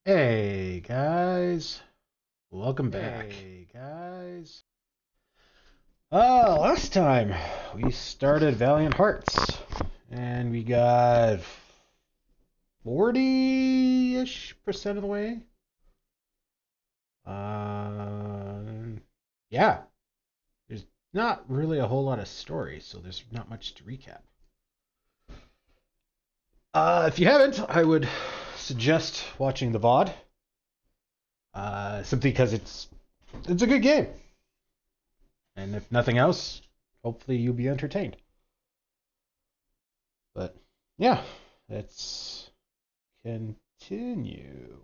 Hey guys, welcome back. Hey guys. Last time we started Valiant Hearts and we got 40-ish% of the way. Yeah, there's not really a whole lot of story, so there's not much to recap. If you haven't, I would suggest watching the VOD. Simply because it's a good game. And if nothing else, hopefully you'll be entertained. But yeah, let's continue.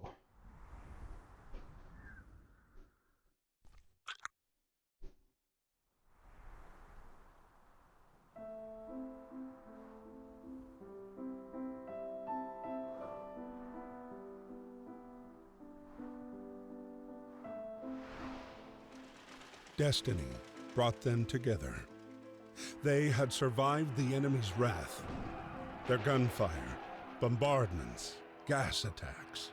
Destiny brought them together. They had survived the enemy's wrath, their gunfire, bombardments, gas attacks.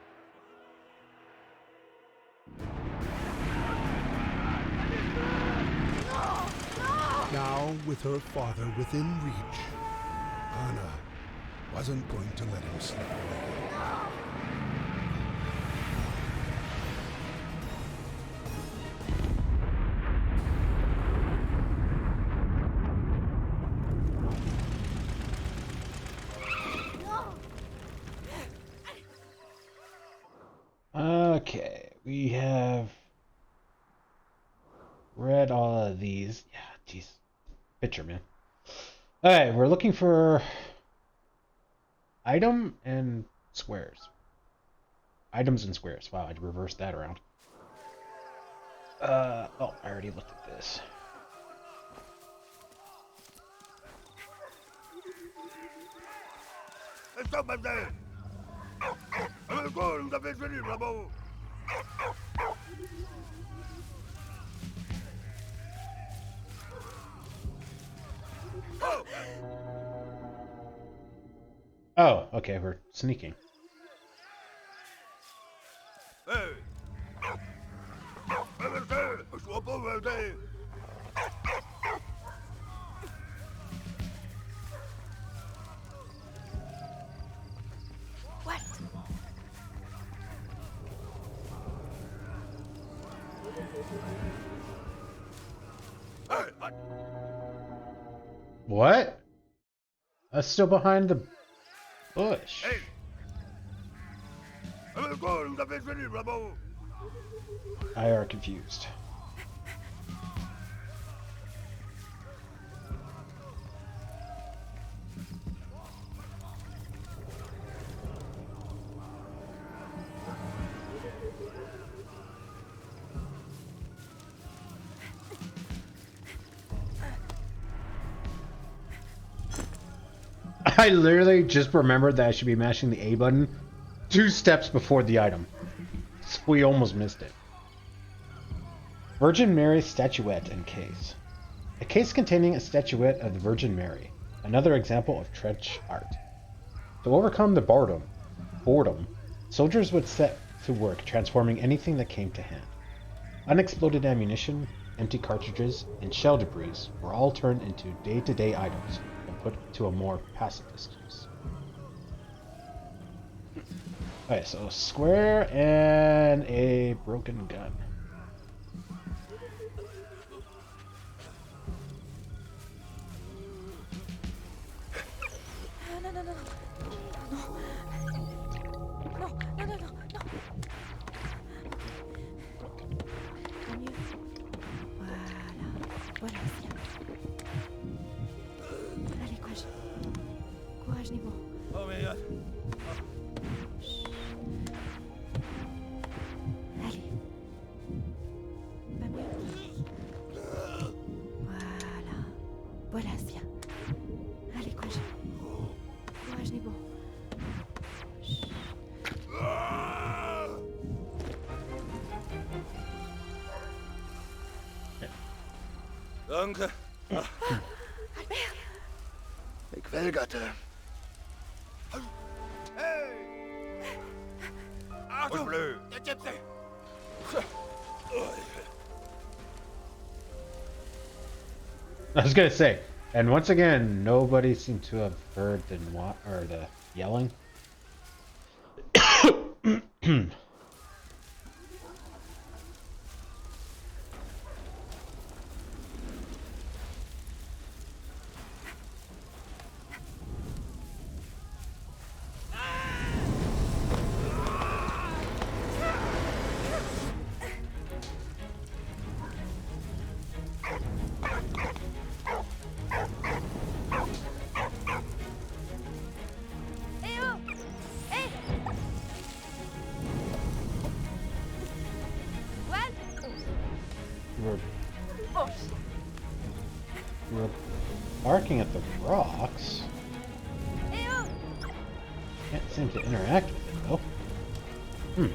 Now, with her father within reach, Anna wasn't going to let him slip away. Okay, we have read all of these. Yeah, jeez. Picture, man. Alright, we're looking for item and squares. Items and squares. Wow, I reversed that around. Oh, I already looked at this. Stop up there! Vous avez fini, bravo! Oh, okay, we're sneaking. Hey! Je vois pas où aller. What? Hey! What? That's still behind the bush. Hey! Vous avez fini, bravo! I are confused. I literally just remembered that I should be mashing the A button 2 steps before the item. So we almost missed it. Virgin Mary statuette and case. A case containing a statuette of the Virgin Mary, another example of trench art. To overcome the boredom, soldiers would set to work transforming anything that came to hand. Unexploded ammunition, empty cartridges, and shell debris were all turned into day-to-day items and put to a more pacifist use. Okay, so square and a broken gun. Non, non, non, non. Non. Non, non, non, non, non. Tant mieux. Voilà, bien. Allez, courage. Courage, Nemo. Oh my god! Allez. Va mieux. Voilà, c'est bien. Allez, courage. Courage, Nemo. Danke. Ik wilgatte. Hey! Ratu! Bleu! I was gonna say, and once again, nobody seemed to have heard the yelling. Eh oh! Eh! What? We were, Oh, we were barking at the rocks. eh oh! Can't seem to interact with it though. Hmm.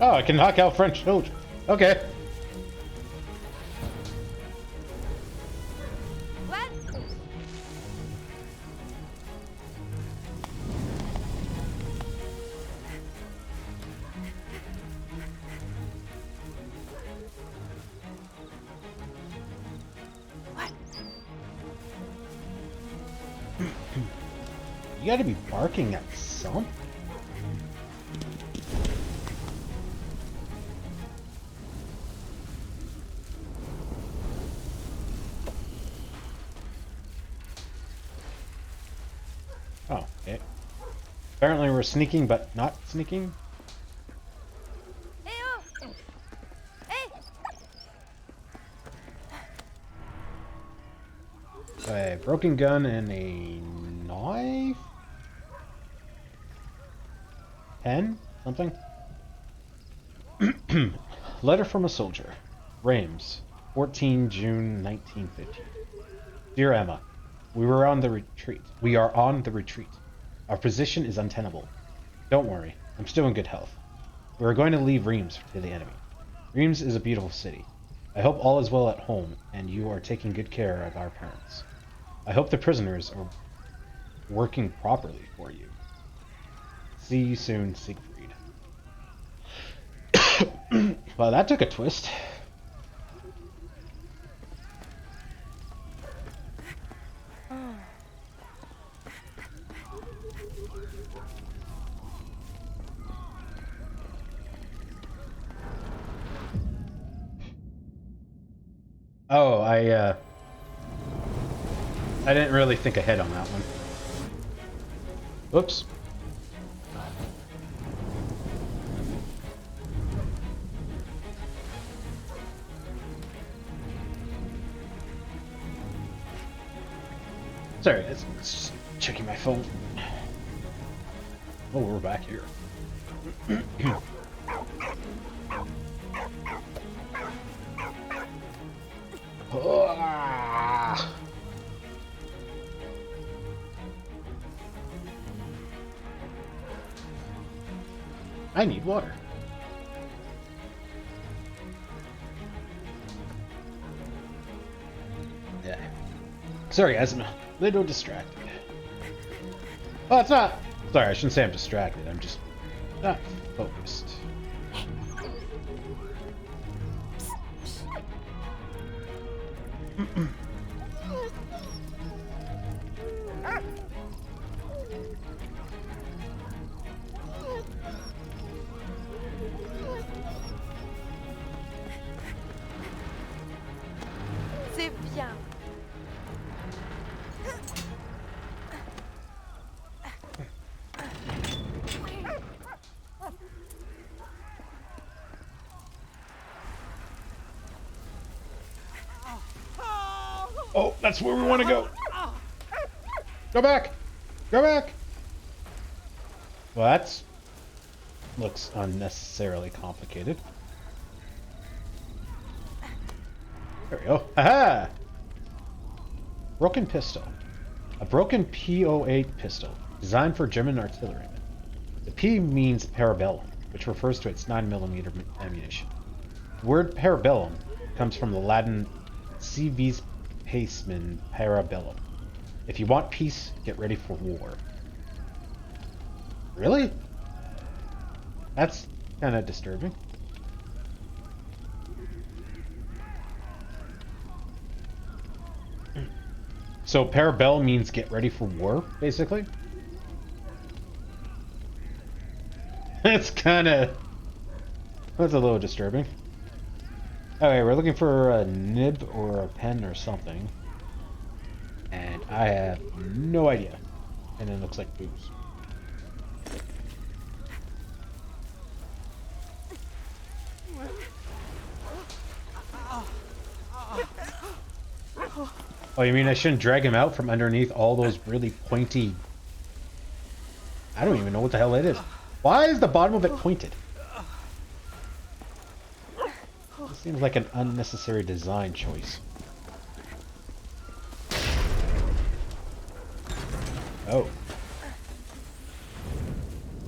Oh, I can knock out French soldiers. Okay. What? What? You gotta be barking at something. Oh, okay. Apparently we're sneaking, but not sneaking. Eh oh! Eh! A broken gun and a knife? Pen? Something? Letter from a soldier. Reims, 14 June 1950. Dear Emma, we are on the retreat. Our position is untenable. Don't worry, I'm still in good health. We are going to leave Reims to the enemy. Reims is a beautiful city. I hope all is well at home and you are taking good care of our parents. I hope the prisoners are working properly for you. See you soon, Siegfried. Well, that took a twist. Oh, I didn't really think ahead on that one. Oops. Sorry, just checking my phone. Oh, we're back here. Ah. I need water. Yeah. Sorry, guys, I'm a little distracted. Oh, it's not. Sorry, I shouldn't say I'm distracted. I'm just not focused. C'est bien. Oh, that's where we want to go. Go back. Go back. Well, that's looks unnecessarily complicated. There we go. Aha! Broken pistol. A broken P08 pistol, designed for German artillerymen. The P means parabellum, which refers to its 9mm ammunition. The word parabellum comes from the Latin si vis pacem parabellum. If you want peace, get ready for war. Really? That's kind of disturbing. So parabellum means get ready for war, basically? That's a little disturbing. Okay, we're looking for a nib or a pen or something. And I have no idea. And it looks like booze. Oh, you mean I shouldn't drag him out from underneath all those really pointy... I don't even know what the hell it is. Why is the bottom of it pointed? It seems like an unnecessary design choice. Oh.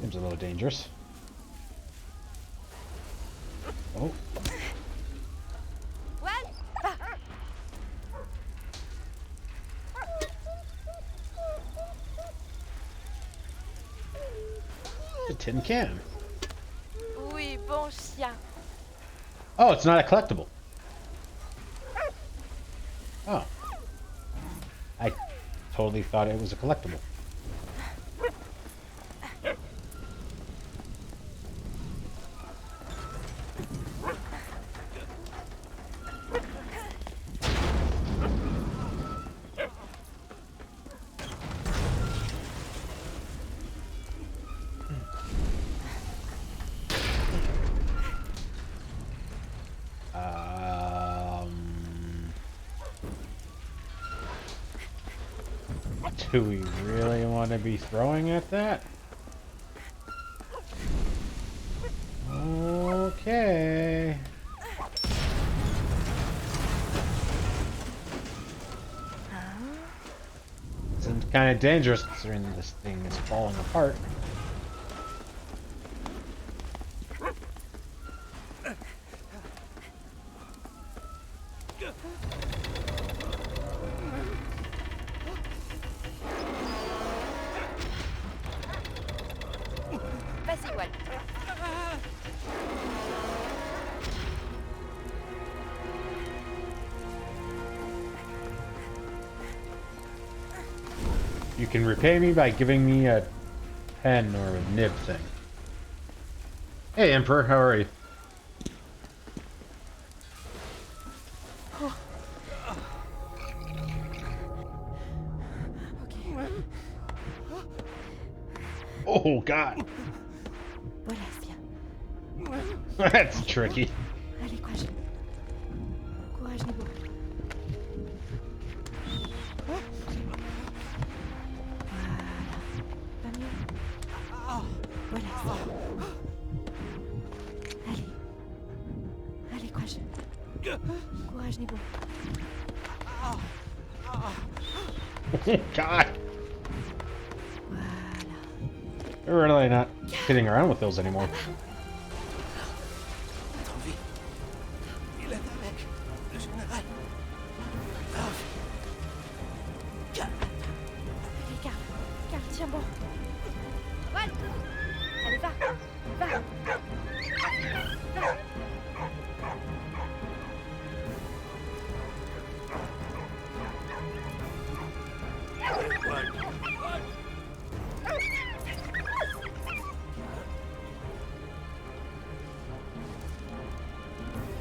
Seems a little dangerous. Oh. A tin can. Oui, bon chien. Oh, it's not a collectible. Oh. I totally thought it was a collectible. Do we really want to be throwing at that? Okay. Seems kind of dangerous considering this thing is falling apart. Vas-y, Walt. You can repay me by giving me a pen or a nib thing. Hey, Emperor, how are you? Oh, God. Voilà, viens. That's tricky. Allez, courage. Courage, Nebo. Voilà. Pas mieux. Voilà, ça. Allez. Allez, courage. Courage, Nebo. God. Voilà. We're really not kidding around with those anymore. Envie. Il est avec le général. Grave. Allez, Carl, tiens bon. Walt. Allez, va. Va. Va.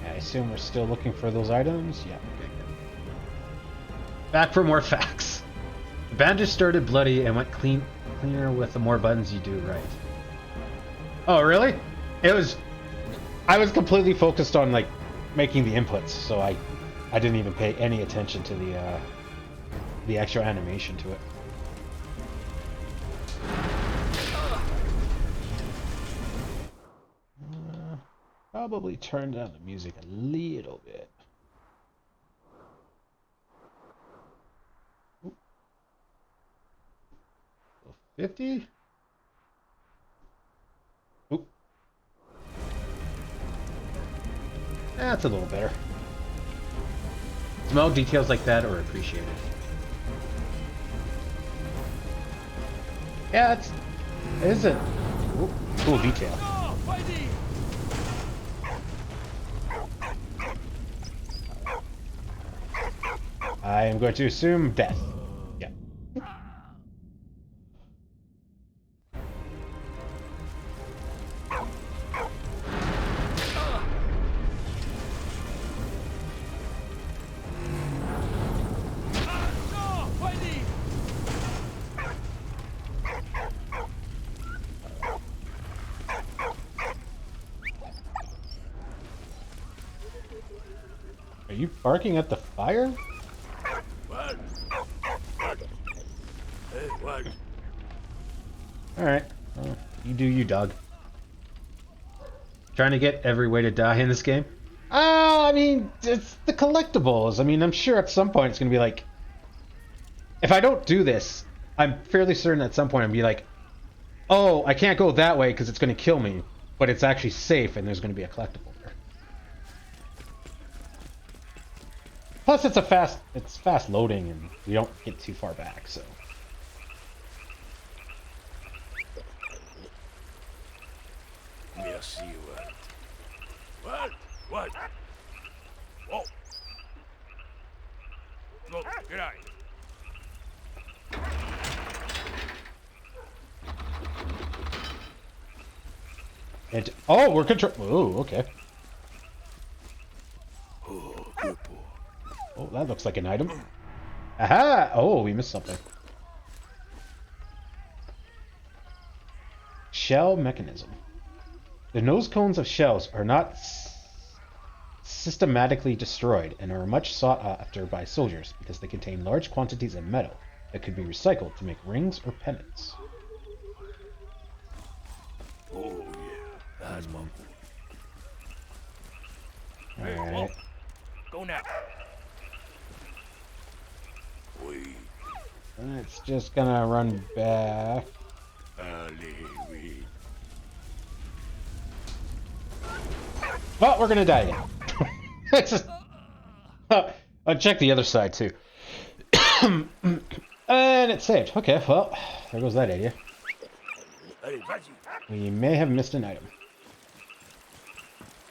I assume we're still looking for those items? Yeah, okay. Back for more facts. The bandage started bloody and went cleaner with the more buttons you do right. Oh, really? I was completely focused on, like, making the inputs, so I didn't even pay any attention to the actual animation to it. Probably turn down the music a little bit. 50? Oop. That's a little better. Small details like that are appreciated. Yeah, it is a cool detail. I am going to assume death. Yeah. Are you barking at the fire? What? Hey, what? Alright. Well, you do you, dog. Trying to get every way to die in this game? I mean, it's the collectibles. I mean, I'm sure at some point it's going to be like... If I don't do this, I'm fairly certain at some point I'm going to be like, oh, I can't go that way because it's going to kill me. But it's actually safe and there's going to be a collectible there. Plus, it's fast loading and we don't get too far back, so... Merci, what? What? Whoa! No, get out. And, oh, we're control... Oh, okay. Oh, good boy. Oh, that looks like an item. Aha! Oh, we missed something. Shell mechanism. The nose cones of shells are not systematically destroyed and are much sought after by soldiers because they contain large quantities of metal that could be recycled to make rings or pennants. Oh, yeah. That's my boy. Alright. Go now. Wait. It's just gonna run back. Allez, wait. Oh, we're gonna die again. It's just... Oh, I'll check the other side too. And it's saved. Okay, well, there goes that idea. Allez, vas-y. We may have missed an item.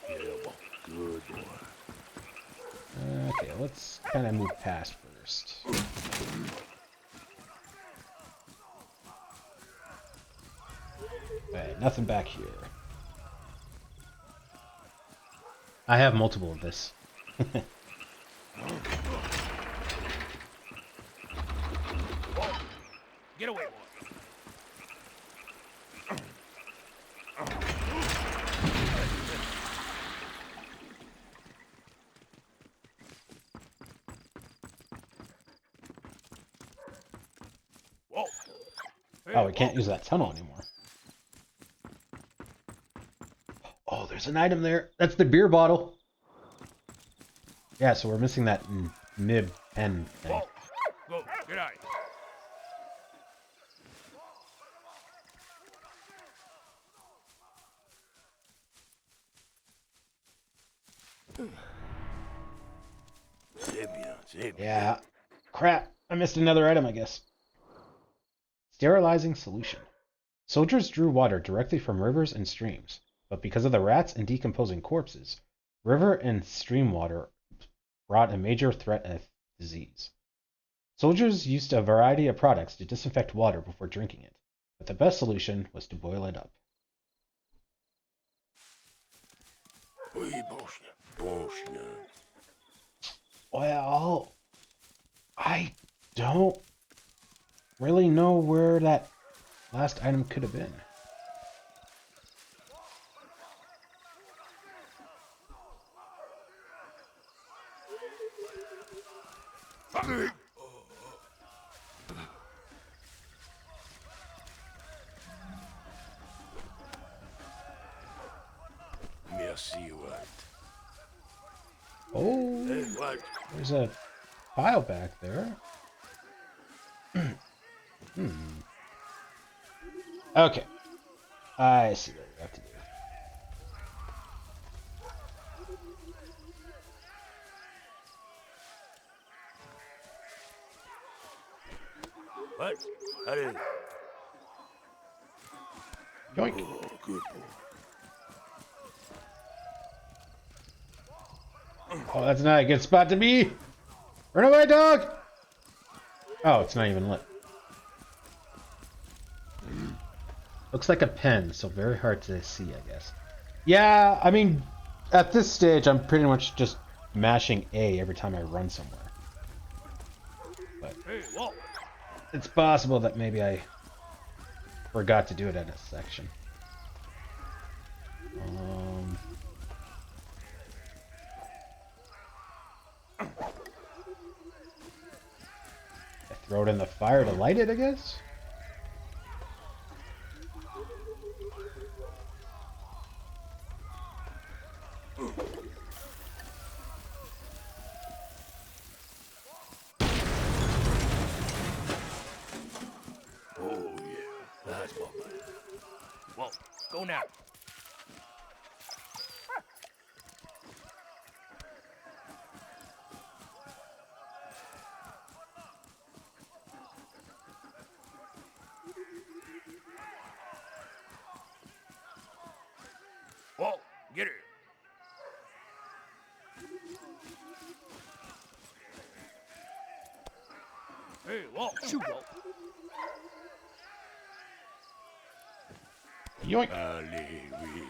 Yeah, well, good boy. Okay, let's kind of move past first. Alright, nothing back here. I have multiple of this. Get away, boy. Whoa. Oh, we can't use that tunnel anymore. Oh, there's an item there. That's the beer bottle. Yeah, so we're missing that mid pen thing. Whoa. Go, get out. Yeah. Crap. I missed another item, I guess. Sterilizing solution. Soldiers drew water directly from rivers and streams, but because of the rats and decomposing corpses, river and stream water brought a major threat of disease. Soldiers used a variety of products to disinfect water before drinking it, but the best solution was to boil it up. Well, I don't really know where that last item could have been. Merci, what? Oh, Hey, what? there's a file back there. Okay. I see what we have to do. What? Allez. Yoink. Oh, good boy. Oh, that's not a good spot to be. Run away, dog. Oh, it's not even lit. Looks like a pen, so very hard to see, I guess. Yeah, I mean, at this stage, I'm pretty much just mashing A every time I run somewhere. But Hey, whoa. it's possible that maybe I forgot to do it at a section. I throw it in the fire to light it, I guess? Oh, yeah. That's my man. Whoa, go now. Whoa, get it. Hey, whoa, shoot, whoa. Yoink! Allez, oui.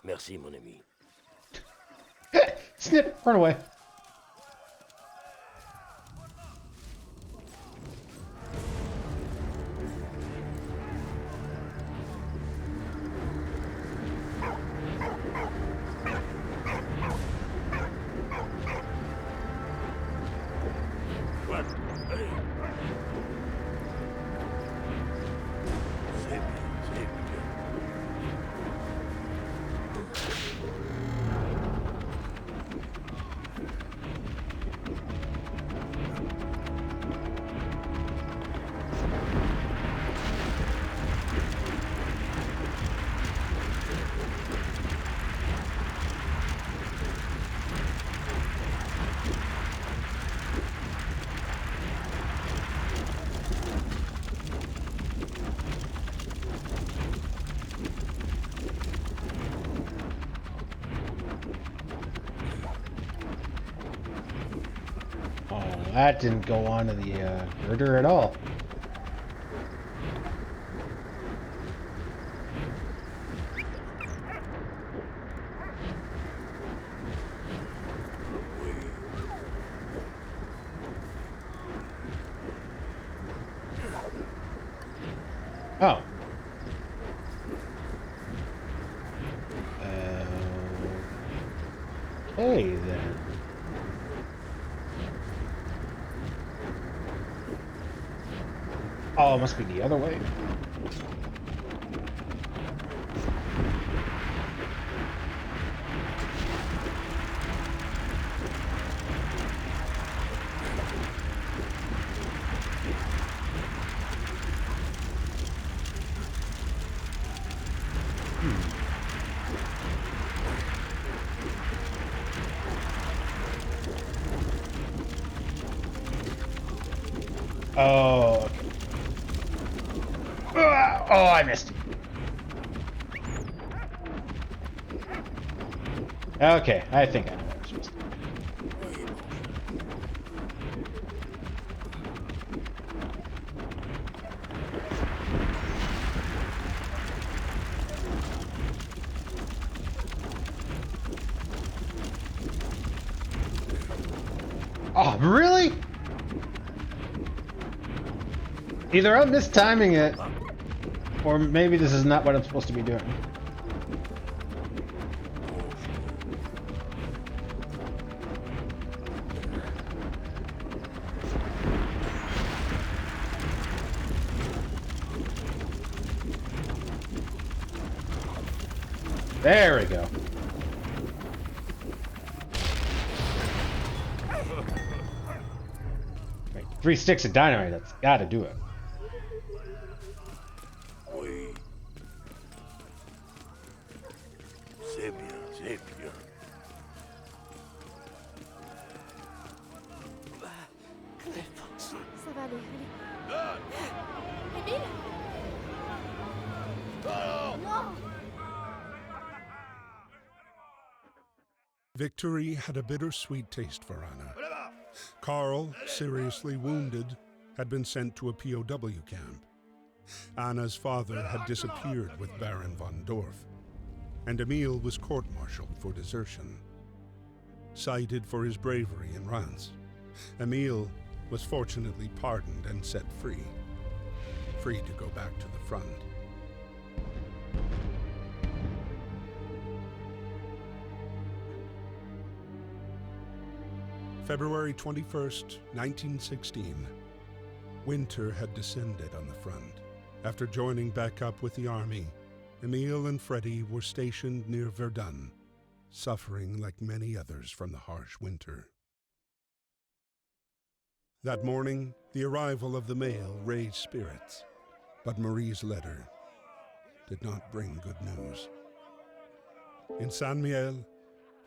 Merci, mon ami. Snip! Run away! What? Allez. C'est bien, c'est bien. Oh, that didn't go onto the girder at all. Oh. Okay then. Oh, it must be the other way. Oh, okay. Oh, I missed. Okay, I think I know what I'm supposed to do. Oh, really? Either I'm mistiming it, or maybe this is not what I'm supposed to be doing. There we go. 3 sticks of dynamite, that's gotta do it. Oui. C'est bien, c'est bien. Ça va aller, allez. Émile? Non! Victory had a bittersweet taste for Anna. Carl, seriously wounded, had been sent to a POW camp. Anna's father had disappeared with Baron von Dorf, and Emil was court-martialed for desertion. Cited for his bravery in Reims, Emil was fortunately pardoned and set free. Free to go back to the front. February 21st, 1916. Winter had descended on the front. After joining back up with the army, Emil and Freddie were stationed near Verdun, suffering like many others from the harsh winter. That morning, the arrival of the mail raised spirits, but Marie's letter did not bring good news. In Saint-Mihiel,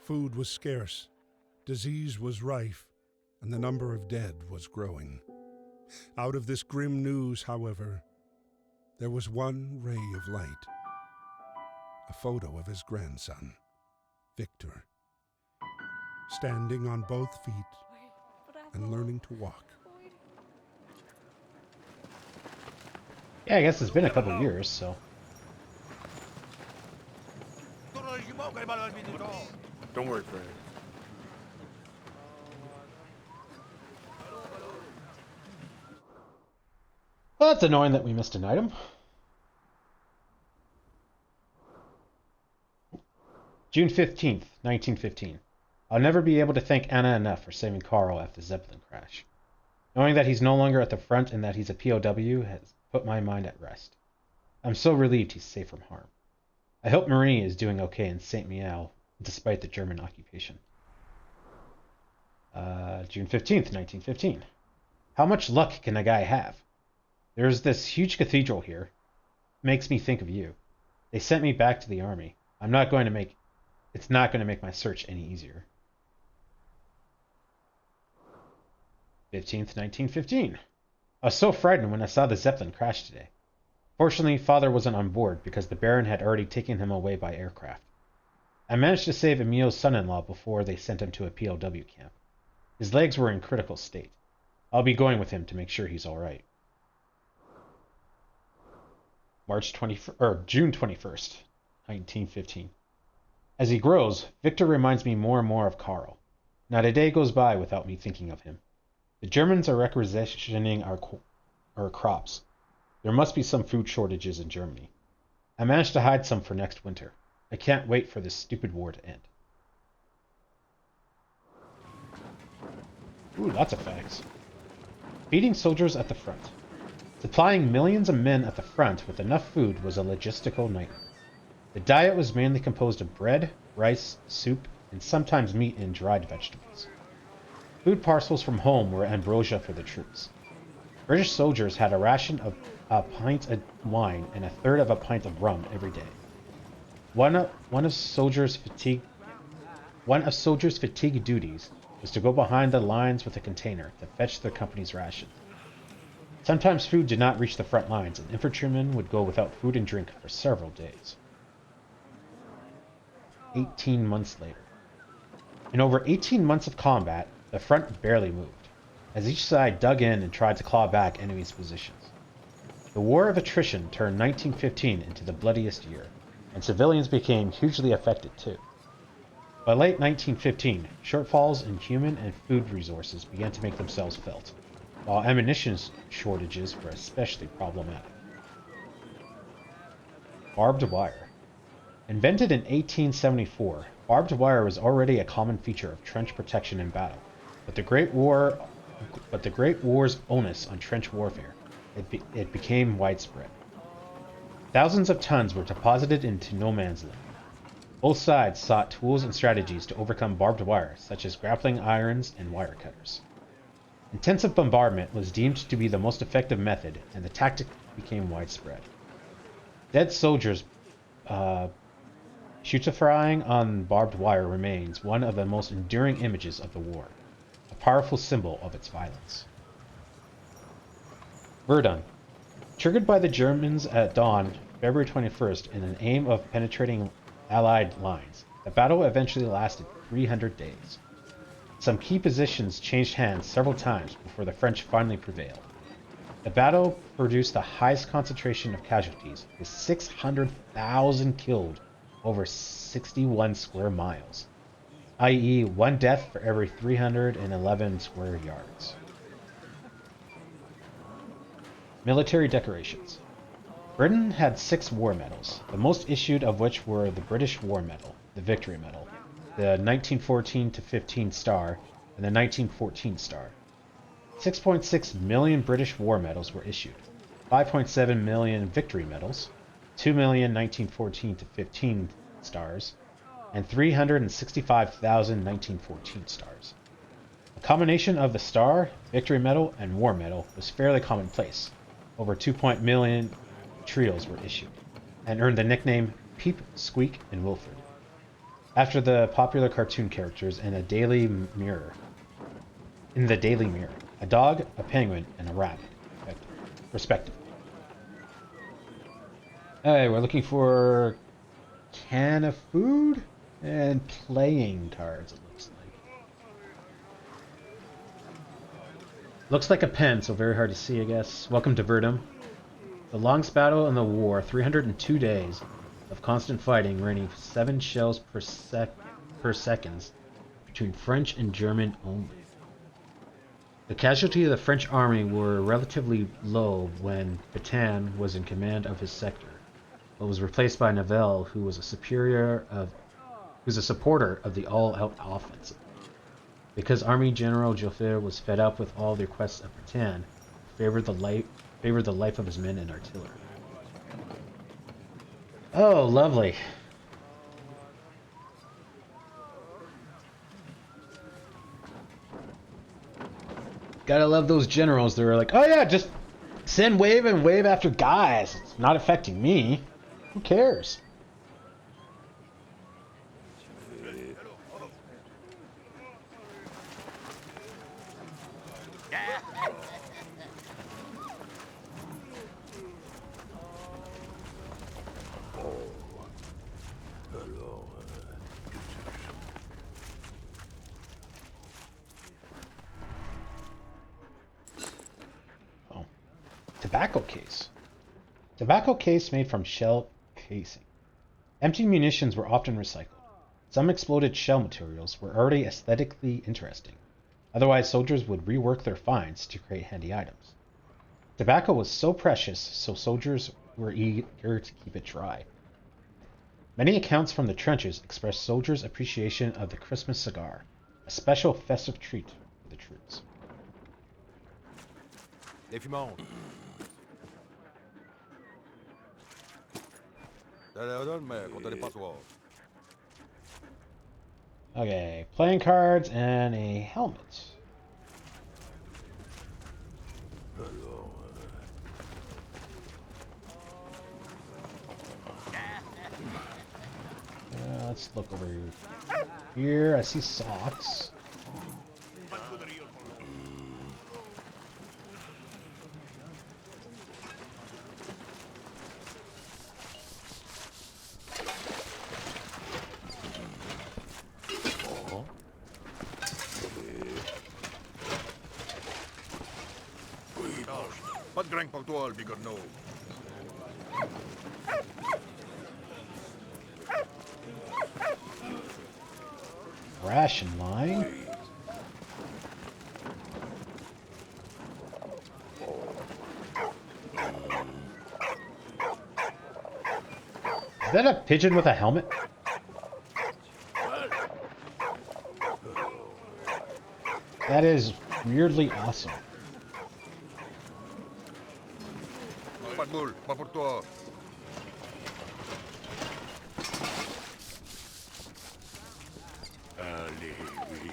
food was scarce, disease was rife, and the number of dead was growing. Out of this grim news, however, there was one ray of light. A photo of his grandson, Victor, standing on both feet and learning to walk. Yeah, I guess it's been a couple years, so. Don't worry, Fred. Well, that's annoying that we missed an item. June 15th, 1915. I'll never be able to thank Anna enough for saving Carl after the Zeppelin crash. Knowing that he's no longer at the front and that he's a POW has put my mind at rest. I'm so relieved he's safe from harm. I hope Marie is doing okay in Saint-Mihiel, despite the German occupation. June 15th, 1915. How much luck can a guy have? There's this huge cathedral here. Makes me think of you. They sent me back to the army. It's not going to make my search any easier. 15th, 1915. I was so frightened when I saw the Zeppelin crash today. Fortunately, Father wasn't on board because the Baron had already taken him away by aircraft. I managed to save Emil's son-in-law before they sent him to a POW camp. His legs were in critical state. I'll be going with him to make sure he's all right. June 21st, 1915. As he grows, Victor reminds me more and more of Carl. Not a day goes by without me thinking of him. The Germans are requisitioning our crops. There must be some food shortages in Germany. I managed to hide some for next winter. I can't wait for this stupid war to end. Ooh, lots of facts. Feeding soldiers at the front. Supplying millions of men at the front with enough food was a logistical nightmare. The diet was mainly composed of bread, rice, soup, and sometimes meat and dried vegetables. Food parcels from home were ambrosia for the troops. British soldiers had a ration of a pint of wine and a third of a pint of rum every day. One of soldiers' fatigue duties was to go behind the lines with a container to fetch their company's ration. Sometimes food did not reach the front lines, and infantrymen would go without food and drink for several days. 18 months later. In over 18 months of combat, the front barely moved, as each side dug in and tried to claw back enemies' positions. The War of Attrition turned 1915 into the bloodiest year, and civilians became hugely affected too. By late 1915, shortfalls in human and food resources began to make themselves felt, while ammunition shortages were especially problematic. Barbed wire. Invented in 1874, barbed wire was already a common feature of trench protection in battle, but the Great War's onus on trench warfare, it became widespread. Thousands of tons were deposited into no man's land. Both sides sought tools and strategies to overcome barbed wire, such as grappling irons and wire cutters. Intensive bombardment was deemed to be the most effective method, and the tactic became widespread. Dead soldiers putrefying on barbed wire remains one of the most enduring images of the war, a powerful symbol of its violence. Verdun. Triggered by the Germans at dawn, February 21st, in an aim of penetrating Allied lines, the battle eventually lasted 300 days. Some key positions changed hands several times before the French finally prevailed. The battle produced the highest concentration of casualties, with 600,000 killed over 61 square miles, i.e., one death for every 311 square yards. Military decorations. Britain had 6 war medals, the most issued of which were the British War Medal, the Victory Medal, the 1914-15 Star, and the 1914 Star. 6.6 million British War Medals were issued, 5.7 million Victory Medals, 2 million 1914-15 Stars, and 365,000 1914 Stars. A combination of the Star, Victory Medal, and War Medal was fairly commonplace. Over 2 million trios were issued, and earned the nickname Peep, Squeak, and Wilfred, after the popular cartoon characters in the Daily Mirror, a dog, a penguin, and a rabbit, respectively. Alright, we're looking for can of food and playing cards, it looks like. Looks like a pen, so very hard to see, I guess. Welcome to Verdun. The longest battle in the war, 302 days of constant fighting, raining 7 shells per second between French and German only. The casualty of the French army were relatively low when Pétain was in command of his sector, but was replaced by Nivelle, who was a supporter of the all-out offensive. Because Army General Joffre was fed up with all the requests of Pétain, favored the life of his men and artillery. Oh, lovely. Gotta love those generals. They're like, oh yeah, just send wave and wave after guys. It's not affecting me. Who cares? Tobacco case. Tobacco case made from shell casing. Empty munitions were often recycled. Some exploded shell materials were already aesthetically interesting. Otherwise, soldiers would rework their finds to create handy items. Tobacco was so precious, so soldiers were eager to keep it dry. Many accounts from the trenches express soldiers' appreciation of the Christmas cigar, a special festive treat for the troops. Les fumants. Okay, playing cards and a helmet. Let's look over here. I see socks. Pas de grain pour toi, le bigorneau. Ration line. Is that a pigeon with a helmet? That is weirdly awesome. Pas de boule, pas pour toi. Allez, oui.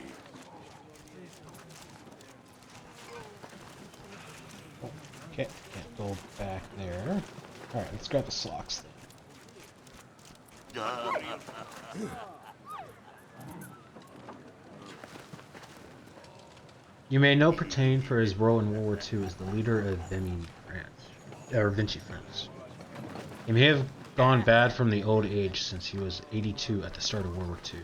Okay, can't go back there. Alright, let's grab the socks then. You may know Pertain for his role in World War II as the leader of Vinci France. He may have gone bad from the old age since he was 82 at the start of World War II.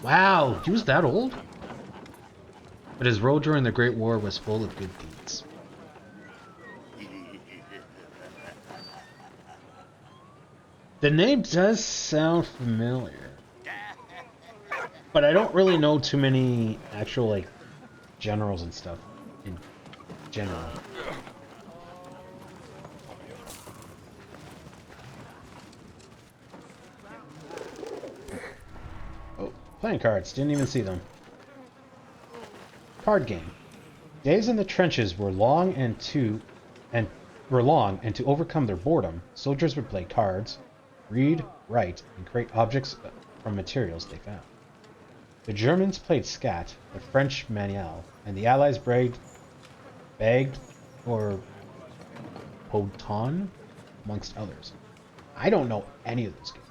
Wow, he was that old? But his role during the Great War was full of good deeds. The name does sound familiar, but I don't really know too many actual, like, generals and stuff in general. Oh, playing cards. Didn't even see them. Card game. Days in the trenches were long, and to overcome their boredom, soldiers would play cards, read, write, and create objects from materials they found. The Germans played skat, the French manial, and the Allies bagged or poton, amongst others. I don't know any of those games.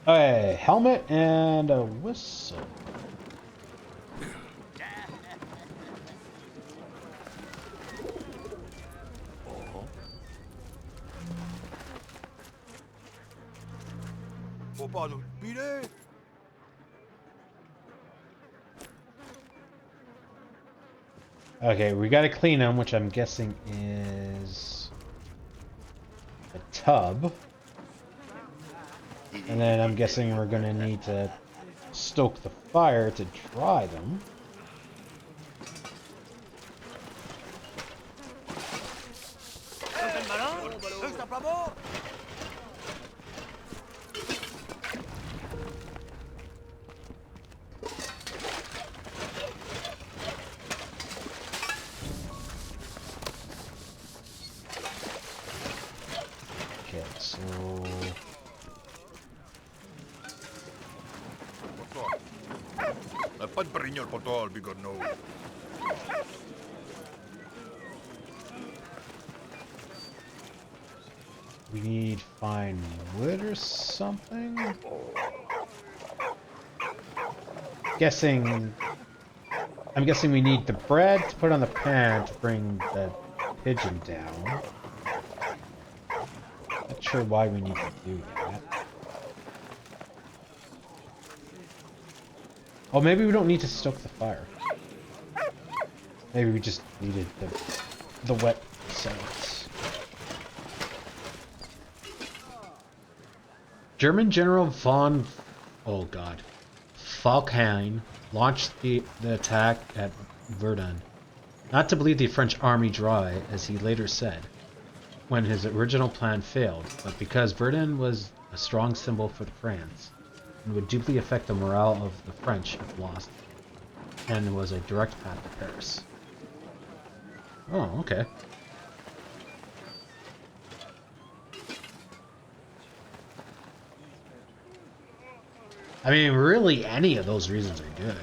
A helmet and a whistle. Faut pas nous piler. Okay, we gotta clean them, which I'm guessing is a tub. And then I'm guessing we're gonna need to stoke the fire to dry them. Okay, so Pour toi. Pas de brignol pour toi, le bigorneau. we need fine wood or something. I'm guessing we need the bread to put on the pan to bring the pigeon down. Not sure why we need to do that. Oh, maybe we don't need to stoke the fire. Maybe we just needed the wet cells. German General von Falkenhayn launched the attack at Verdun. Not to bleed the French army dry, as he later said, when his original plan failed, but because Verdun was a strong symbol for France and would deeply affect the morale of the French if lost, and was a direct path to Paris. Oh, okay. I mean, really, any of those reasons are good.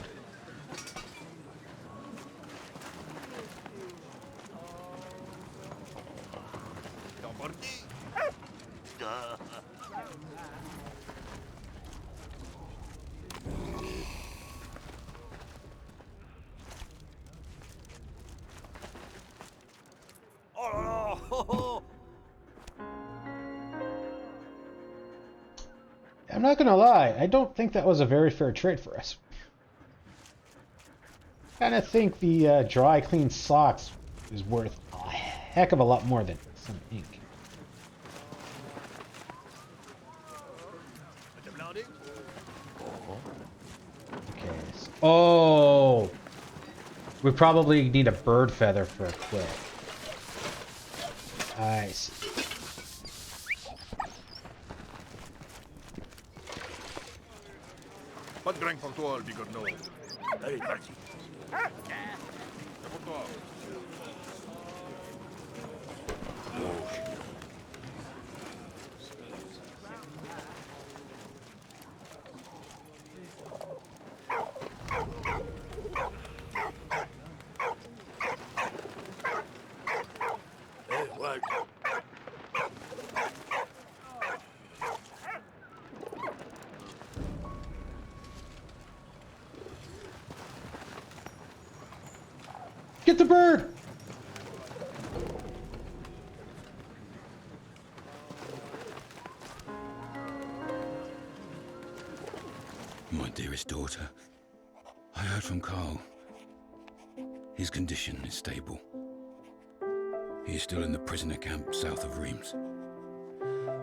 Oh là là! Ho, ho. I'm not gonna lie, I don't think that was a very fair trade for us. I kinda think the dry, clean socks is worth a heck of a lot more than some ink. T'es blindé? Okay. Oh! We probably need a bird feather for a quill. I see. Pas de grain pour toi, le bigorneau. Allez, parti. C'est pour toi. Right. Get the bird! My dearest daughter, I heard from Carl. His condition is stable. He is still in the prisoner camp south of Reims.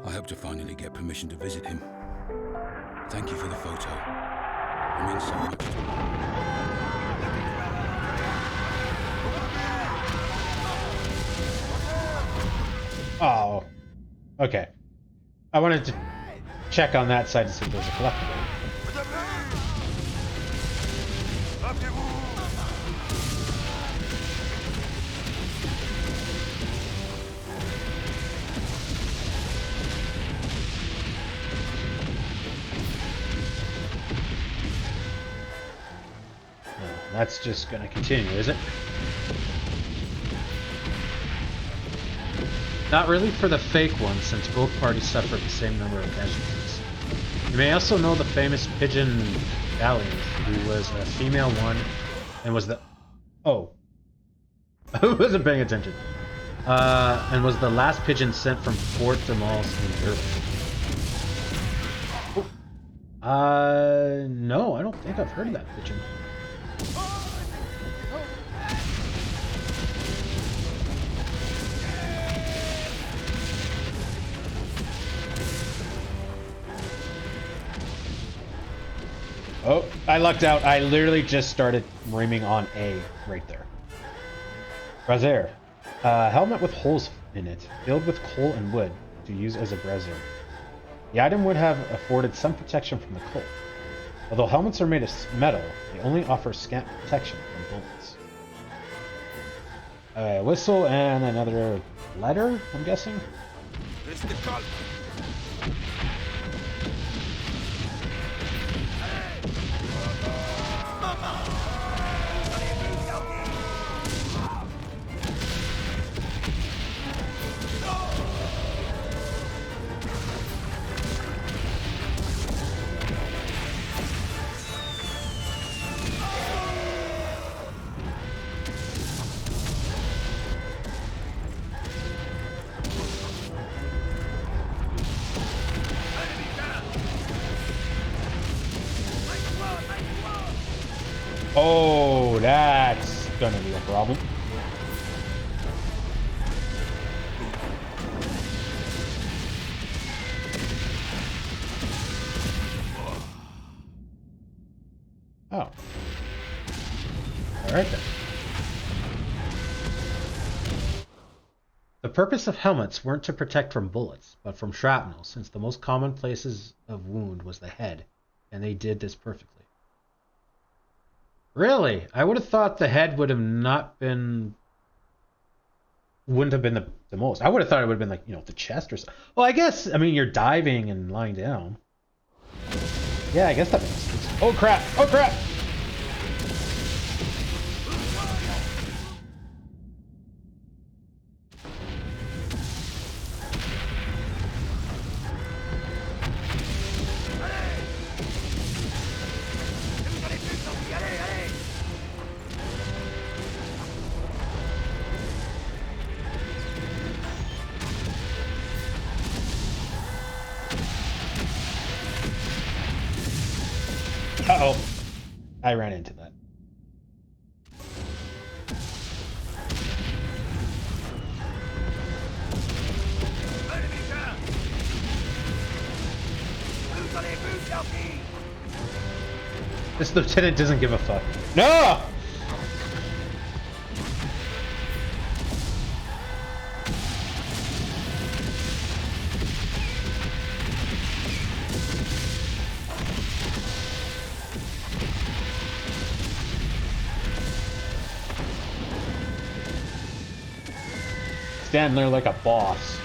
I hope to finally get permission to visit him. Thank you for the photo. It means so much to me. Oh. Okay. I wanted to check on that side to see if there's a collectible. No, that's just gonna continue, is it? Not really for the fake ones, since both parties suffered the same number of casualties. You may also know the famous Pigeon Valiant, who was a female one and was the... Oh. I wasn't paying attention. And was the last pigeon sent from Fort de Mals in Europe. Oh. No, I don't think I've heard of that pigeon. Oh, I lucked out. I literally just started reaming on A right there. Brazier. Helmet with holes in it, filled with coal and wood to use as a brazier. The item would have afforded some protection from the cold. Although helmets are made of metal, they only offer scant protection from bullets. A whistle and another letter, I'm guessing? It's the call. Oh, that's gonna be a problem. Oh. Alright then. The purpose of helmets weren't to protect from bullets, but from shrapnel, since the most common places of wound was the head, and they did this perfectly. Really? I would have thought the head would have not been... Wouldn't have been the most. I would have thought it would have been like, you know, the chest or something. Well, I guess, I mean, you're diving and lying down. Yeah, I guess that makes sense. Oh crap! Oh crap! Uh-oh. I ran into that. This lieutenant doesn't give a fuck. No! Standing there like a boss.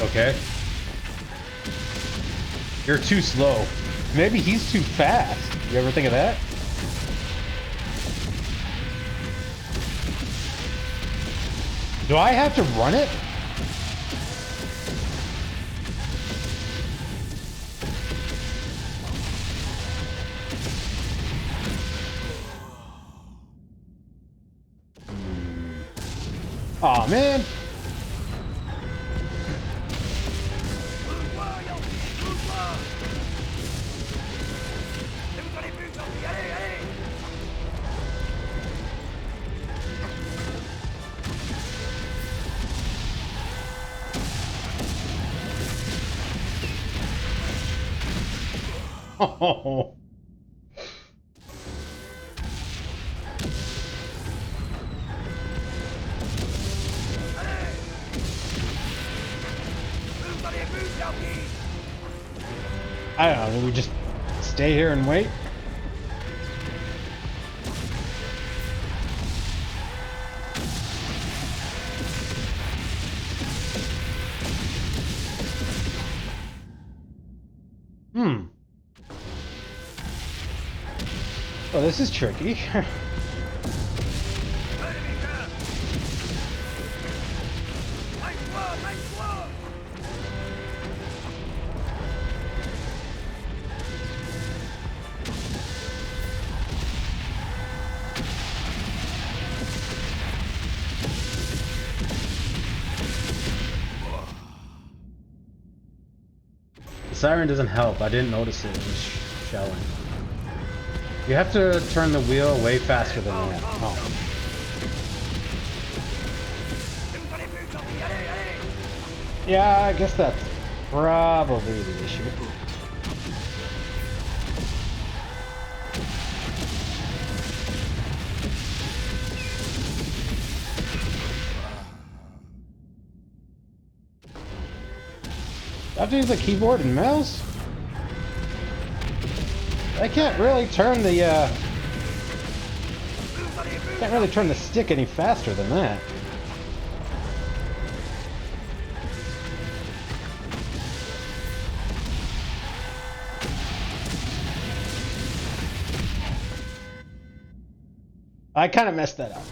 Okay. You're too slow. Maybe he's too fast. You ever think of that? Do I have to run it? Aw, man. Oh. I don't know, do we just stay here and wait? Oh, this is tricky. The siren doesn't help. I didn't notice it. It was shelling. You have to turn the wheel way faster than that. Oh. Yeah, I guess that's probably the issue. I have to use the keyboard and mouse? I can't really turn the stick any faster than that. I kind of messed that up.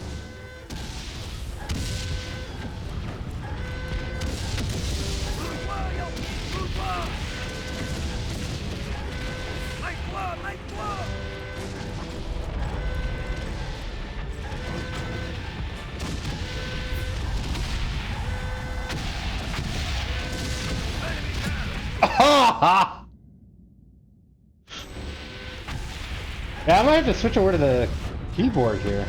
Yeah, I might have to switch over to the keyboard here.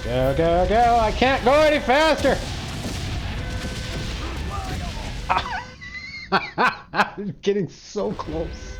Go, go, go! I can't go any faster! I'm getting so close.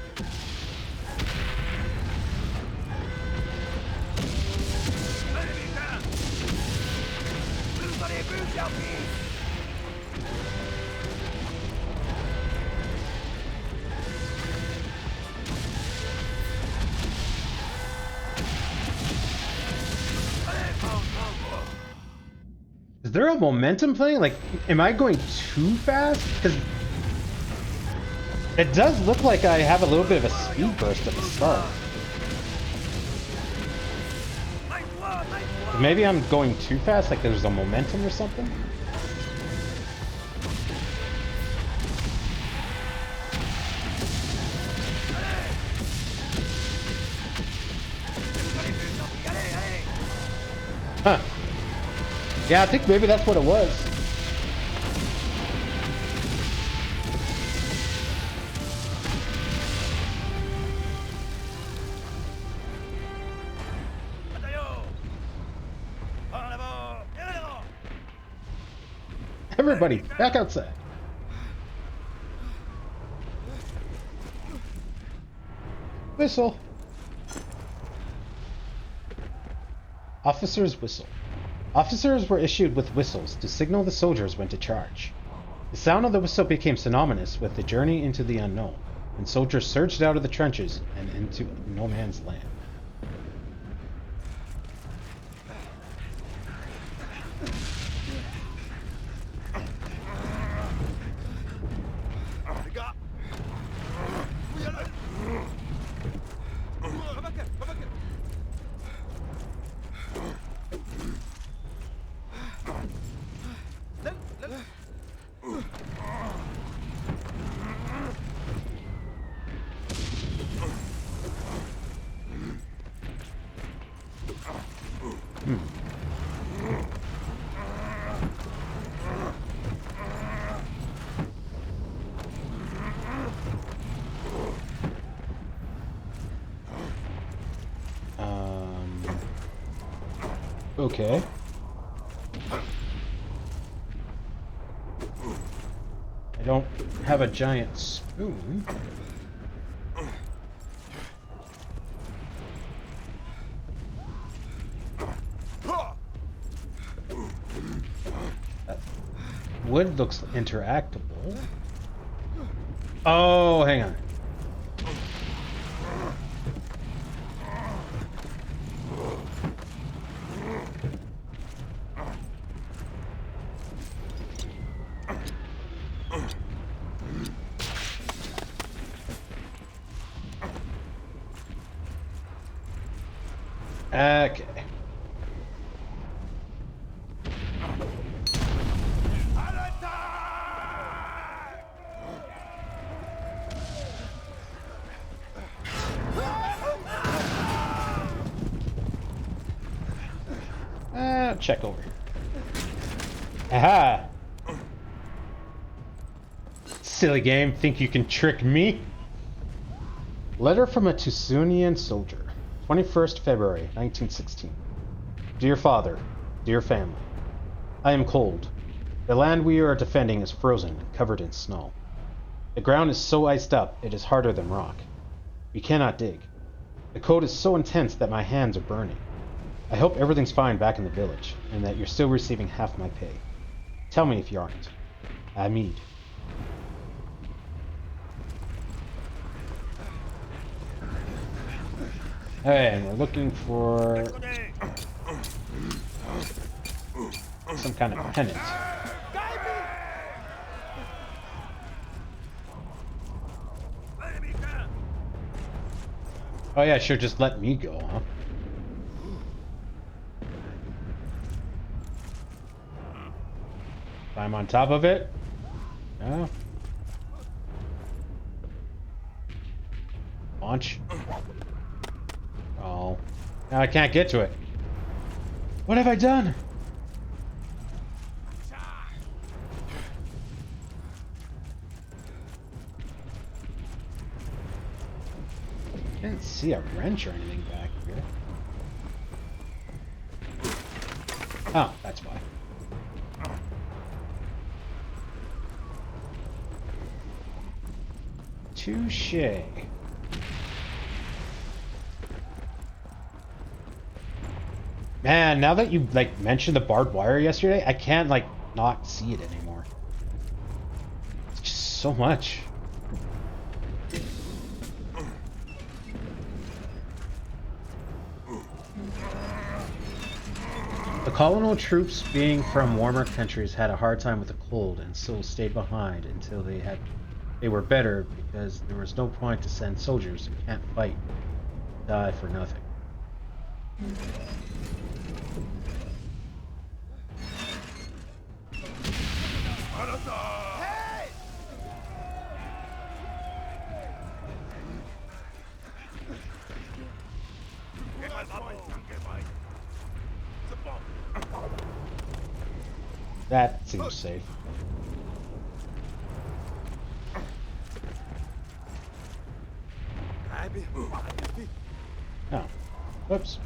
Is there a momentum thing? Like, am I going too fast? Because it does look like I have a little bit of a speed burst at the start. Maybe I'm going too fast, like there's a momentum or something? Huh. Yeah, I think maybe that's what it was. Everybody, back outside. Whistle. Officer's whistle. Officers were issued with whistles to signal the soldiers when to charge. The sound of the whistle became synonymous with the journey into the unknown, and soldiers surged out of the trenches and into no man's land. Okay. I don't have a giant spoon. That wood looks interactable. Oh, hang on. Okay. Check over. Aha! Silly game, think you can trick me? Letter from a Tusunian soldier. 21st February, 1916. Dear Father, dear family, I am cold. The land we are defending is frozen and covered in snow. The ground is so iced up, it is harder than rock. We cannot dig. The cold is so intense that my hands are burning. I hope everything's fine back in the village, and that you're still receiving half my pay. Tell me if you aren't. Hamid. Hey, and we're looking for some kind of pennant. Oh yeah, sure, just let me go, huh? Climb on top of it? No. Launch. Oh. Now I can't get to it. What have I done? I didn't see a wrench or anything back here. Oh, that's why. Touché. Man, now that you like mentioned the barbed wire yesterday, I can't like not see it anymore. It's just so much. The colonial troops, being from warmer countries, had a hard time with the cold and so stayed behind until they were better, because there was no point to send soldiers who can't fight, die for nothing. That seems safe. Oh. Whoops.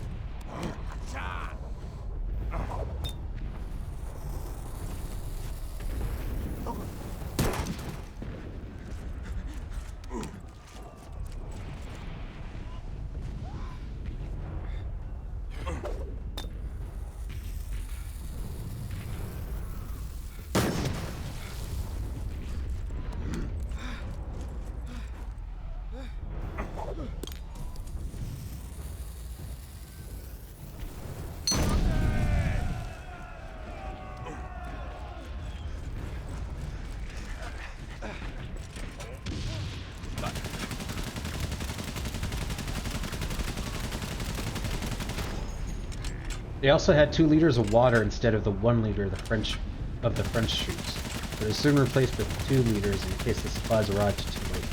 They also had 2 liters of water instead of the 1 liter of the French troops, but it was soon replaced with 2 liters in case the supplies arrived too late.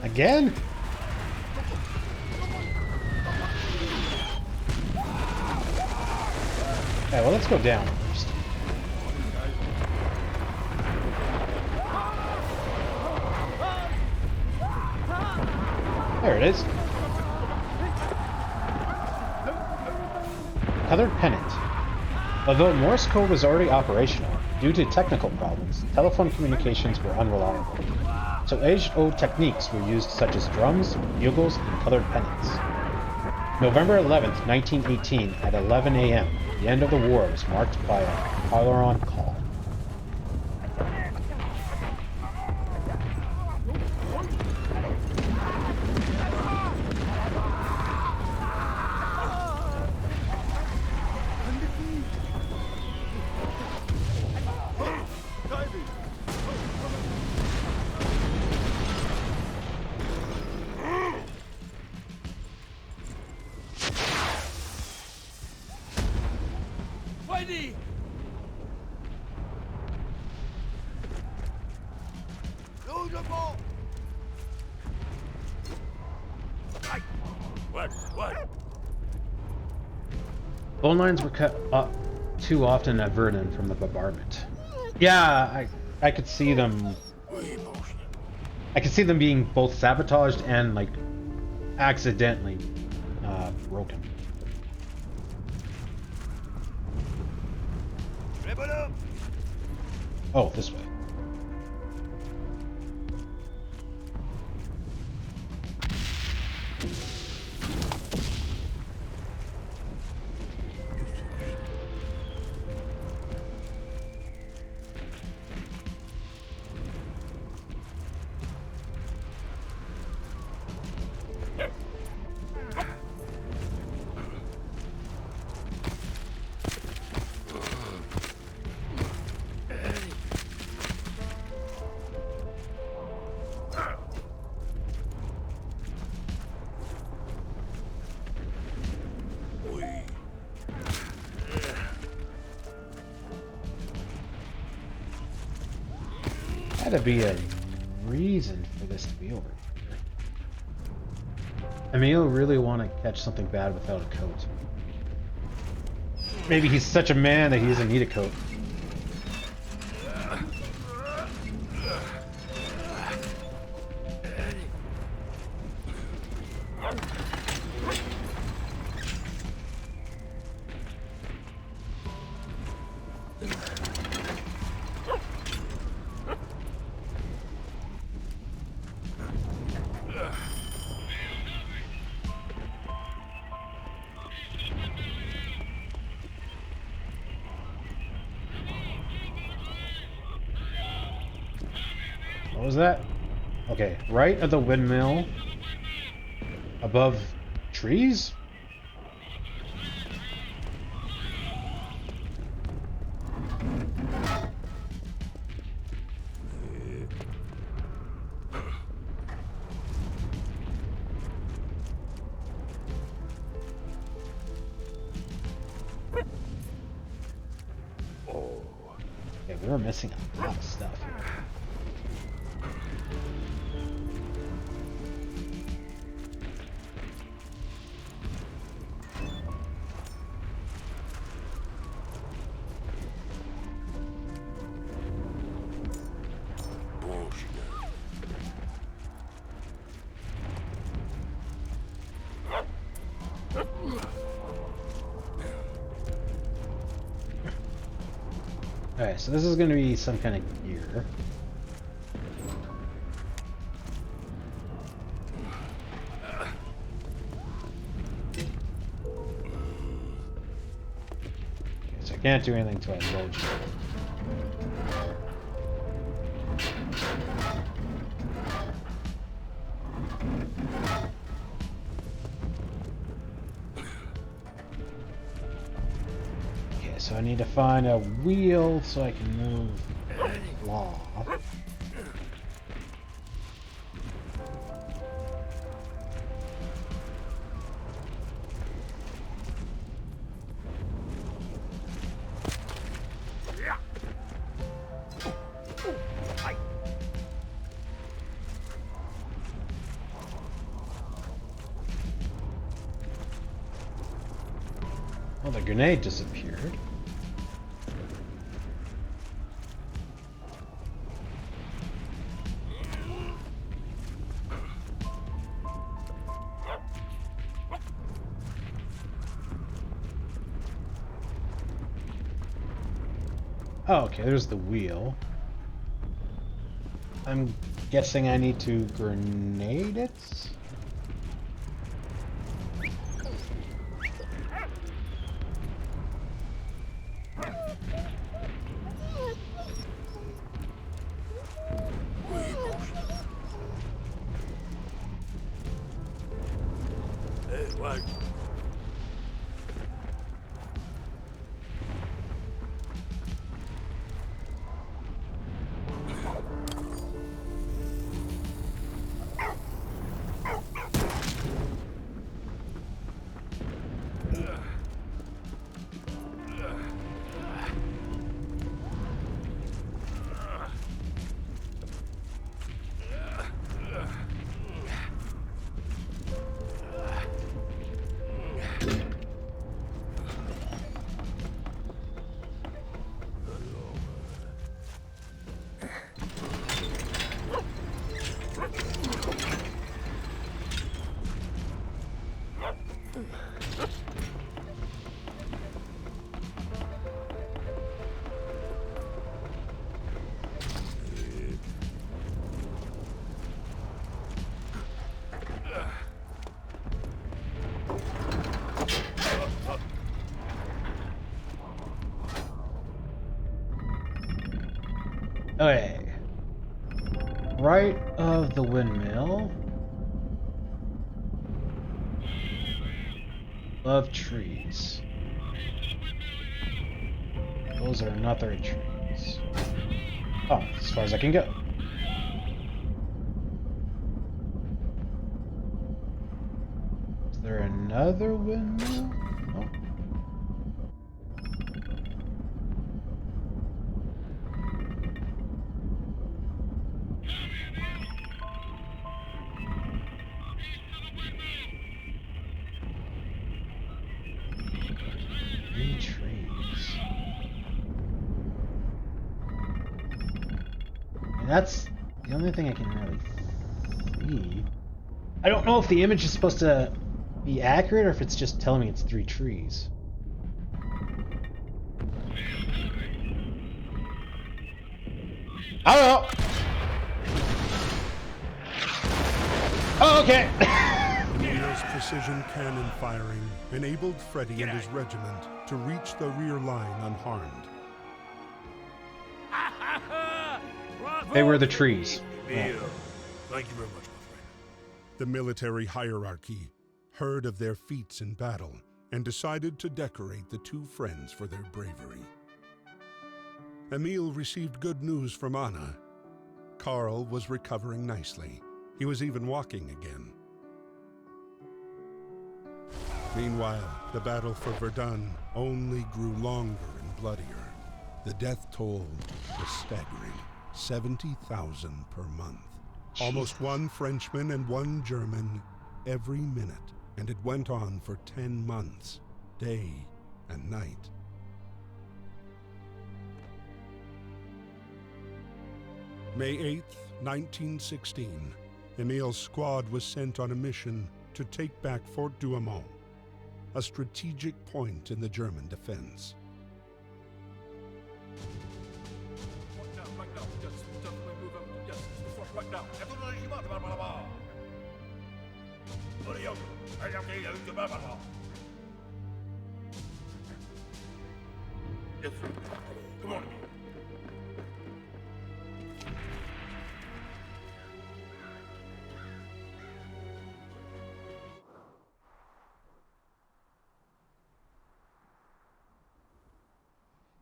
Again? Okay, well, let's go down first. There it is. Colored Pennant. Although Morse code was already operational, due to technical problems, telephone communications were unreliable. So age-old techniques were used such as drums, bugles, and colored pennants. November 11th, 1918 at 11 a.m., the end of the war was marked by a Pylon call. Phone lines were cut up too often at Verdun from the bombardment. Yeah, I could see them. I could see them being both sabotaged and like accidentally broken. Oh, this way. Gotta be a reason for this to be over here. Emil really want to catch something bad without a coat. Maybe he's such a man that he doesn't need a coat. What was that? Okay, right of the windmill. Above trees? we're missing a lot of stuff here. Alright, so this is going to be some kind of gear. Okay, so I can't do anything until I load you. So I need to find a wheel so I can move law. Well, the grenade disappeared. Oh, okay, there's the wheel. I'm guessing I need to grenade it? Okay. Right of the windmill. Above trees. Those are not the right trees. Oh, as far as I can go. Is there another windmill? Oh. Trees. And that's the only thing I can really see. I don't know if the image is supposed to be accurate or if it's just telling me it's 3 trees. I don't know. Oh, okay. Neil's precision cannon firing enabled Freddy and his regiment to reach the rear line unharmed. They were the trees. Thank you very much, my friend. The military hierarchy heard of their feats in battle and decided to decorate the two friends for their bravery. Emil received good news from Anna. Carl was recovering nicely. He was even walking again. Meanwhile, the battle for Verdun only grew longer and bloodier. The death toll was staggering, 70,000 per month. Almost one Frenchman and one German every minute, and it went on for 10 months, day and night. May 8th, 1916, Emil's squad was sent on a mission to take back Fort Douaumont, a strategic point in the German defense. Yes, sir. Come on.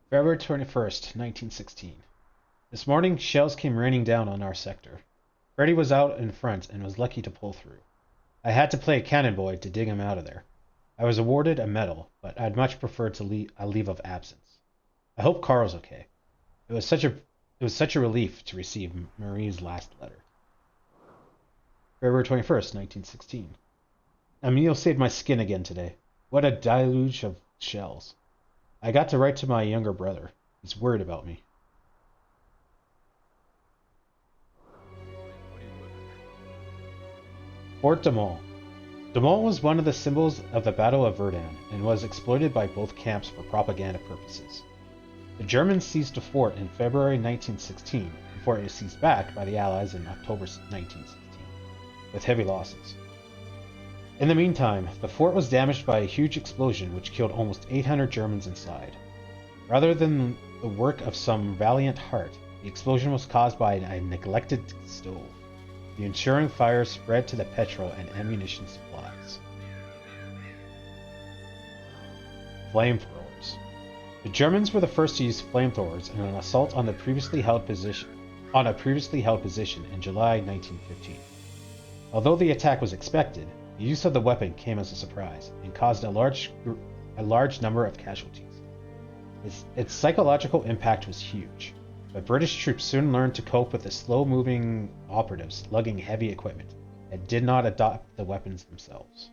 February 21st, 1916. This morning, shells came raining down on our sector. Freddy was out in front and was lucky to pull through. I had to play a cannon boy to dig him out of there. I was awarded a medal, but I'd much prefer to a leave of absence. I hope Carl's okay. It was such a relief to receive Marie's last letter. February 21st, 1916. Emil saved my skin again today. What a deluge of shells. I got to write to my younger brother. He's worried about me. Fort Douaumont. Douaumont was one of the symbols of the Battle of Verdun and was exploited by both camps for propaganda purposes. The Germans seized the fort in February 1916 before it was seized back by the Allies in October 1916, with heavy losses. In the meantime, the fort was damaged by a huge explosion which killed almost 800 Germans inside. Rather than the work of some valiant heart, the explosion was caused by a neglected stove. The ensuing fire spread to the petrol and ammunition supplies. Flamethrowers. The Germans were the first to use flamethrowers in an assault on a previously held position in July 1915. Although the attack was expected, the use of the weapon came as a surprise and caused a large number of casualties. Its psychological impact was huge, but British troops soon learned to cope with the slow-moving operatives lugging heavy equipment and did not adopt the weapons themselves.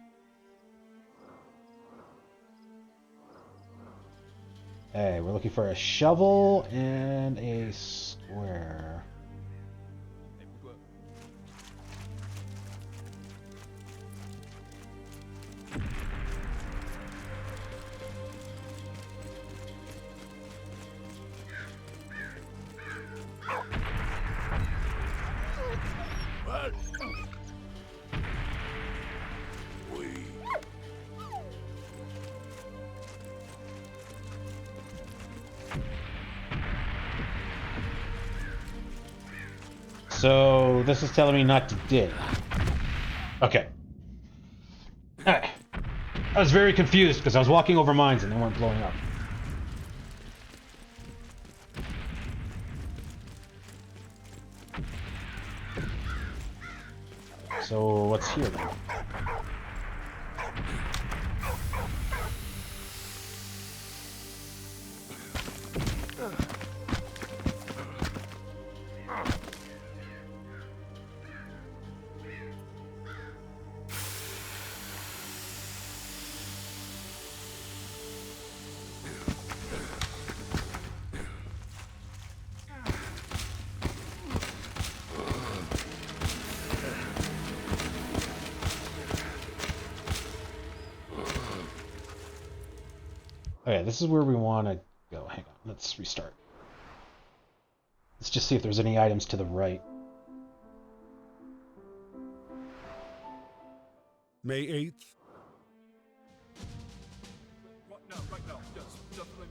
Hey, we're looking for a shovel and a square. So this is telling me not to dig. Okay. Alright. I was very confused because I was walking over mines and they weren't blowing up. So what's here then? Okay, this is where we want to go. Hang on, let's restart. Let's just see if there's any items to the right. May 8th. Right now. Yes, definitely.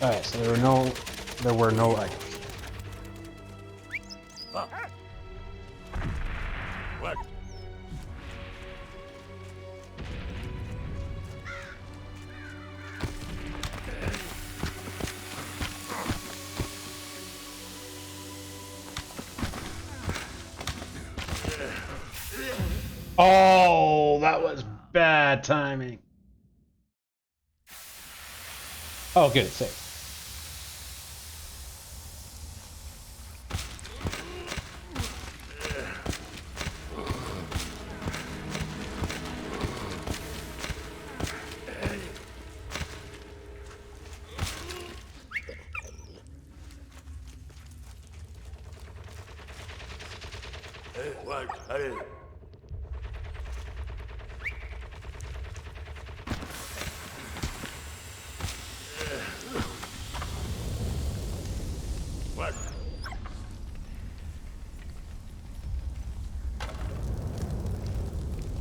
Alright, so there were no items. What? Oh, that was bad timing. Oh, good, it's safe. What? Hadi. What?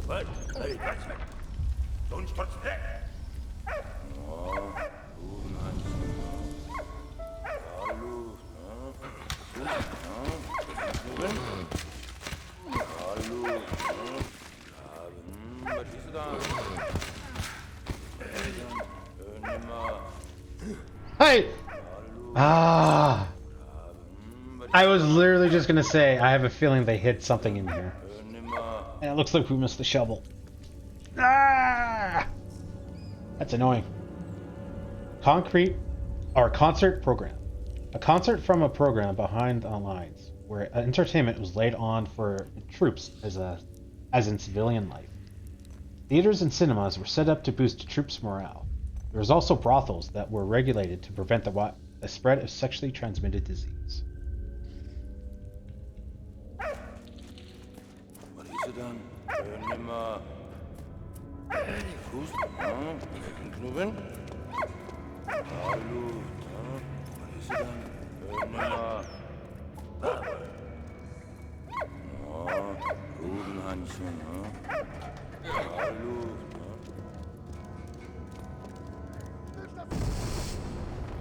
What? Hadi, touch me. Don't touch that. Hey! Ah! I was literally just gonna say, I have a feeling they hid something in here. And it looks like we missed the shovel. Ah! That's annoying. Concert program. A concert from a program behind the lines, where entertainment was laid on for troops as in civilian life. Theaters and cinemas were set up to boost troops' morale. There was also brothels that were regulated to prevent the spread of sexually transmitted disease. What is it dann? Nimmer. Fuß? Knubbeln? Hallo. Was ist it dann? Nimmer. Guten Handchen, Hallo.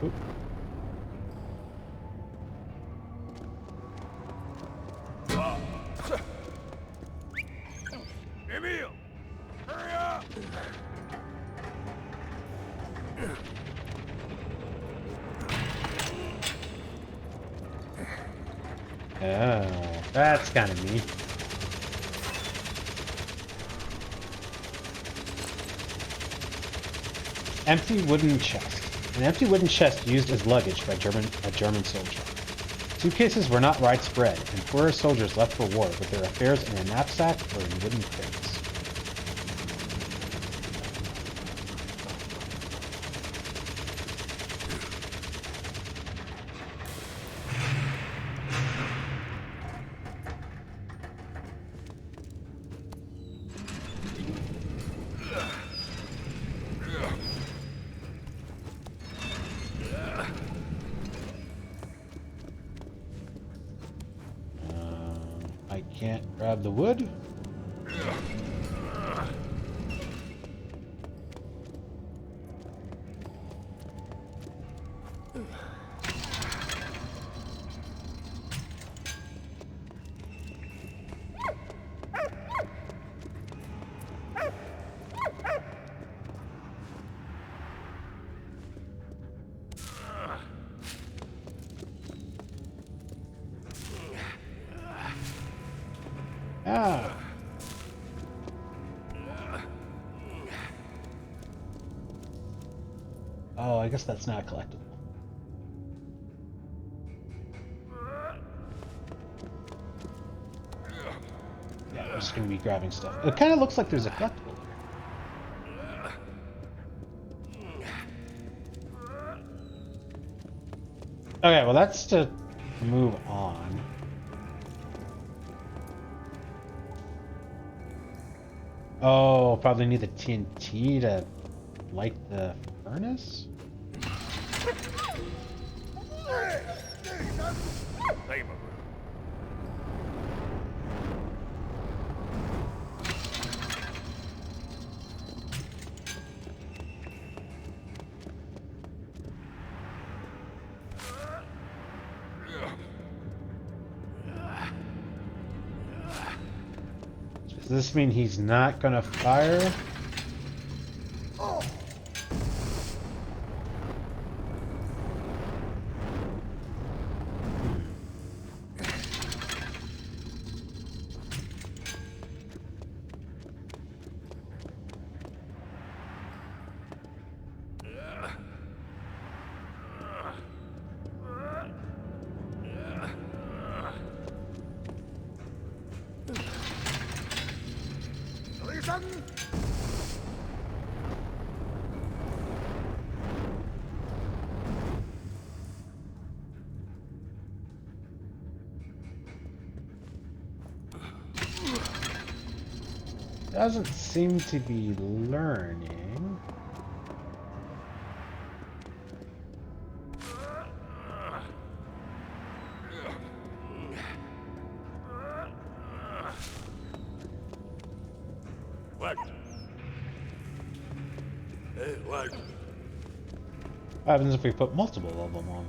Oop. Emil! Hurry up! Oh, that's kind of neat. Empty wooden chest. An empty wooden chest used as luggage by a German soldier. Suitcases were not widespread, and poorer soldiers left for war with their affairs in a knapsack or in wooden crates. I can't grab the wood. Ah. Oh, I guess that's not collectible. Yeah, we're just gonna be grabbing stuff. It kind of looks like there's a collectible here. Okay, well that's to move on. Oh, probably need the TNT to light the furnace? Does this mean he's not gonna fire? Doesn't seem to be learning. What? Hey, what? What happens if we put multiple of them on?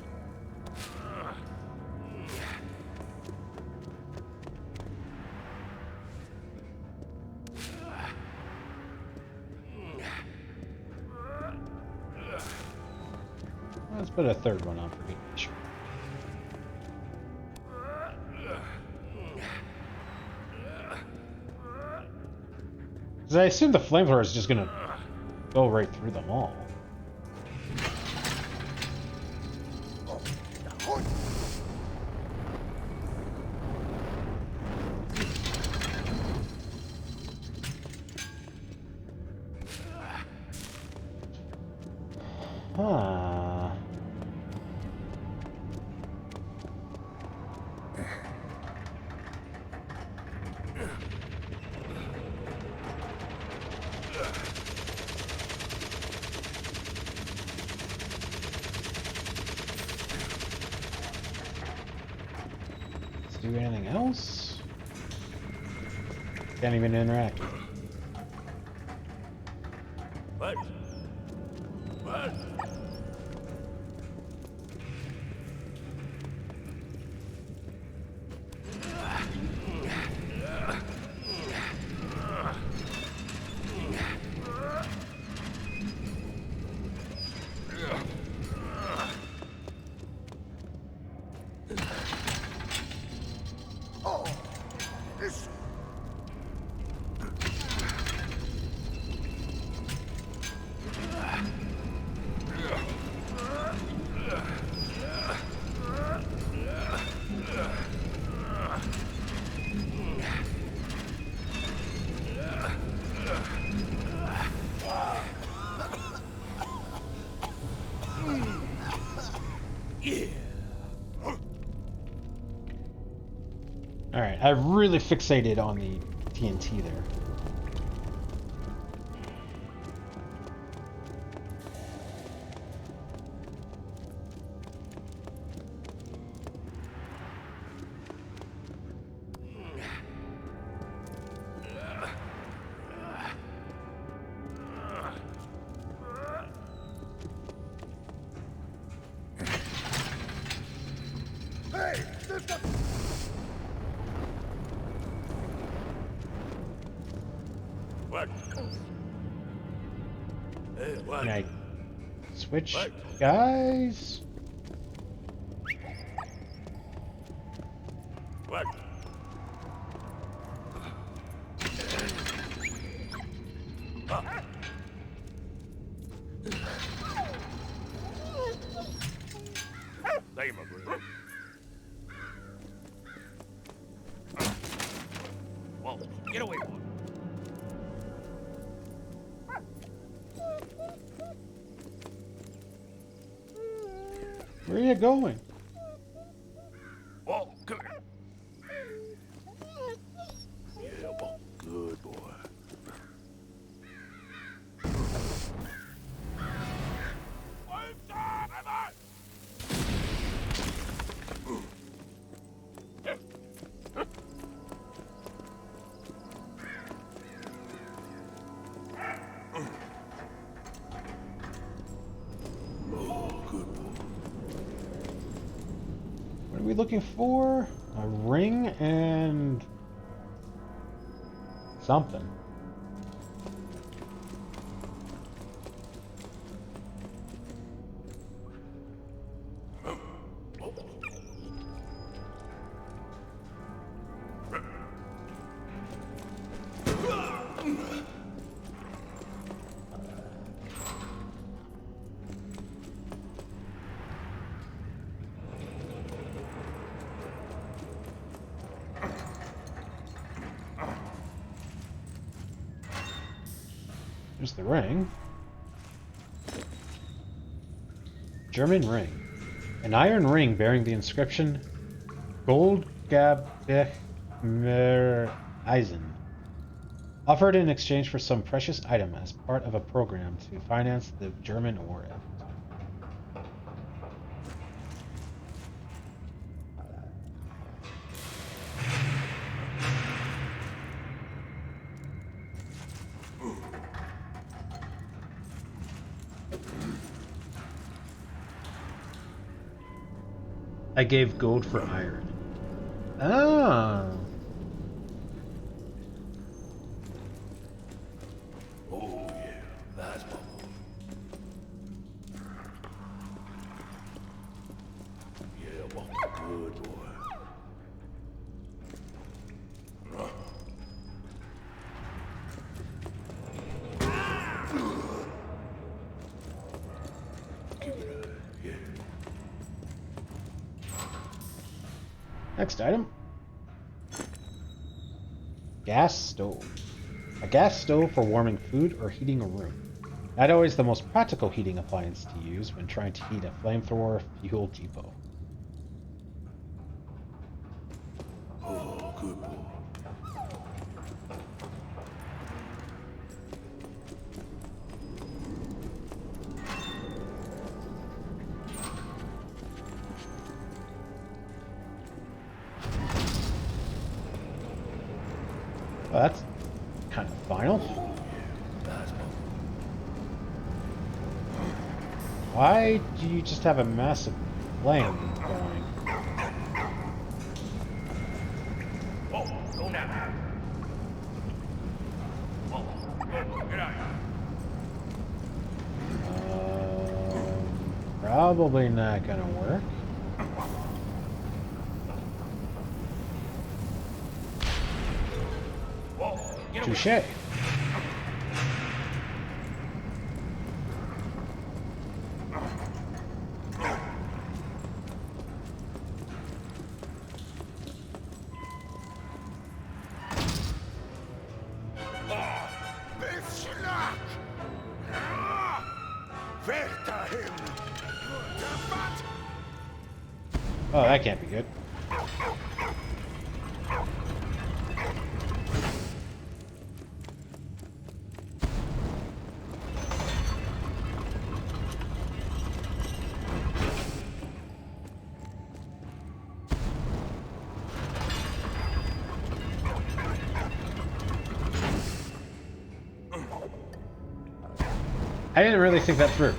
Let's put a third one on for each. Because I assume the flamethrower is just gonna go right through them all. Huh. Let's do anything else? Can't even interact. What? What? Alright, I really fixated on the TNT there. Hey, sister! What? Hey, what? Can I switch What? guys? What? Ah. Damn, bro. Whoa, get away, boy. Where are you going? Whoa, come here. Yeah, boy. Good boy. What are we looking for? A ring and something. There's the ring. German ring. An iron ring bearing the inscription Goldgabech mer Eisen. Offered in exchange for some precious item as part of a program to finance the German war effort. I gave gold for iron. Oh. Oh, yeah, that's my boy. Yeah, well, good boy. Next item. Gas stove. A gas stove for warming food or heating a room. Not always the most practical heating appliance to use when trying to heat a flamethrower fuel depot. Oh, good boy. Oh, that's kind of final. That's my boy. Why do you just have a massive flame going? Oh, go now. Oh, get out. Probably not gonna work. Touché. Beschlag! Weg dahin! Kapat! Oh, that can't be good. I didn't really think that through.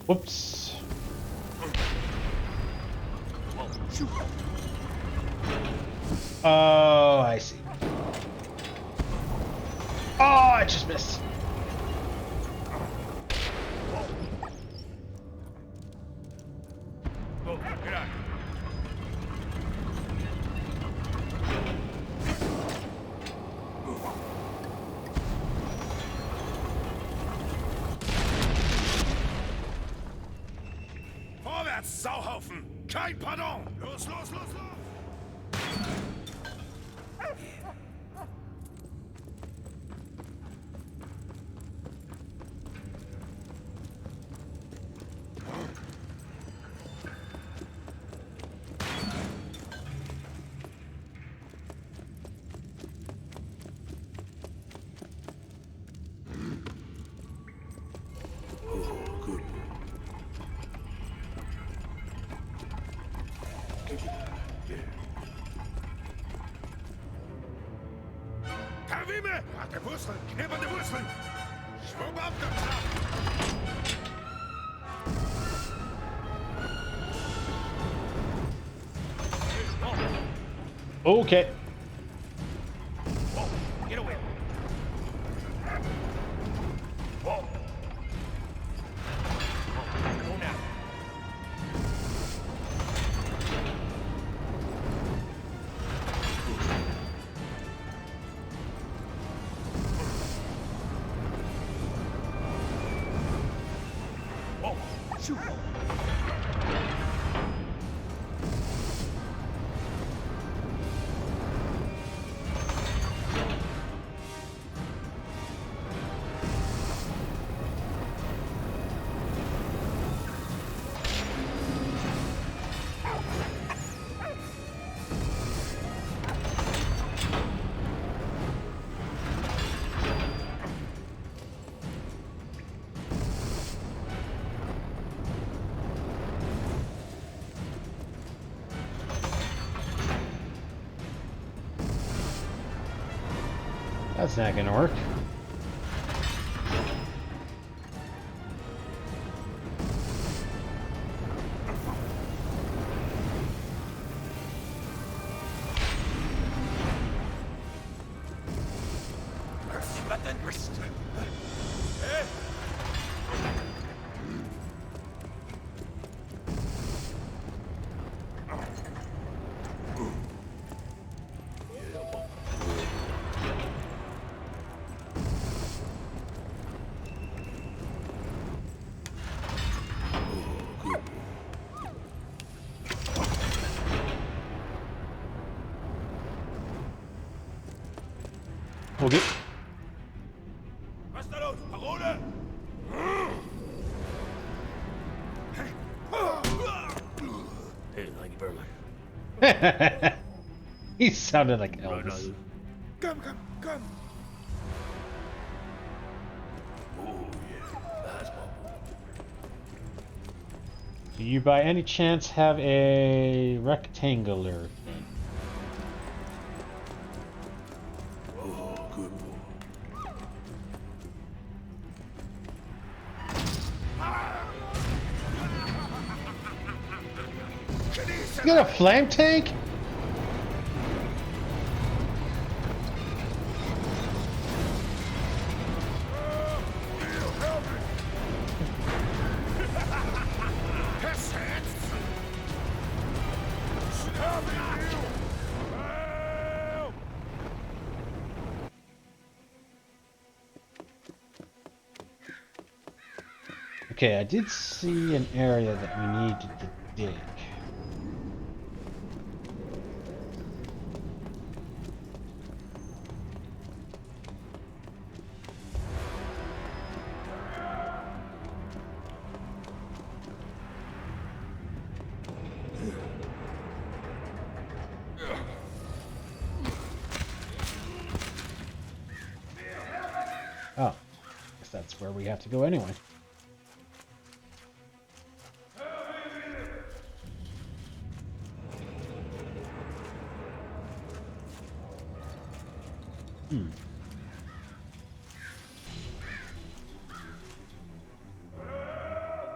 Whoops. Oh, I see. Oh, I just missed. Go, get out. Vorwärts, Sauhaufen! Kein Pardon! Los, los, los, los! At der Wurzeln! Knipp an die Wurzeln! Schwung ab, Okay. Get away. Whoa. Go now. Whoa. Shoot. That's not gonna work. Button wrist. We'll get. Was da los? Parole! Hey, Lanky Burman. He sounded like Elvis. Come, come, come! Do you by any chance have a rectangular thing? You got a flame tank? Okay, I did see an area that we needed to dig. Oh, guess that's where we have to go anyway.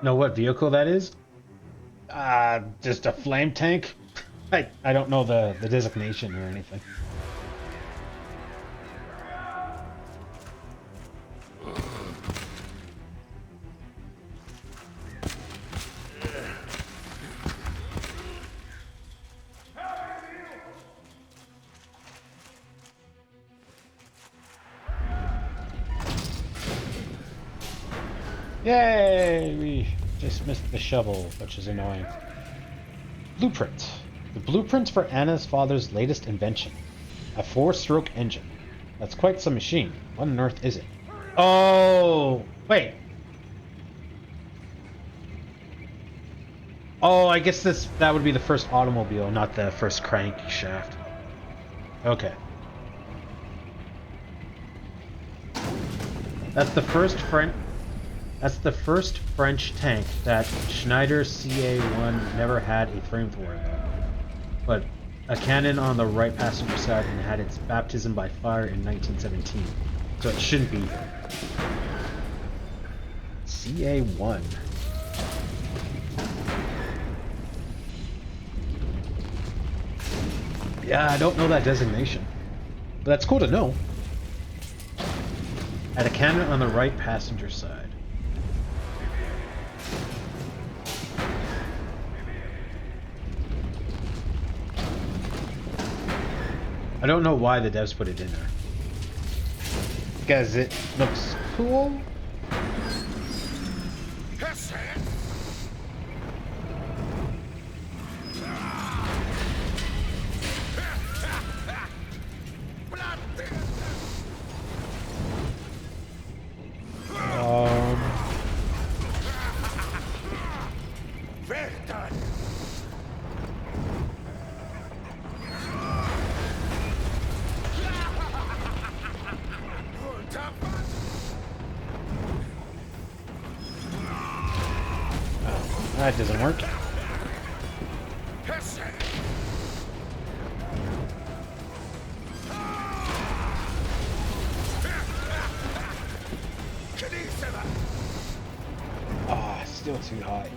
Know what vehicle that is? Just a flame tank? I don't know the designation or anything. Yay! We just missed the shovel, which is annoying. Blueprint. The blueprint for Anna's father's latest invention. A 4-stroke engine. That's quite some machine. What on earth is it? Oh! Wait. Oh, I guess that would be the first automobile, not the first crankshaft. Okay. That's the first French tank that Schneider CA1 never had a flamethrower. But a cannon on the right passenger side and had its baptism by fire in 1917. So it shouldn't be here. CA1. Yeah, I don't know that designation. But that's cool to know. Had a cannon on the right passenger side. I don't know why the devs put it in there. Because it looks cool? That doesn't work. Ah, still too high.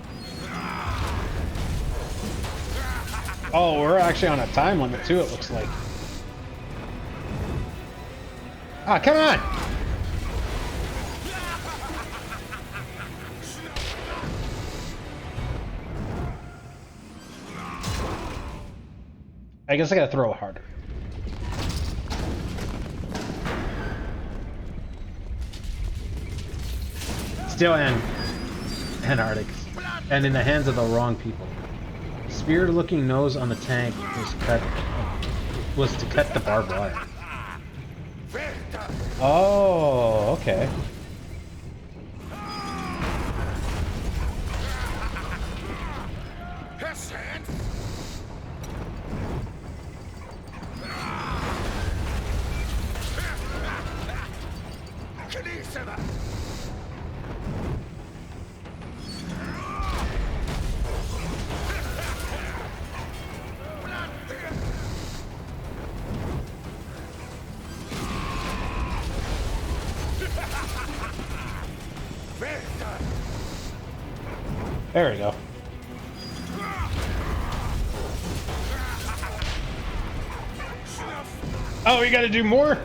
Oh, we're actually on a time limit too, it looks like. Ah, come on! I guess I gotta throw it harder. Still Antarctic. And in the hands of the wrong people. Spear-looking nose on the tank was to cut the barbed wire. Oh, okay. There we go. Oh, we gotta do more?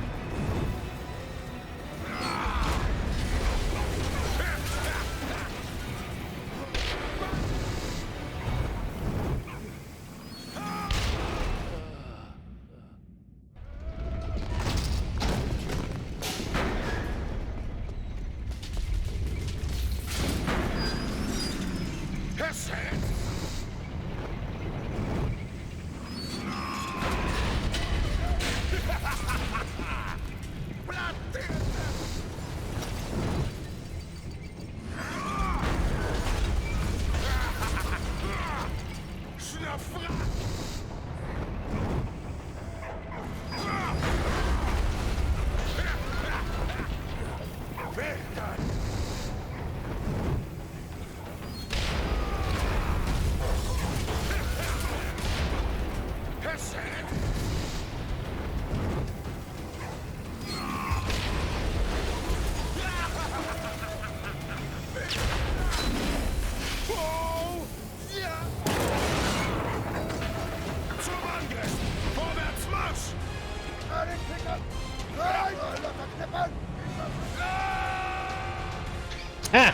Ah!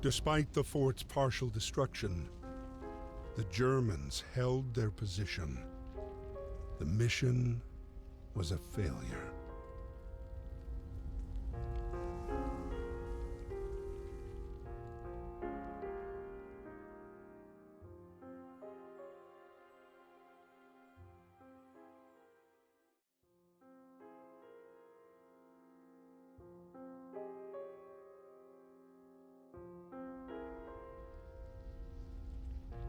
Despite the fort's partial destruction, the Germans held their position. The mission was a failure.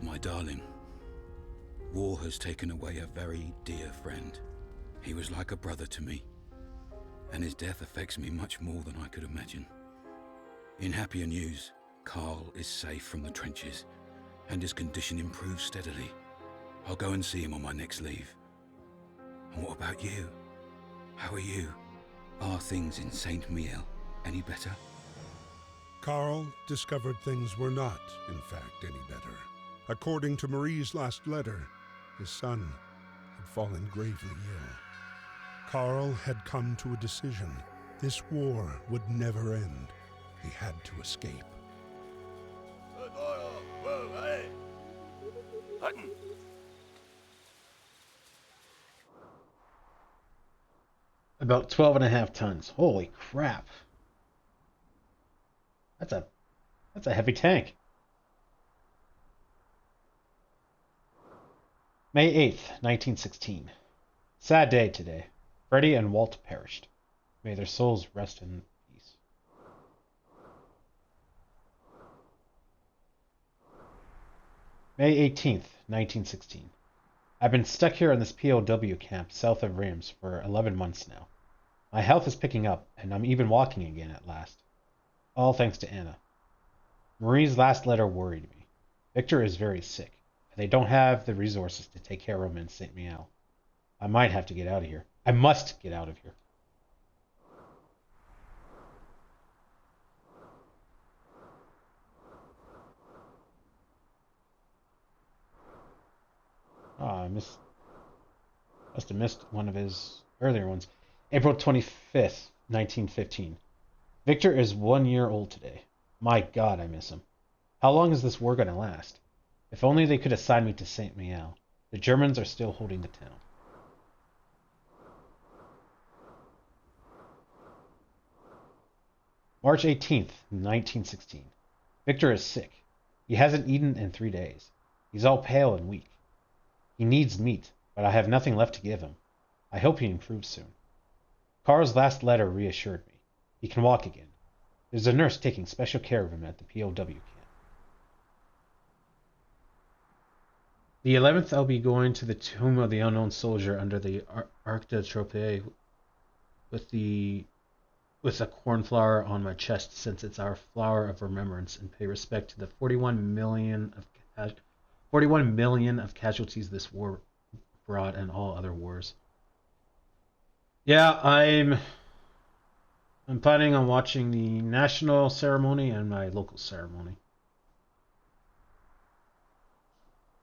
My darling, war has taken away a very dear friend. He was like a brother to me, and his death affects me much more than I could imagine. In happier news, Carl is safe from the trenches, and his condition improves steadily. I'll go and see him on my next leave. And what about you? How are you? Are things in Saint Miel any better? Carl discovered things were not, in fact, any better. According to Marie's last letter, his son had fallen gravely ill. Carl had come to a decision. This war would never end. He had to escape. About 12.5 tons. Holy crap. That's a heavy tank. May 8th, 1916. Sad day today. Freddie and Walt perished. May their souls rest in peace. May 18th, 1916. I've been stuck here in this POW camp south of Reims for 11 months now. My health is picking up, and I'm even walking again at last. All thanks to Anna. Marie's last letter worried me. Victor is very sick, and they don't have the resources to take care of him in Saint Miel. I might have to get out of here. I must get out of here. I must have missed one of his earlier ones. April 25th, 1915. Victor is 1 year old today. My God, I miss him. How long is this war going to last? If only they could assign me to Saint Miel. The Germans are still holding the town. March 18th, 1916. Victor is sick. He hasn't eaten in 3 days. He's all pale and weak. He needs meat, but I have nothing left to give him. I hope he improves soon. Carl's last letter reassured me. He can walk again. There's a nurse taking special care of him at the POW camp. The 11th, I'll be going to the tomb of the unknown soldier under the Arc de Triomphe with a cornflower on my chest, since it's our flower of remembrance, and pay respect to the 41 million of casualties this war brought and all other wars. Yeah, I'm planning on watching the national ceremony and my local ceremony.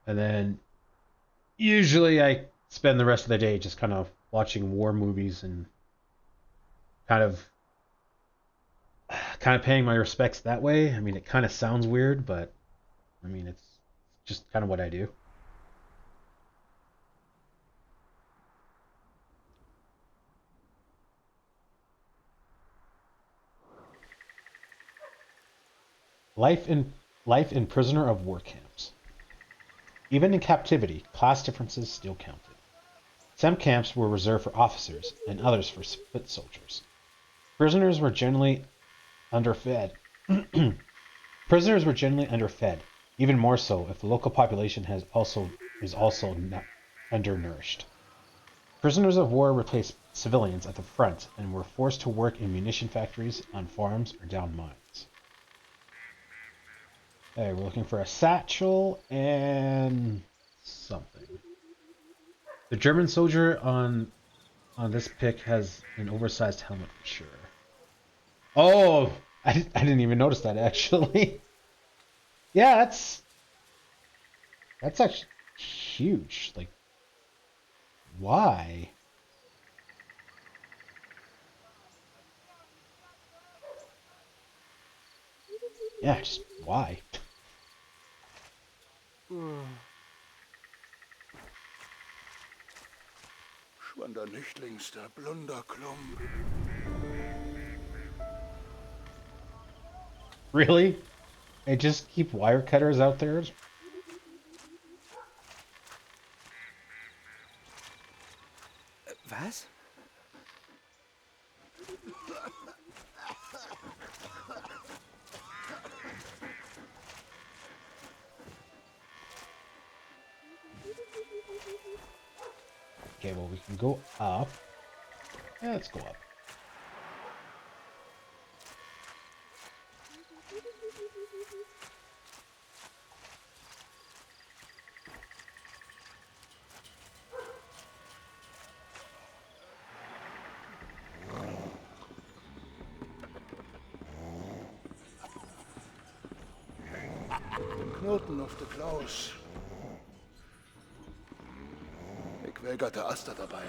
And then usually I spend the rest of the day just kind of watching war movies and kind of paying my respects that way. I mean, it kind of sounds weird, but I mean, it's just kind of what I do. Life in prisoner of war camps. Even in captivity, class differences still counted. Some camps were reserved for officers and others for foot soldiers. Prisoners were generally underfed. Even more so if the local population is also undernourished. Prisoners of war replaced civilians at the front and were forced to work in munition factories, on farms, or down mines. Okay, we're looking for a satchel and something. The German soldier on this pic has an oversized helmet for sure. Oh, I didn't even notice that actually. Yeah, that's actually huge. Like, why? Yeah, just why? Schwander Nichtlingster, Blunderklump. Really? They just keep wire cutters out there? Was? Okay, well, we can go up. Yeah, let's go up. Knoten auf de Klaus. Ik weigerte Asta dabei.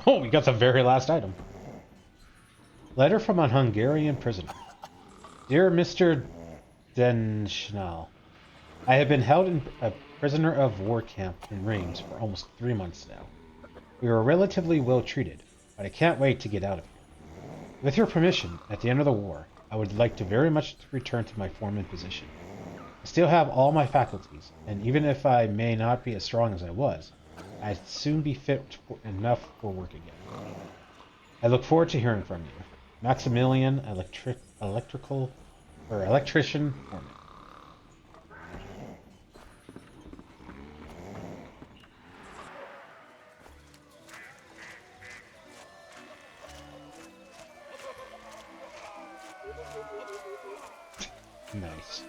Oh, we got the very last item. Letter from a Hungarian prisoner. Dear Mr. Denschnall, I have been held in a prisoner of war camp in Reims for almost 3 months now. We were relatively well treated, but I can't wait to get out of here. With your permission, at the end of the war, I would like to very much return to my former position. I still have all my faculties, and even if I may not be as strong as I was, I'd soon be fit enough for work again. I look forward to hearing from you. Maximilian, electrician Foreman. Nice.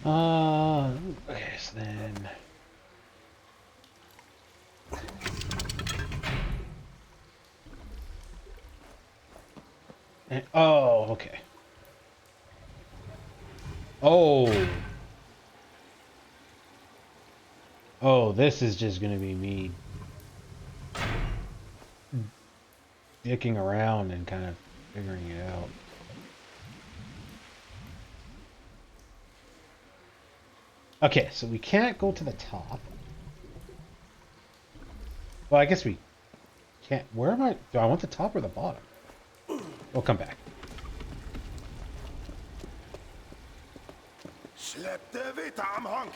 Okay, so then... Oh, okay. Oh. Oh, this is just gonna be me dicking around and kind of figuring it out. Okay, so we can't go to the top. Well, I guess we can't. Where am I? Do I want the top or the bottom? We'll come back. Släpp det vita amhang!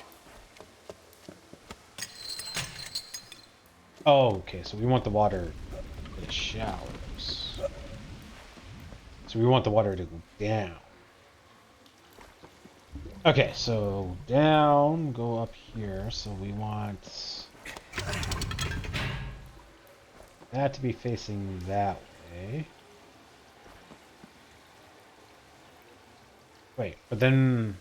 Oh, okay, so we want the water for the showers. So we want the water to go down. Okay, so down, go up here. So we want that to be facing that way. Wait, but then...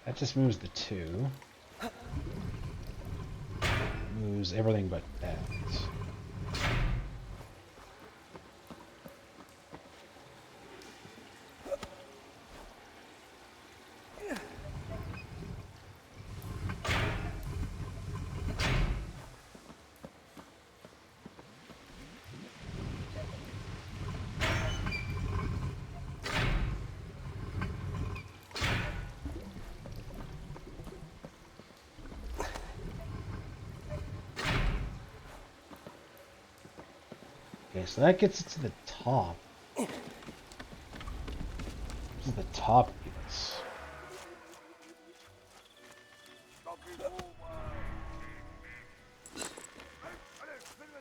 That just moves the 2. Moves everything but that. Okay, so that gets it to the top. This is the top units.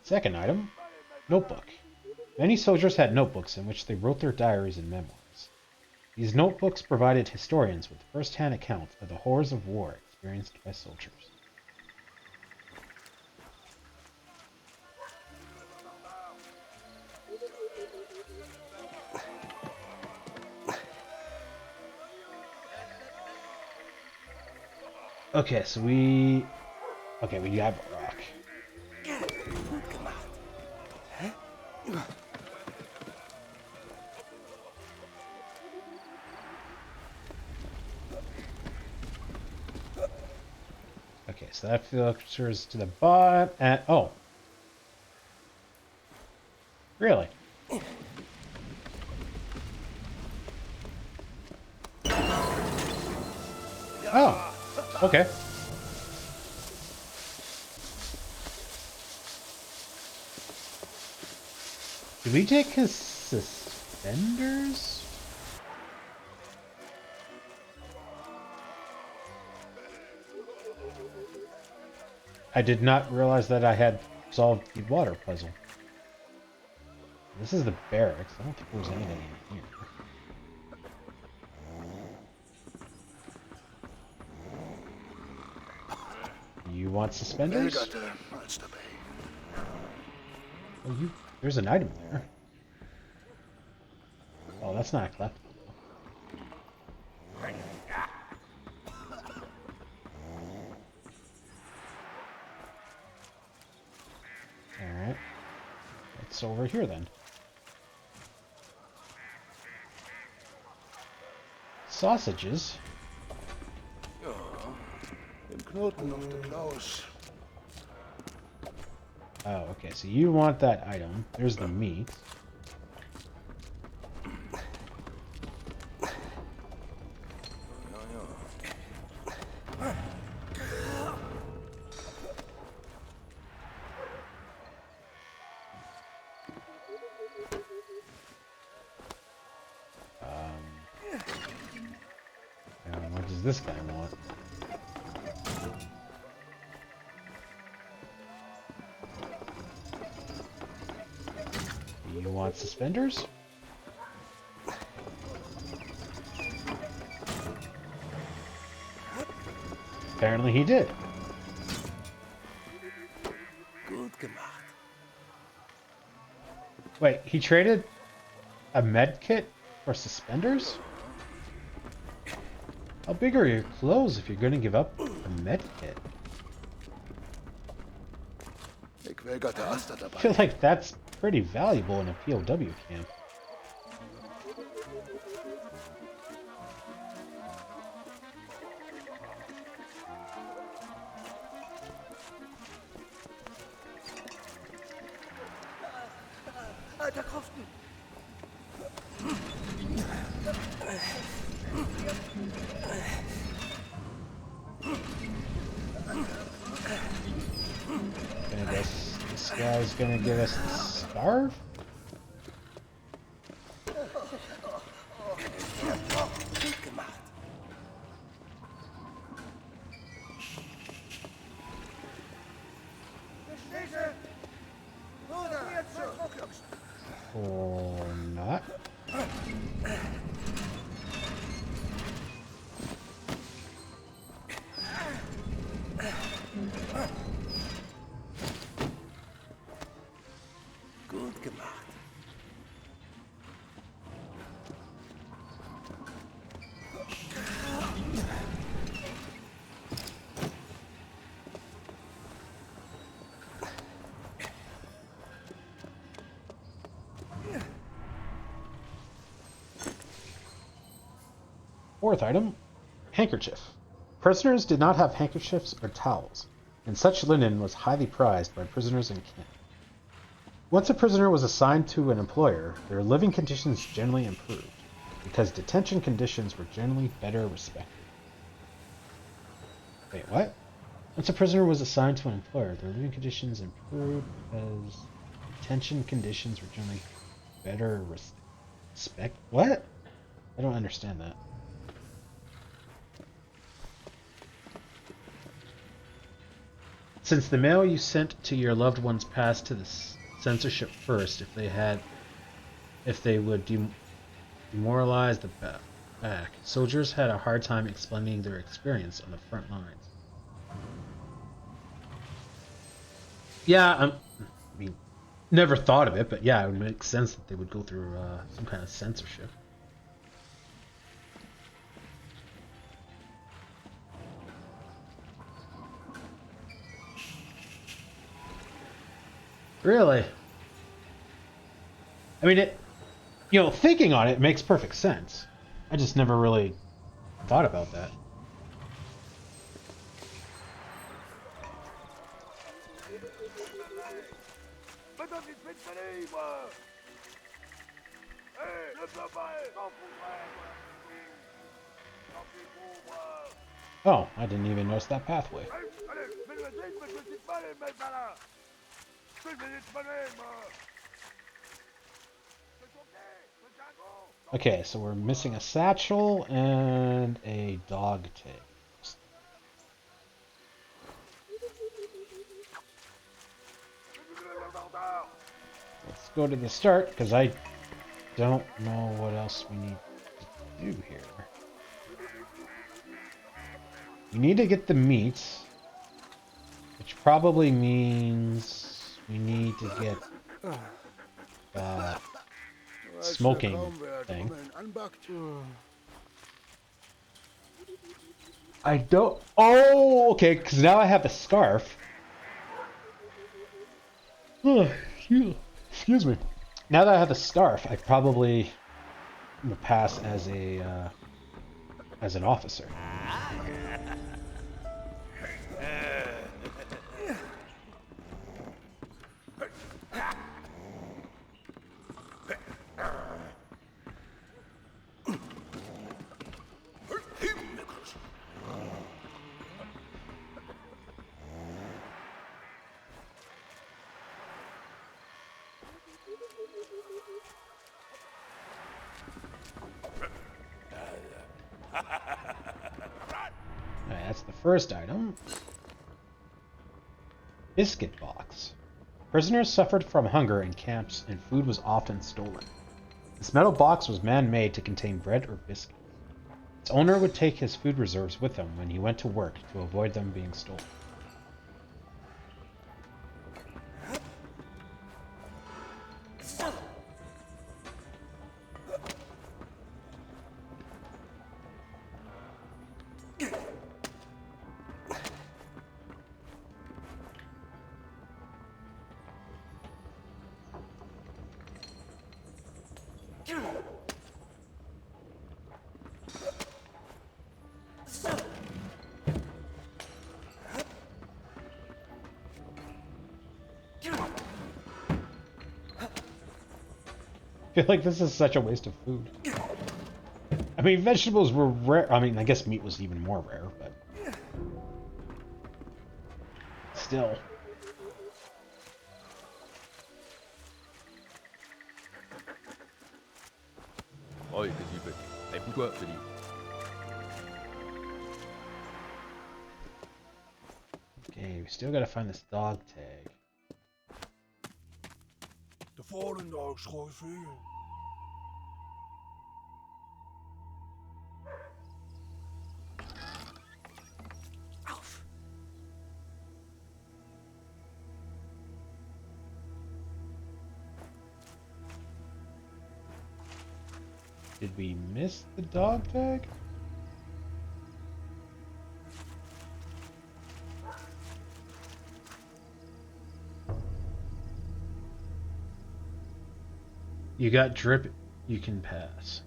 Second item, notebook. Many soldiers had notebooks in which they wrote their diaries and memoirs. These notebooks provided historians with first-hand accounts of the horrors of war experienced by soldiers. Okay, so we have a rock. Okay, so that filters to the bottom, and oh, really? Oh, okay. Did we take his suspenders? I did not realize that I had solved the water puzzle. This is the barracks. I don't think there's anything in here. You want suspenders? Oh, there's an item there. Oh, that's not a collectible. Alright. What's over here then? Sausages? Im Knoten auf der Klaus. Oh, okay, so you want that item. There's the meat. And what does this guy want? You want suspenders? Apparently he did. Gut gemacht. Wait, he traded a med kit for suspenders? How big are your clothes if you're going to give up a med kit? Ik weigerte Asta I dabei. feel like that's pretty valuable in a POW camp. Alter Kroften. I guess this guy's gonna give us the scarf? Gut gemacht. Or not? Gut gemacht. Fourth item, handkerchief. Prisoners did not have handkerchiefs or towels, and such linen was highly prized by prisoners in camp. Once a prisoner was assigned to an employer, their living conditions generally improved, because detention conditions were generally better respected. Wait, what? Once a prisoner was assigned to an employer, their living conditions improved because detention conditions were generally better respect. What? I don't understand that. Since the mail you sent to your loved ones passed to the censorship first, if they would demoralize the back, soldiers had a hard time explaining their experience on the front lines. Yeah, I mean, never thought of it, but yeah, it would make sense that they would go through some kind of censorship. Really? I mean, thinking on it, it makes perfect sense. I just never really thought about that. Oh, I didn't even notice that pathway. Okay, so we're missing a satchel and a dog tag. Let's go to the start, because I don't know what else we need to do here. We need to get the meats, which probably means we need to get smoking thing. I don't... Oh, okay, because now I have the scarf. Oh, excuse me. Now that I have the scarf, I probably will pass as an officer. That's the first item. Biscuit box. Prisoners suffered from hunger in camps and food was often stolen. This metal box was man-made to contain bread or biscuit. Its owner would take his food reserves with him when he went to work to avoid them being stolen. I feel like this is such a waste of food. I mean, vegetables were rare. I mean, I guess meat was even more rare, but still. Oj, det är typ. Det är på gott för dig. Okay, we still gotta find this dog tag. The fallen dogs cry free. Did we miss the dog tag? You got drip, you can pass.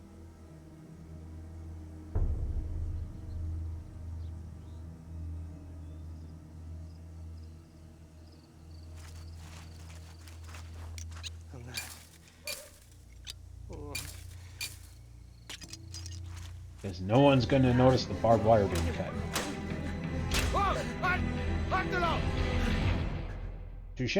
Because no one's gonna notice the barbed wire being cut. Touche.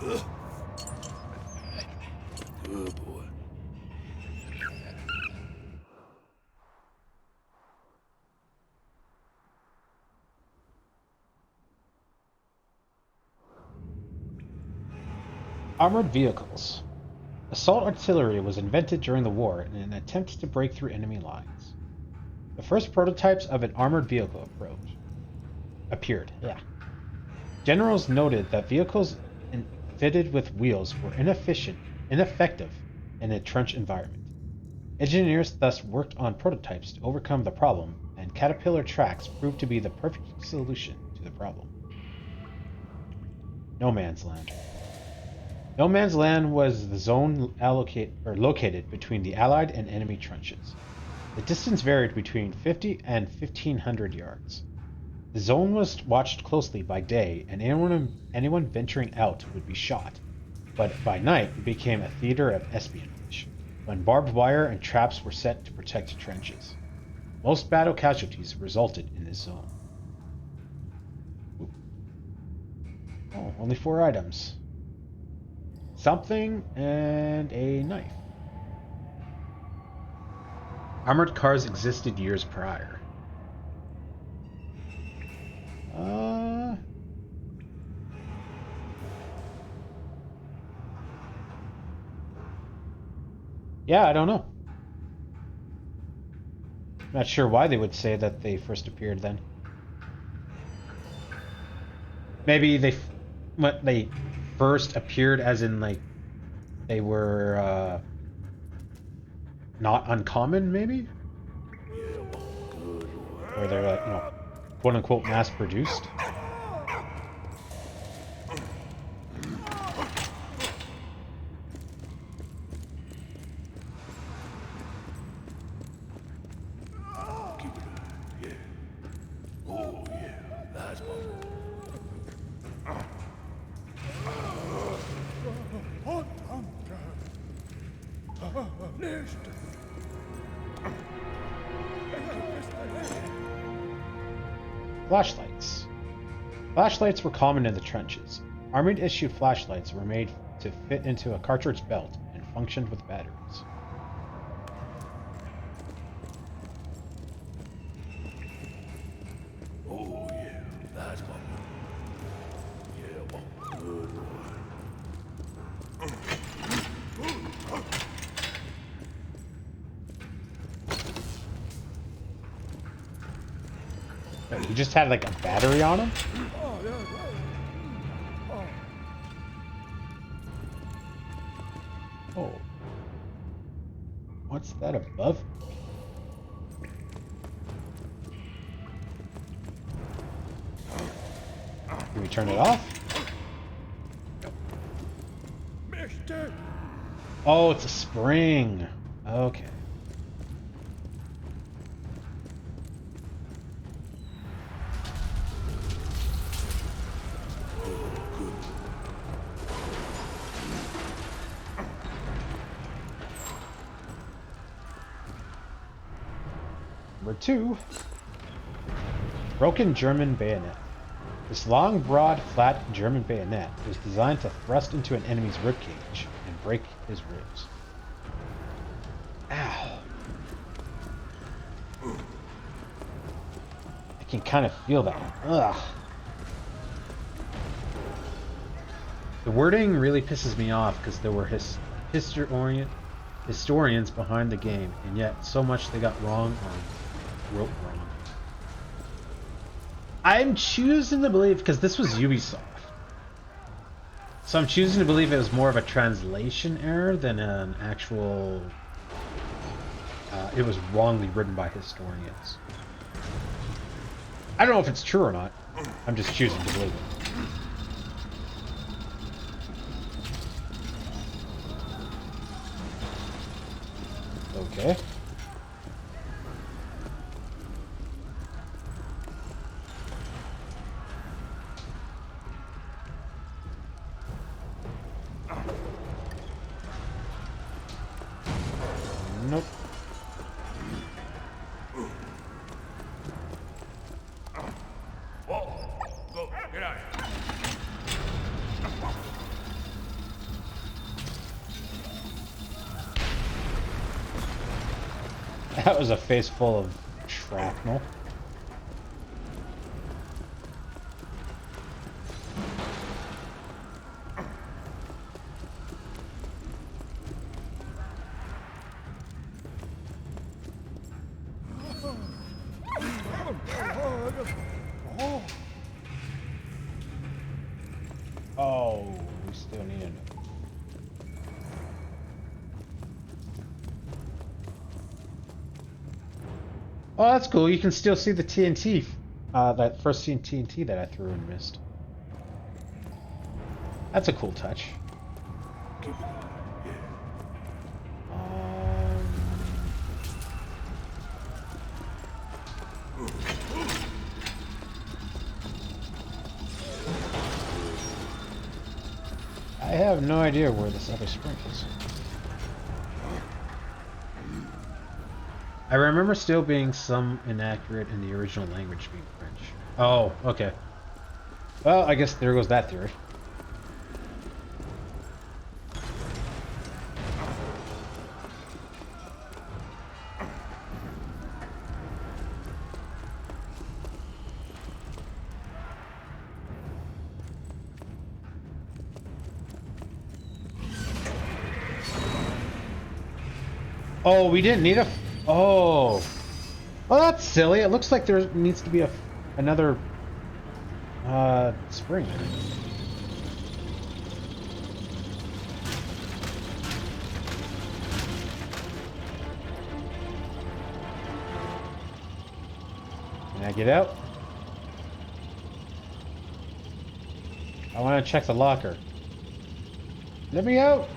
Good boy. Armored vehicles. Assault artillery was invented during the war in an attempt to break through enemy lines. The first prototypes of an armored vehicle appeared. Yeah. Generals noted that vehicles fitted with wheels were ineffective in a trench environment. Engineers thus worked on prototypes to overcome the problem, and Caterpillar tracks proved to be the perfect solution to the problem. No Man's Land. No Man's Land was the zone located between the Allied and enemy trenches. The distance varied between 50 and 1,500 yards. The zone was watched closely by day, and anyone venturing out would be shot. But by night, it became a theater of espionage, when barbed wire and traps were set to protect trenches. Most battle casualties resulted in this zone. Ooh. Oh, only 4 items. Something and a knife. Armored cars existed years prior. Yeah, I don't know. Not sure why they would say that they first appeared then. Maybe they first appeared as in like they were not uncommon, maybe, or they're quote unquote mass produced. Flashlights. Flashlights were common in the trenches. Army-issued flashlights were made to fit into a cartridge belt and functioned with batteries. Oh, yeah, that's my boy. Yeah, boy. Good boy. He just had like a battery on him? Oh, yeah, right. Oh. What's that above me? Can we turn it off? Mister! Oh, it's a spring. Okay. Number 2. Broken German bayonet. This long, broad, flat German bayonet was designed to thrust into an enemy's ribcage and break his ribs. Ow. I can kind of feel that. Ugh. The wording really pisses me off because there were historians behind the game, and yet so much they got wrong or wrote wrong. I'm choosing to believe, because this was Ubisoft, so I'm choosing to believe it was more of a translation error than an actual it was wrongly written by historians. I don't know if it's true or not. I'm just choosing to believe it. Okay. Nope. Whoa, go, get out of here. That was a face full of shrapnel. Oh, we still need it. Oh, that's cool. You can still see the TNT. That first TNT that I threw and missed. That's a cool touch. I have no idea where this other spring is. I remember still being some inaccurate in the original language being French. Oh, okay. Well, I guess there goes that theory. Oh, we didn't need a... Oh. Well, that's silly. It looks like there needs to be another spring. Can I get out? I want to check the locker. Let me out!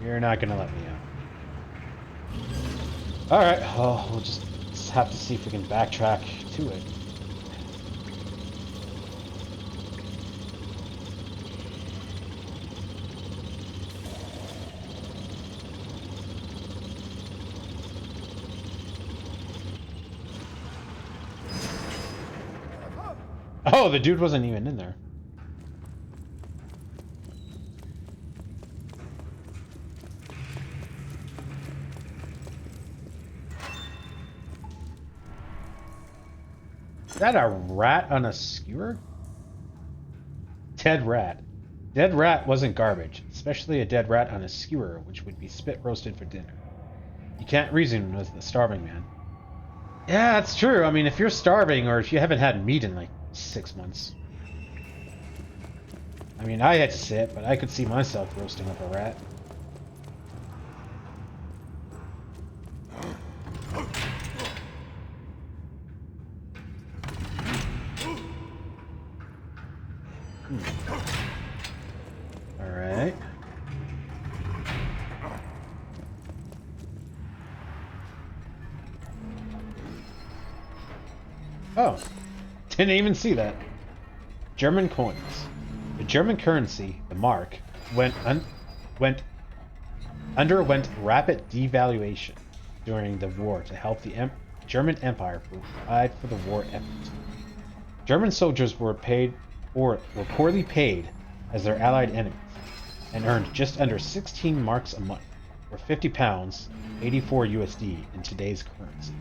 You're not gonna let me out. Alright, oh, we'll just have to see if we can backtrack to it. Oh, the dude wasn't even in there. Is that a rat on a skewer? Dead rat. Dead rat wasn't garbage, especially a dead rat on a skewer, which would be spit roasted for dinner. You can't reason with the starving man. Yeah, that's true. I mean, if you're starving or if you haven't had meat in like 6 months. I mean, I had to sit, but I could see myself roasting up a rat. Alright. Oh, didn't even see that. German coins. The German currency, the mark, underwent rapid devaluation during the war to help the German Empire provide for the war effort. German soldiers were poorly paid as their allied enemies, and earned just under 16 marks a month, or 50 pounds, 84 USD in today's currency.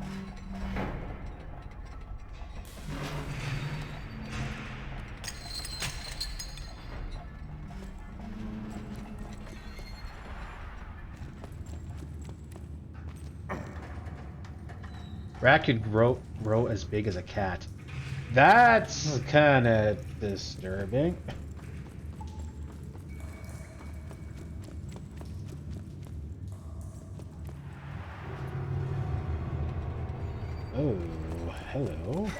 Rat could grow as big as a cat. That's kind of disturbing. Oh, hello.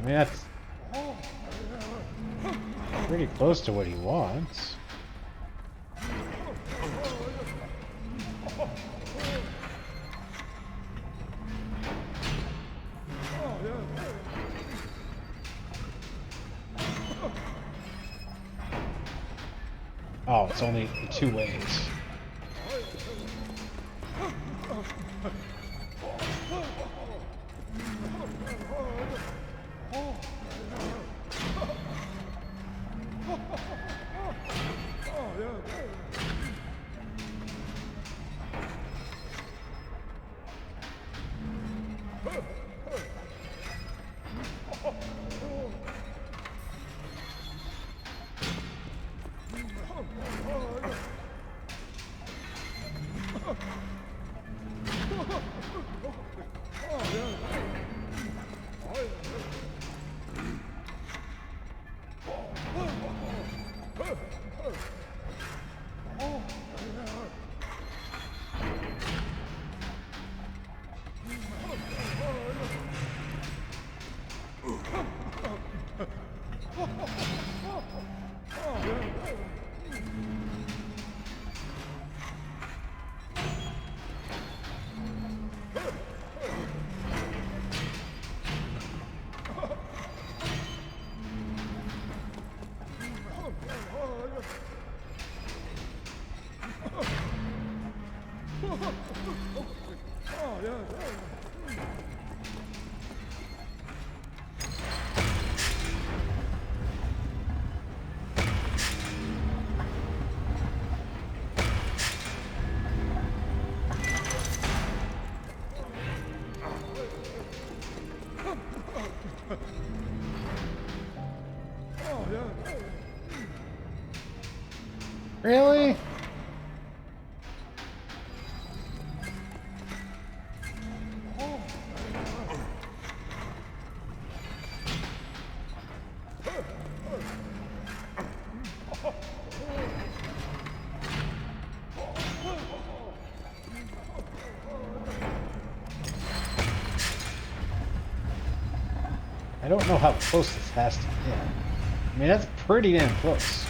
mean, that's pretty close to what he wants. Oh, it's only 2 ways. Really? I don't know how close this has to be. I mean, that's pretty damn close.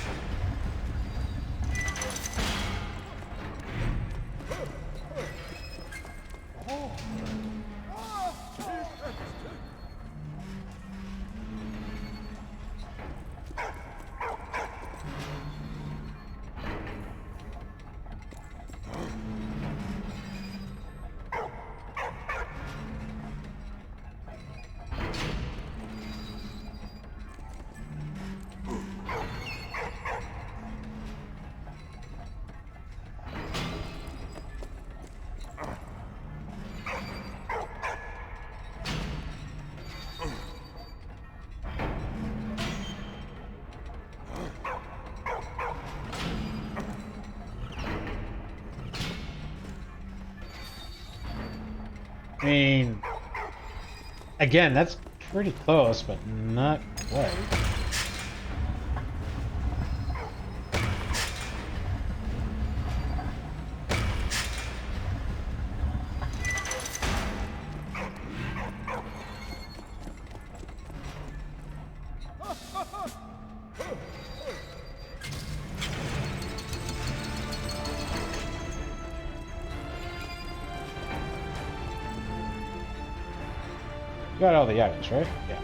I mean, again, that's pretty close, but not quite. You got all the items, right? Yeah.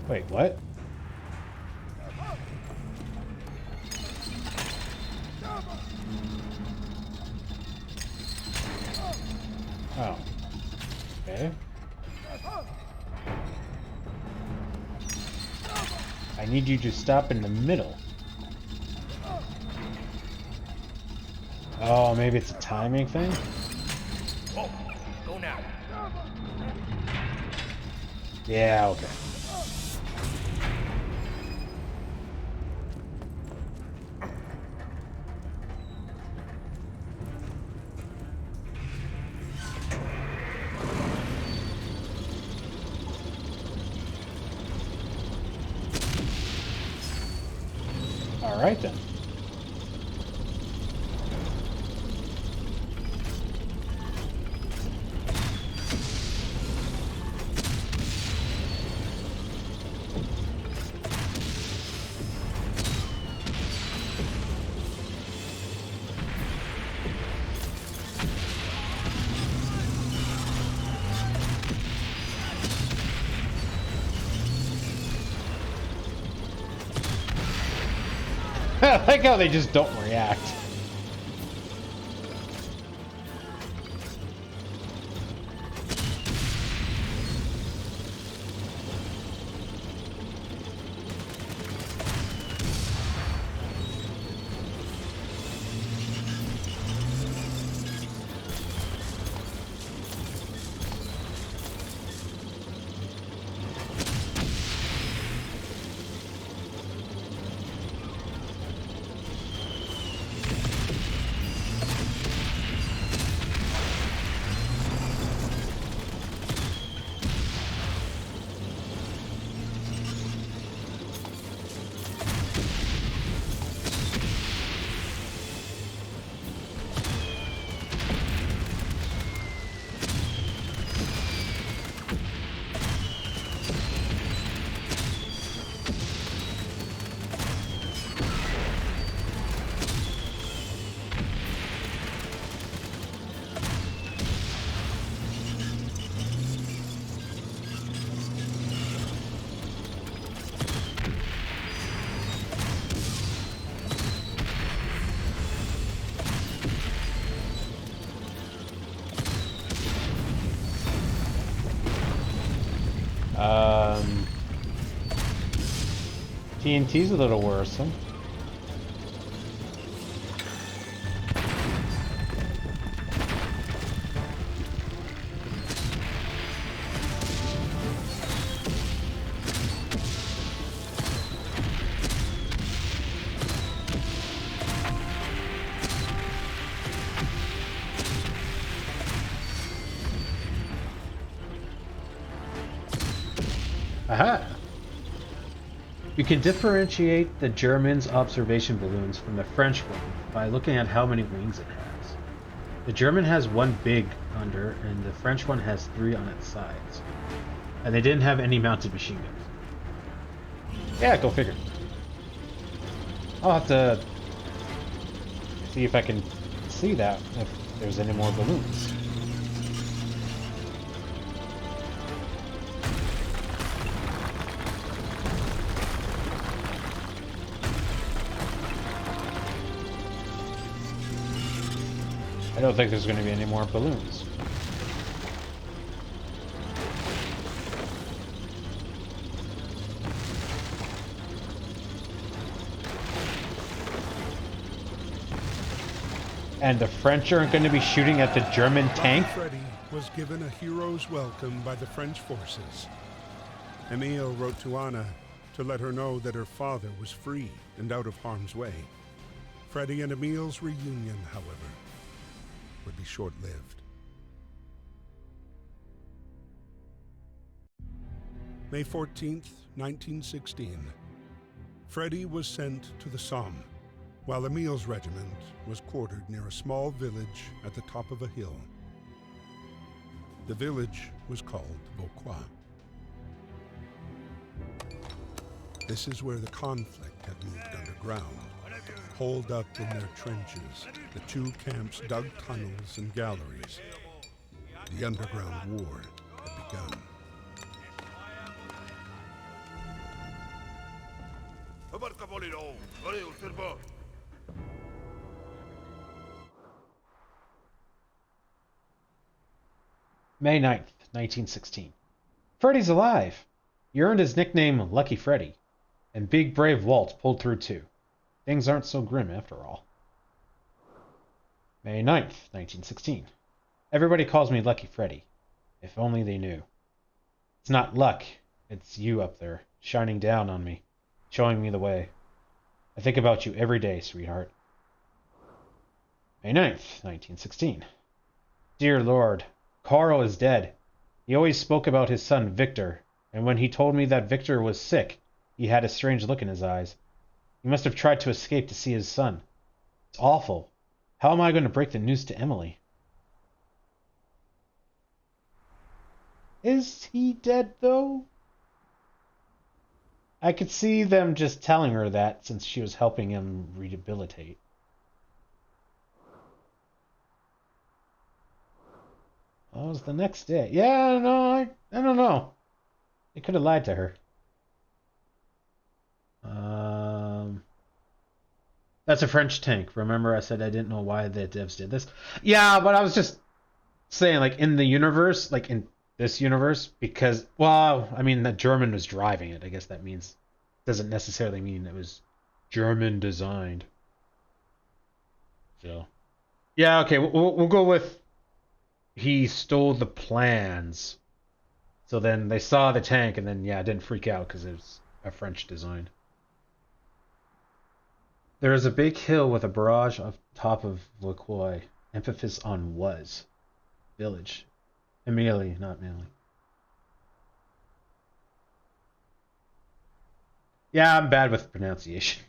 Wait, what? Oh. Okay. I need you to stop in the middle. Oh, maybe it's a timing thing? Oh, go now. Yeah, okay. Alright then. I like how they just don't react. TNT's a little worrisome. Aha! We can differentiate the German's observation balloons from the French one by looking at how many wings it has. The German has one big under, and the French one has 3 on its sides. And they didn't have any mounted machine guns. Yeah, go figure. I'll have to see if I can see that, if there's any more balloons. I don't think there's going to be any more balloons. And the French aren't going to be shooting at the German tank? Freddy was given a hero's welcome by the French forces. Emile wrote to Anna to let her know that her father was free and out of harm's way. Freddy and Emile's reunion, however, would be short-lived. May 14th, 1916. Freddy was sent to the Somme, while Emile's regiment was quartered near a small village at the top of a hill. The village was called Vauquois. This is where the conflict had moved underground. Holed up in their trenches, the two camps dug tunnels and galleries. The underground war had begun. May 9th, 1916. Freddy's alive! He earned his nickname Lucky Freddy, and Big Brave Walt pulled through too. Things aren't so grim after all. May 9th, 1916. Everybody calls me Lucky Freddy. If only they knew. It's not luck, it's you up there, shining down on me, showing me the way. I think about you every day, sweetheart. May 9th, 1916. Dear Lord, Carl is dead. He always spoke about his son Victor, and when he told me that Victor was sick, he had a strange look in his eyes. He must have tried to escape to see his son. It's awful. How am I going to break the news to Emily? Is he dead, though? I could see them just telling her that since she was helping him rehabilitate. Oh, it was the next day. Yeah, no, I don't know. They could have lied to her. That's a French tank. Remember I said I didn't know why the devs did this? Yeah, but I was just saying, like, in the universe, like, in this universe, because, well, I mean, the German was driving it. I guess that means, doesn't necessarily mean it was German designed. So, yeah, okay, we'll go with he stole the plans. So then they saw the tank, and then, yeah, didn't freak out because it was a French design. There is a big hill with a barrage on top of Vauquois. Emphasis on was. Village. Amelie, not Manly. Yeah, I'm bad with pronunciation.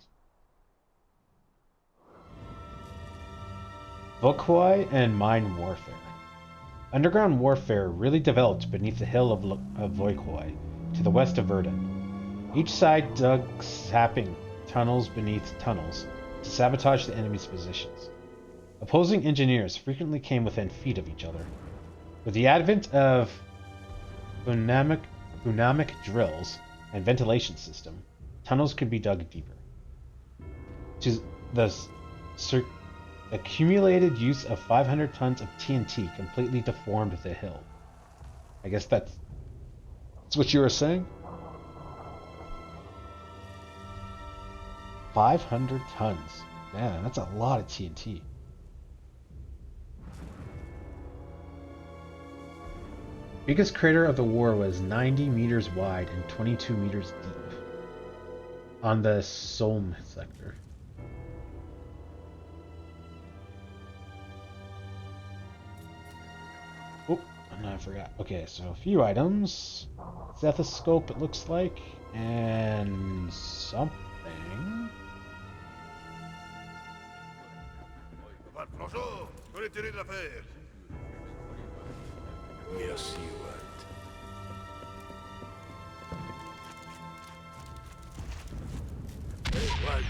Vauquois and mine warfare. Underground warfare really developed beneath the hill of Vauquois, to the west of Verdun. Each side dug sapping tunnels beneath tunnels to sabotage the enemy's positions. Opposing engineers frequently came within feet of each other. With the advent of phonemic drills and ventilation system, tunnels could be dug deeper. The accumulated use of 500 tons of TNT completely deformed the hill. I guess that's what you were saying? 500 tons. Man, that's a lot of TNT. Biggest crater of the war was 90 meters wide and 22 meters deep on the Somme sector. Oh, no, I forgot. Okay, so a few items. Stethoscope, it looks like, and something. François, que retirer l'affaire. Merci, Walt. Hey, Walt.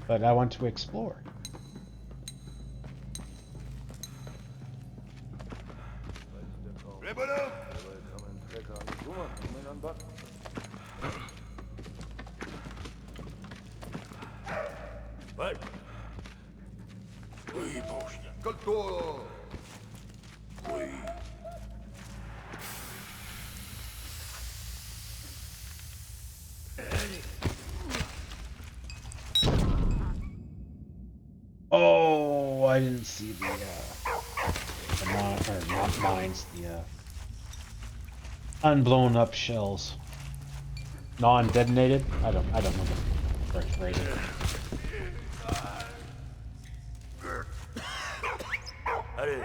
But I want to explore. What? Oui, potion. Calme-toi. Oui. Oh, I didn't see the not mines, the unblown up shells. Non-detonated? I don't know the correct phrase. Allez.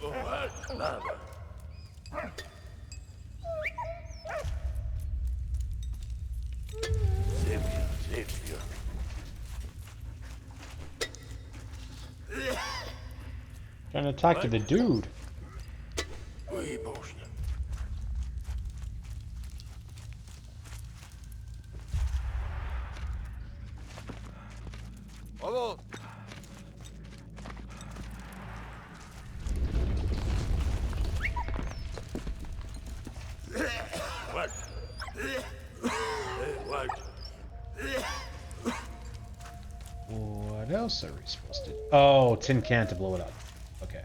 Oh, lava. C'est bien, c'est bien. Trying to talk to the dude. Oui, potion. Vamos. What? Hey, what? What else are we supposed to do? Oh, tin can to blow it up. Okay.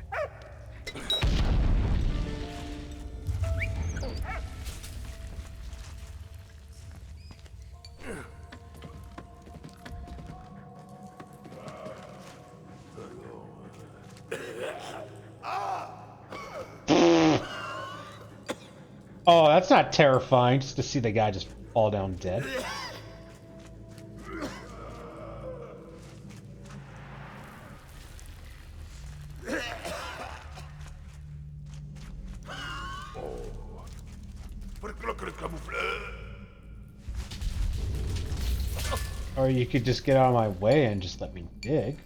Oh, that's not terrifying, just to see the guy just fall down dead. Or you could just get out of my way and just let me dig.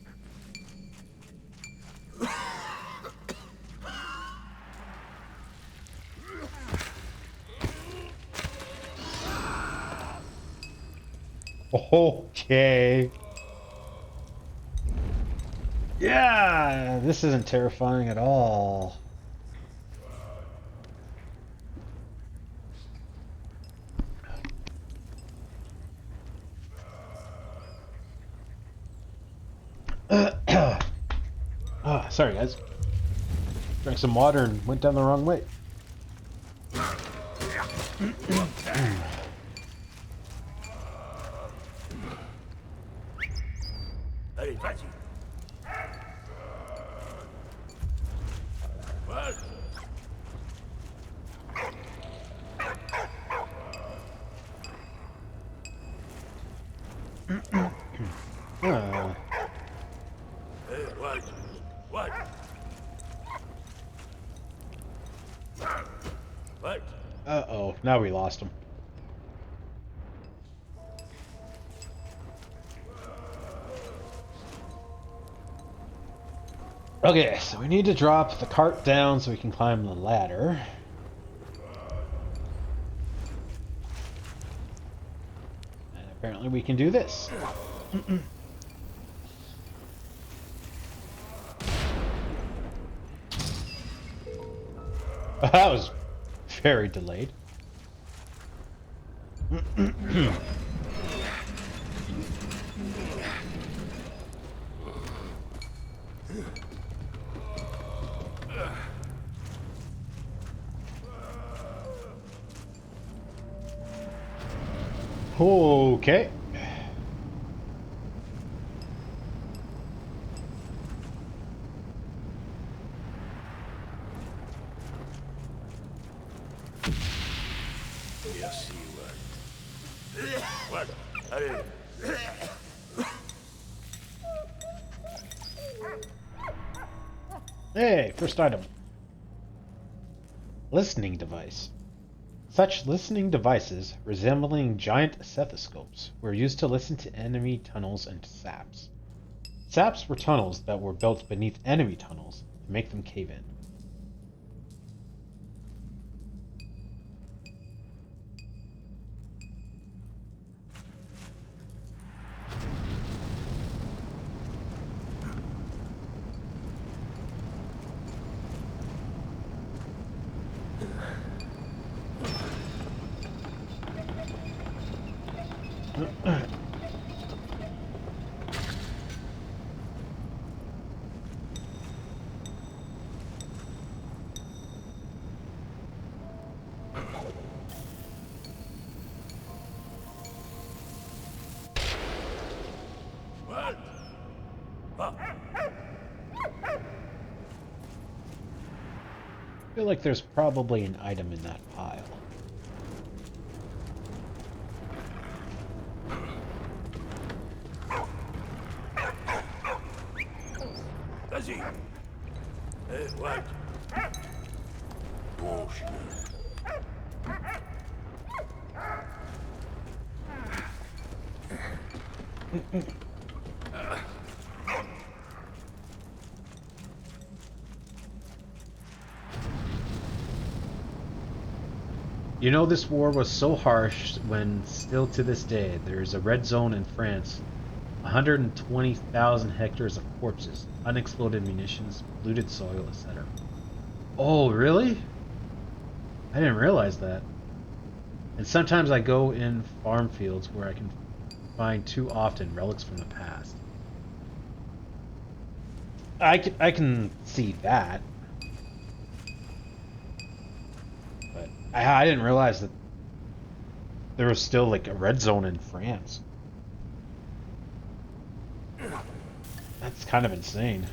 Okay. Yeah, this isn't terrifying at all. Sorry guys. Drank some water and went down the wrong way. Allez, vas-y. What? Hey, what? What? What? Uh-oh, now we lost him. Okay, so we need to drop the cart down so we can climb the ladder. And apparently we can do this. That was very delayed. Okay. Merci, what? What? Allez. Hey, first item. Listening device. Such listening devices, resembling giant stethoscopes, were used to listen to enemy tunnels and saps. Saps were tunnels that were built beneath enemy tunnels to make them cave in. What? Huh? I feel like there's probably an item in that pile. Vas-y. Hey, what? Bullshit. You know, this war was so harsh when still to this day there is a red zone in France. 120,000 hectares of corpses, unexploded munitions, polluted soil, etc. Oh, really? I didn't realize that. And sometimes I go in farm fields where I can find too often relics from the past. I can see that. But I didn't realize that there was still like a red zone in France. That's kind of insane.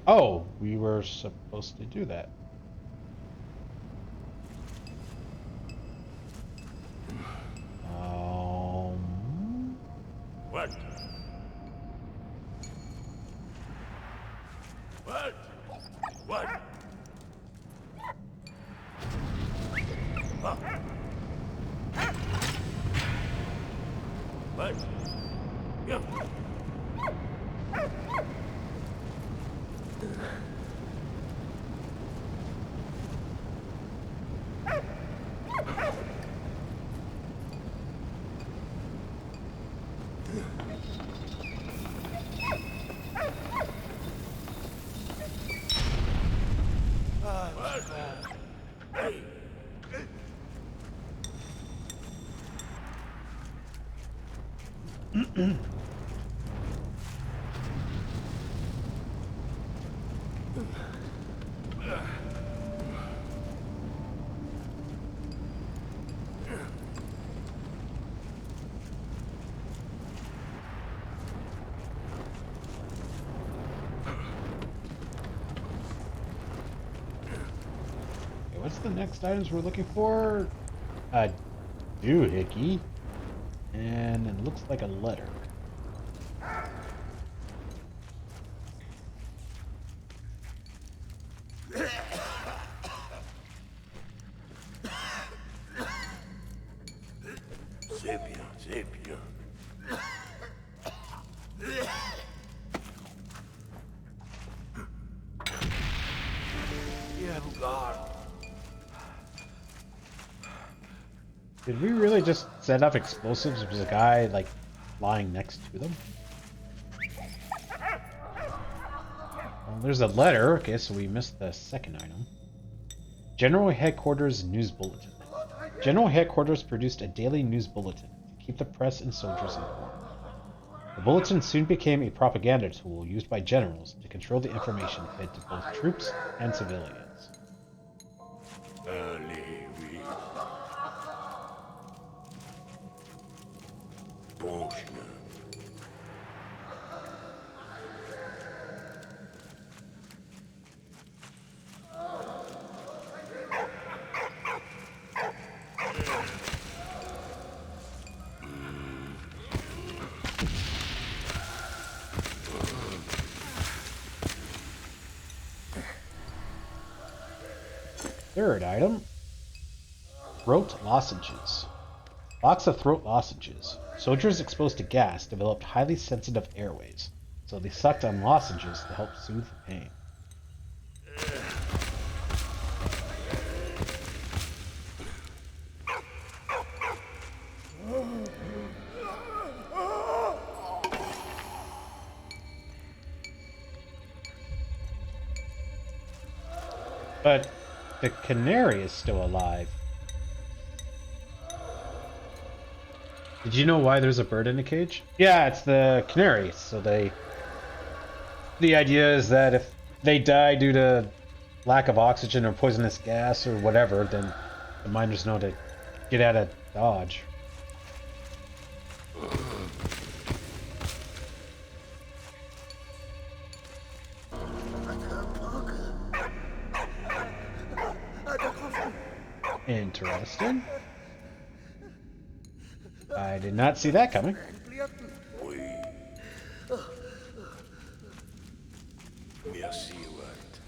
Oh, we were supposed to do that. What? Huh? What? Yeah. Okay, what's the next items we're looking for? A doohickey. And it looks like a letter. Sepia, sepia. Yeah, God. Did we really just set up explosives with a guy, like, lying next to them? Well, there's a letter. Okay, so we missed the second item. General Headquarters News Bulletin. General Headquarters produced a daily news bulletin to keep the press and soldiers informed. The bulletin soon became a propaganda tool used by generals to control the information fed to both troops and civilians. Allez, oui. Bon chien. Third item. Throat lozenges. Box of throat lozenges. Soldiers exposed to gas developed highly sensitive airways, so they sucked on lozenges to help soothe the pain. But the canary is still alive. Did you know why there's a bird in a cage? Yeah, it's the canary. So the idea is that if they die due to lack of oxygen or poisonous gas or whatever, then the miners know to get out of Dodge. Interesting. I did not see that coming. Oui. Merci, White.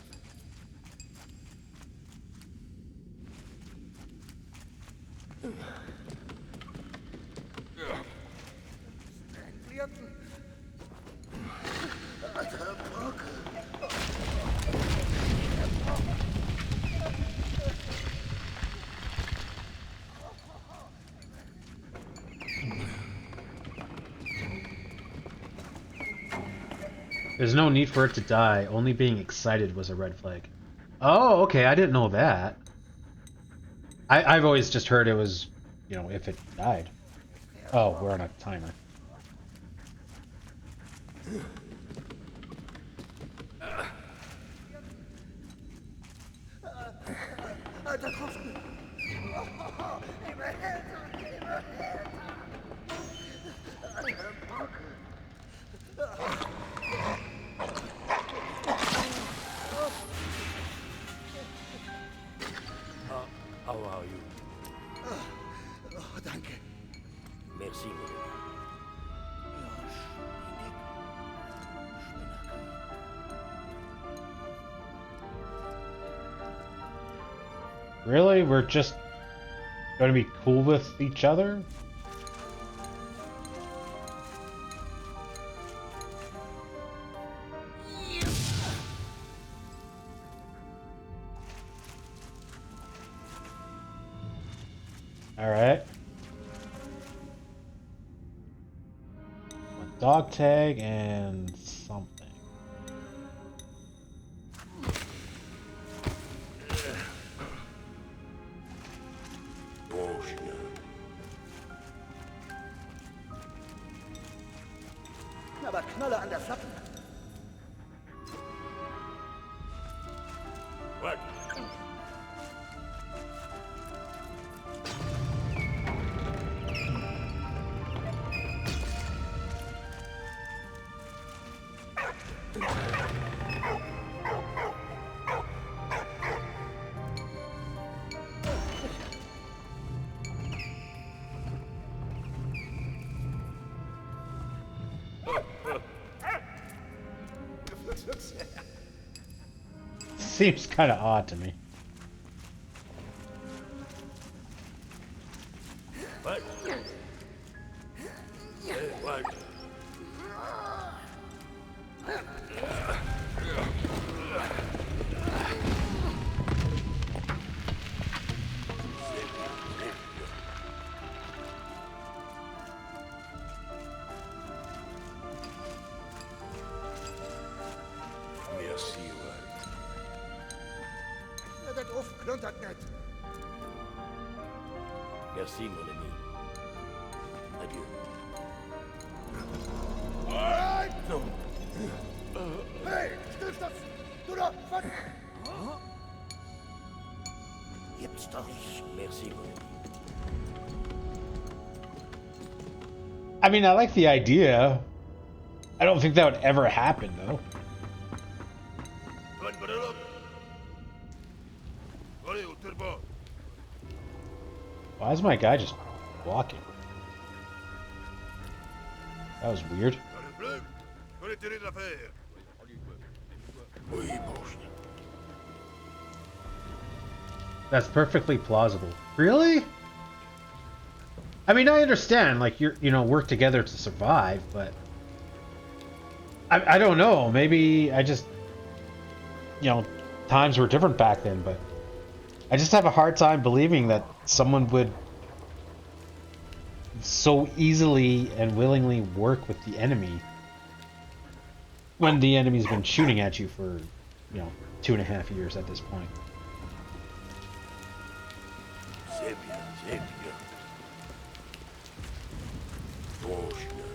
There's no need for it to die. Only being excited was a red flag. Oh, okay. I didn't know that. I've always just heard it was, you know, if it died. Oh, we're on a timer. How are you? Oh, danke. Merci, mon ami. Ja, Really? We're just going to be cool with each other? Alright. A dog tag and something. Aber Knolle an der Flappen. What? Seems kind of odd to me. What? What? Merci, ouais. Dat Ofen klontert net. Merci, mon ami. Adieu. Non. Hey, stilst das! Du da, was? Gibt's doch. Merci, mon ami. I mean, I like the idea. I don't think that would ever happen, though. Run, Barello. Allez, au turbo. Why is my guy just walking? That was weird. Allez, bleu. Allez, tirer de l'affaire. Oui, Bosnia. That's perfectly plausible. Really? I mean, I understand, like, you know, work together to survive, but... I don't know, maybe I just... You know, times were different back then, but... I just have a hard time believing that someone would so easily and willingly work with the enemy when the enemy's been shooting at you for, you know, 2.5 years at this point. C'est bien, c'est bien. Bosnia.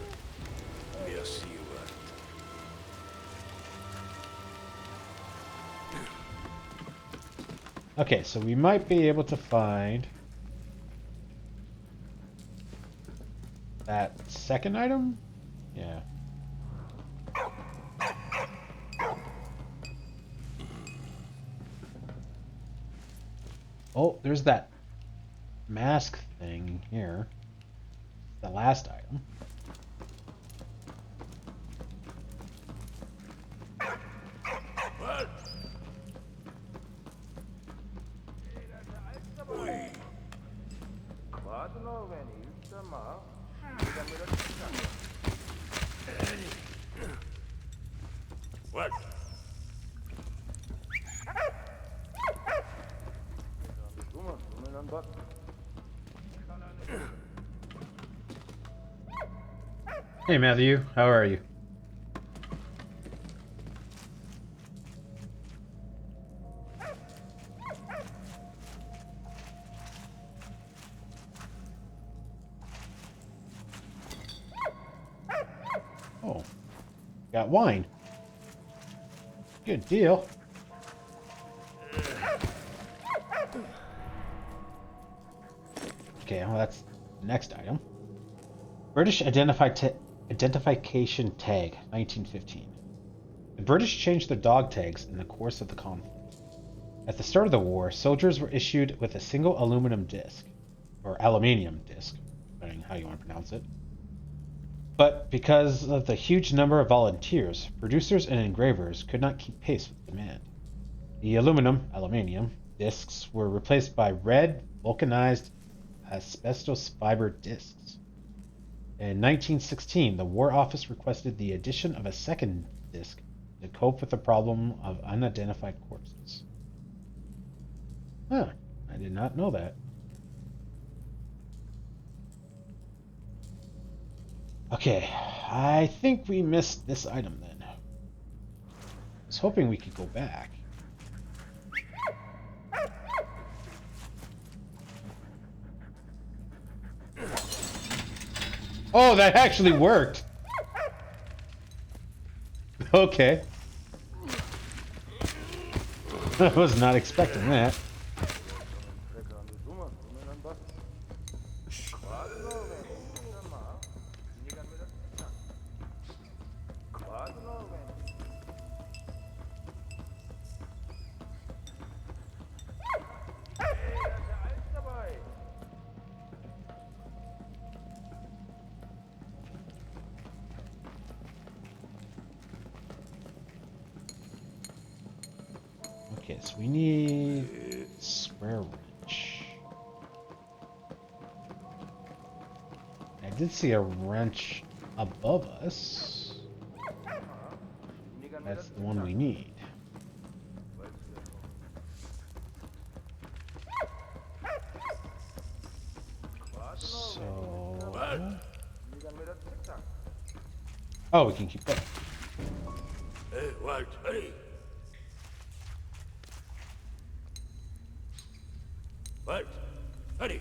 Merci, ouais. Okay, so we might be able to find that second item? Yeah. Oh, there's that mask thing here. The last item. What? Oui. What? Hey Matthew, how are you? Oh, got wine. Good deal. Okay, well that's the next item. British Identification Tag, 1915. The British changed their dog tags in the course of the conflict. At the start of the war, soldiers were issued with a single aluminum disc, or aluminium disc, depending how you want to pronounce it. But because of the huge number of volunteers, producers and engravers could not keep pace with demand. The aluminium discs were replaced by red, vulcanized asbestos fiber discs. In 1916, the War Office requested the addition of a second disc to cope with the problem of unidentified corpses. Huh, I did not know that. Okay, I think we missed this item then. I was hoping we could go back. Oh, that actually worked. Okay. I was not expecting that. Okay, so we need square wrench. I did see a wrench above us. That's the one we need. So... oh, we can keep that. Hey, Walt, hurry. Walt, hurry.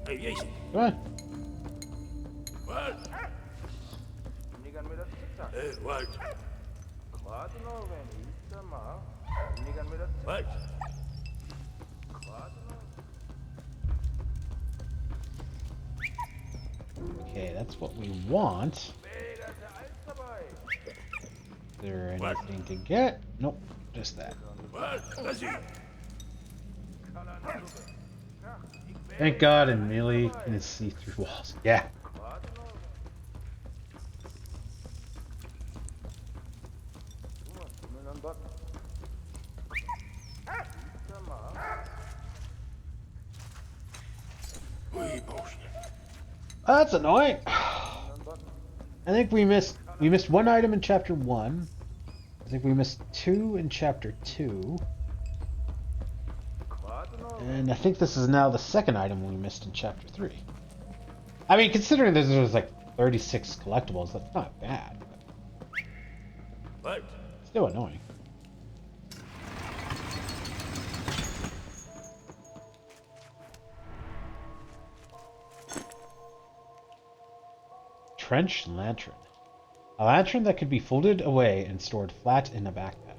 Hey, yes. Come on. Walt. Hey, Walt. Walt. Okay, that's what we want. Is there anything to get? Nope, just that. Walt, that's it. Thank God in melee can see through walls. Yeah. That's annoying. I think we missed one item in chapter 1. I think we missed 2 in chapter 2. And I think this is now the second item we missed in chapter 3. I mean, considering there was like 36 collectibles, that's not bad. Walt. Still annoying. Trench lantern. A lantern that could be folded away and stored flat in a backpack.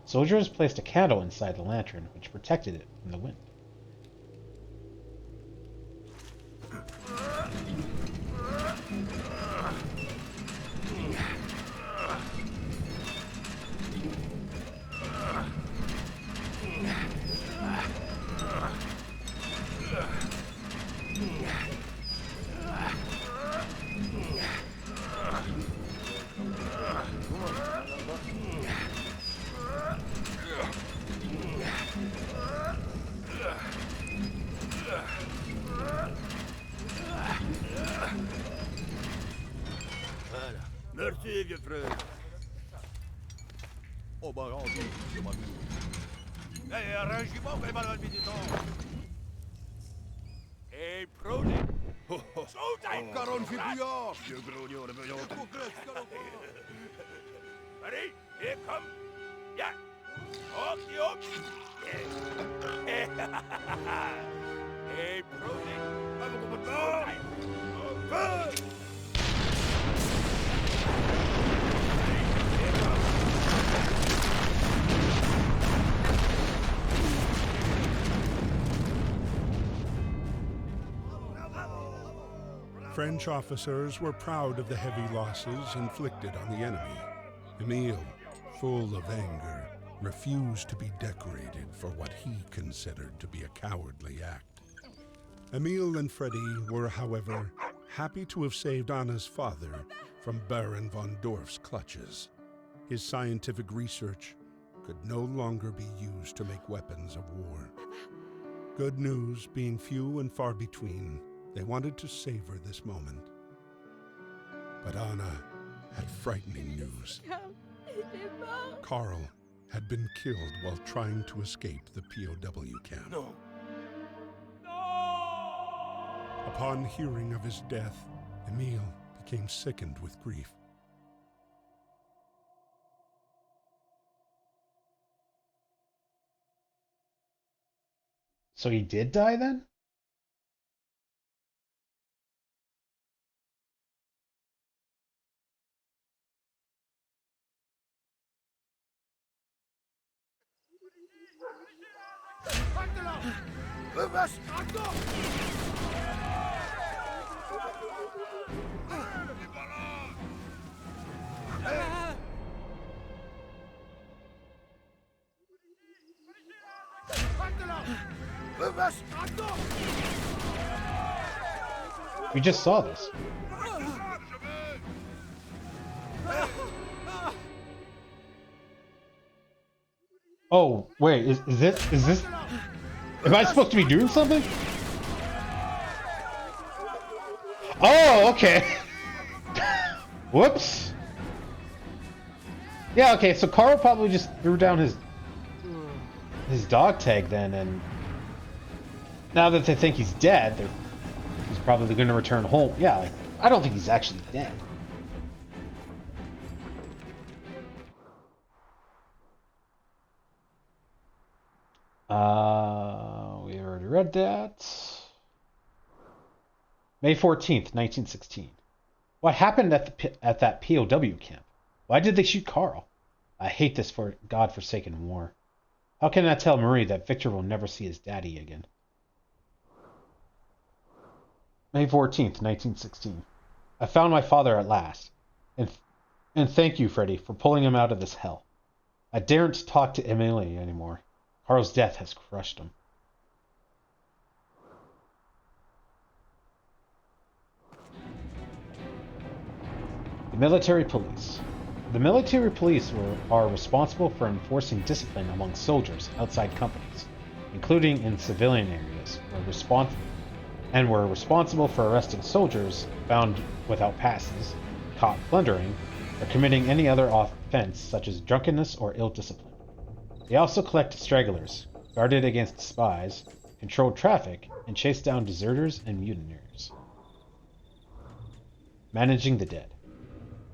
Soldiers placed a candle inside the lantern, which protected it from the wind. Merci, vieux frère. Oh, bah, on dit, c'est moi. Hey, un régiment fait mal à l'habitant. Hey, prodi. Showtime! Caron fibouillard! Vieux grognon, le veillon. Ready? Here come. Yeah. Okie dokie. Hey, prodi. Showtime. Good. French officers were proud of the heavy losses inflicted on the enemy. Emile, full of anger, refused to be decorated for what he considered to be a cowardly act. Emile and Freddy were, however, happy to have saved Anna's father from Baron von Dorf's clutches. His scientific research could no longer be used to make weapons of war. Good news being few and far between, they wanted to savor this moment. But Anna had frightening news. Carl had been killed while trying to escape the POW camp. No. Upon hearing of his death, Emil became sickened with grief. So he did die then? Was? Achtung! Was? Achtung! We just saw this. Oh, wait, is this... Am I supposed to be doing something? Oh, okay. Whoops. Yeah, okay, so Carl probably just threw down his dog tag then, and now that they think he's dead, he's probably going to return home. Yeah, like, I don't think he's actually dead. We already read that. May 14th, 1916. What happened at that POW camp? Why did they shoot Carl? I hate this for godforsaken war. How can I tell Marie that Victor will never see his daddy again? May 14th, 1916. I found my father at last. And thank you, Freddy, for pulling him out of this hell. I daren't talk to Emily anymore. Carl's death has crushed him. The military police. The military police are responsible for enforcing discipline among soldiers outside companies, including in civilian areas, were responsible for arresting soldiers found without passes, caught plundering, or committing any other offense such as drunkenness or ill discipline. They also collect stragglers, guarded against spies, controlled traffic, and chased down deserters and mutineers. Managing the dead.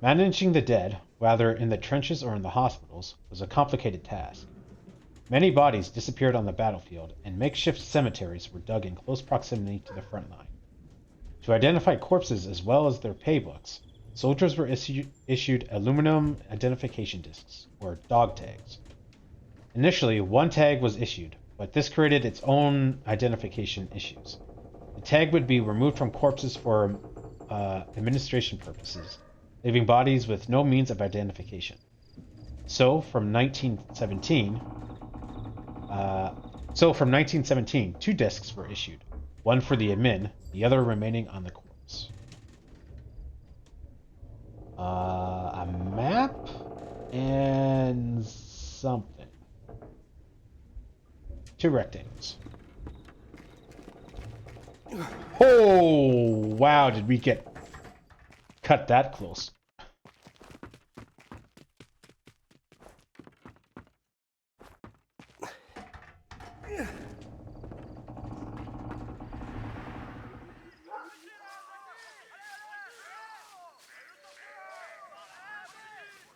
Managing the dead, whether in the trenches or in the hospitals, was a complicated task. Many bodies disappeared on the battlefield, and makeshift cemeteries were dug in close proximity to the front line. To identify corpses as well as their paybooks, soldiers were issued aluminum identification discs, or dog tags. Initially, one tag was issued, but this created its own identification issues. The tag would be removed from corpses for administration purposes, leaving bodies with no means of identification. So, from 1917, two discs were issued, one for the admin, the other remaining on the corpse. A map and something. Two rectangles. Oh, wow, did we get cut that close?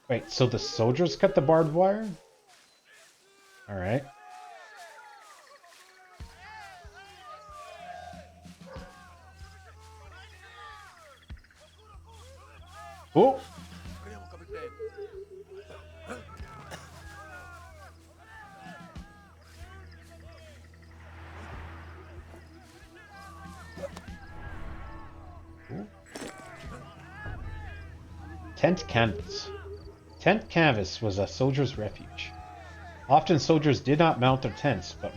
Wait, so the soldiers cut the barbed wire? All right. Oh! Tent canvas. Tent canvas was a soldier's refuge. Often soldiers did not mount their tents, but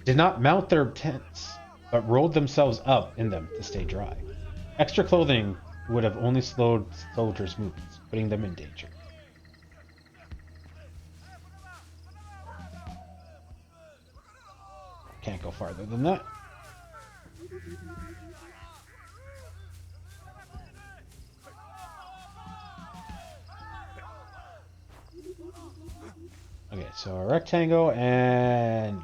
did not mount their tents, but rolled themselves up in them to stay dry. Extra clothing would have only slowed soldiers' movements, putting them in danger. Can't go farther than that. Okay, so a rectangle and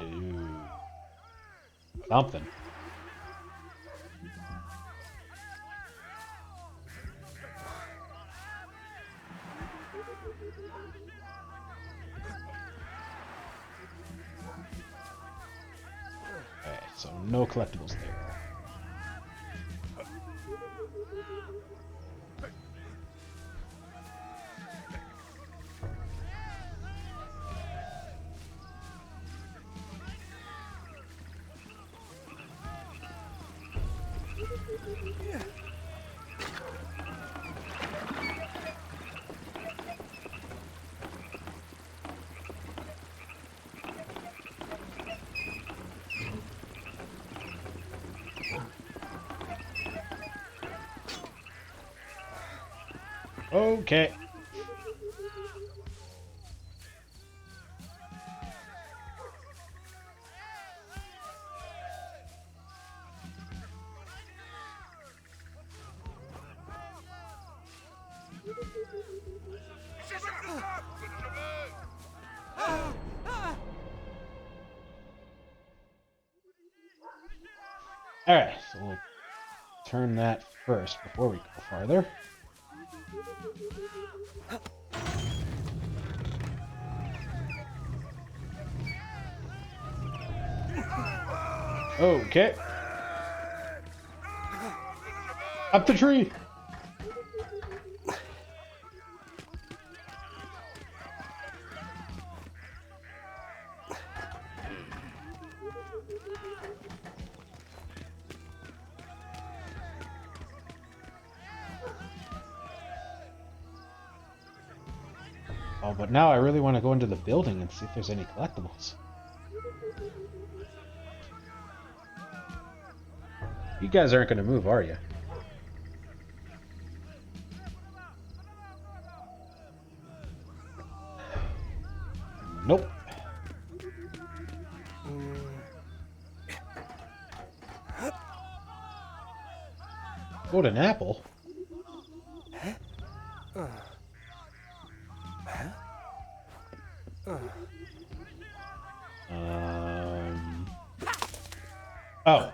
something. Okay, so no collectibles there. Okay. Alright, so we'll turn that first before we go farther. Okay. Up the tree! Oh, but now I really want to go into the building and see if there's any collectibles. You guys aren't going to move, are you? Nope. Golden apple? Oh.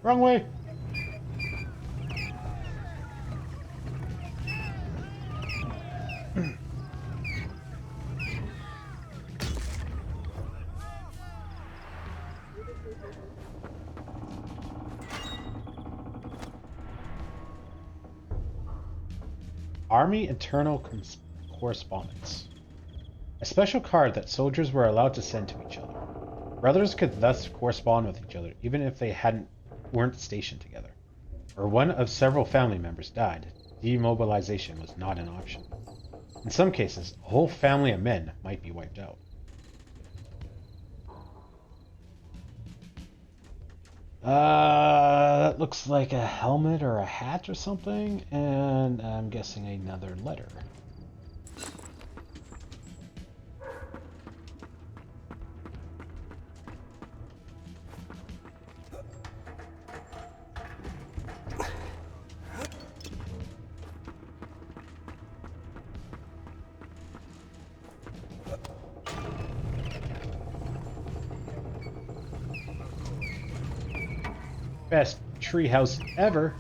Wrong way. Army Internal Correspondence. A special card that soldiers were allowed to send to each other. Brothers could thus correspond with each other even if they weren't stationed together, or one of several family members died. Demobilization was not an option. In some cases, a whole family of men might be wiped out. That looks like a helmet or a hat or something, and I'm guessing another letter. Best treehouse ever.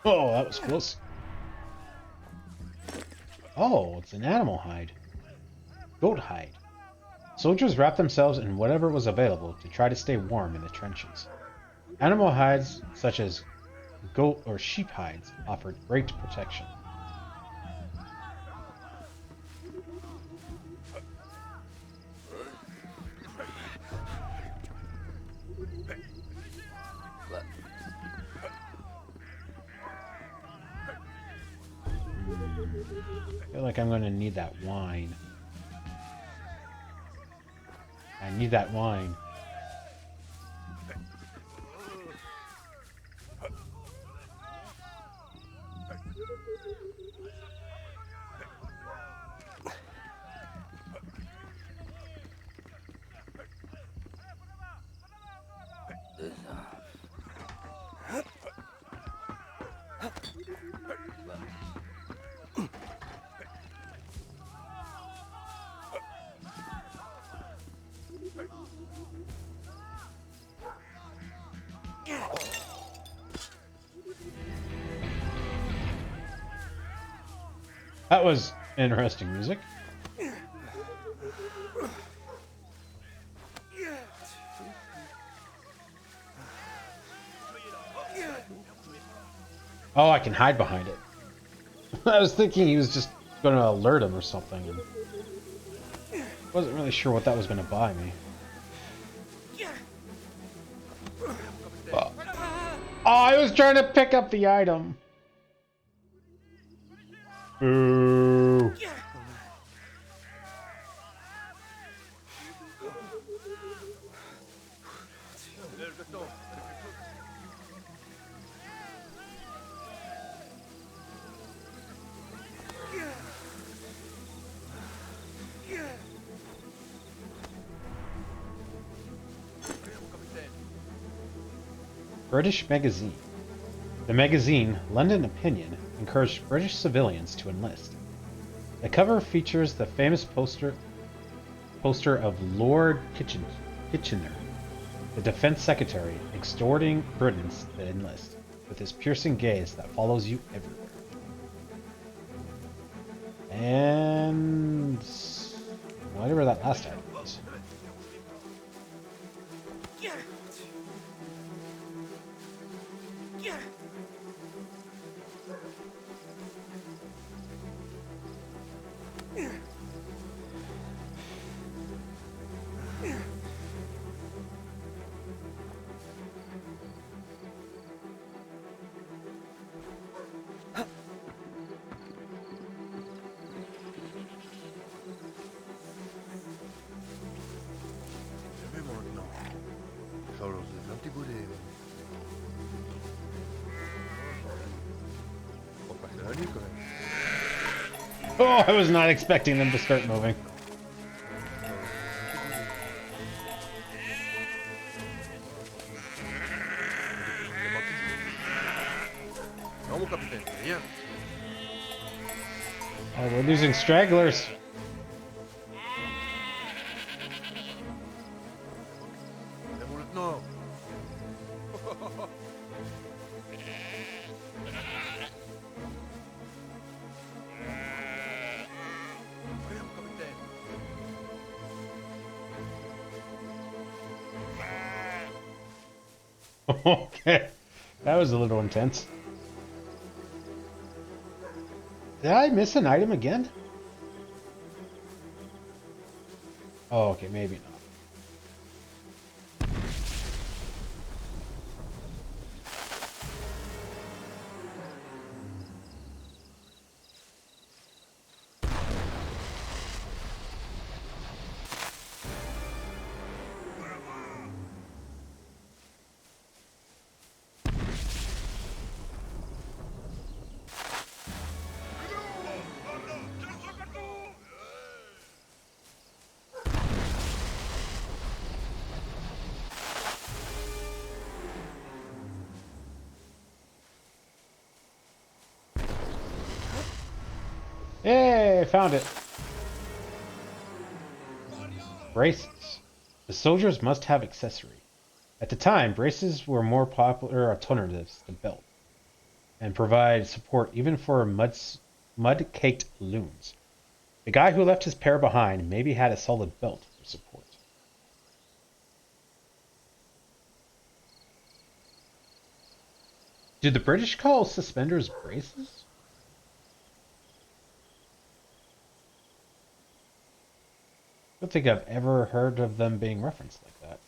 Oh, that was close. Oh, it's an animal hide. Goat hide. Soldiers wrapped themselves in whatever was available to try to stay warm in the trenches. Animal hides, such as goat or sheep hides, offered great protection. I feel like I'm going to need that wine. I need that wine. That was interesting music. Oh, I can hide behind it. I was thinking he was just going to alert him or something. And wasn't really sure what that was going to buy me. Oh, I was trying to pick up the item. Ooh. British magazine. The magazine, London Opinion, encouraged British civilians to enlist. The cover features the famous poster of Lord Kitchener, the Defense Secretary, exhorting Britons to enlist, with his piercing gaze that follows you everywhere. And whatever that last item was. Oh, I was not expecting them to start moving. Oh, we're losing stragglers. Okay, that was a little intense. Did I miss an item again? Oh, okay, maybe not. Hey, found it. Braces. The soldiers must have accessory. At the time, braces were more popular alternatives to belt and provide support even for mud-caked loons. The guy who left his pair behind maybe had a solid belt for support. Do the British call suspenders braces? I don't think I've ever heard of them being referenced like that.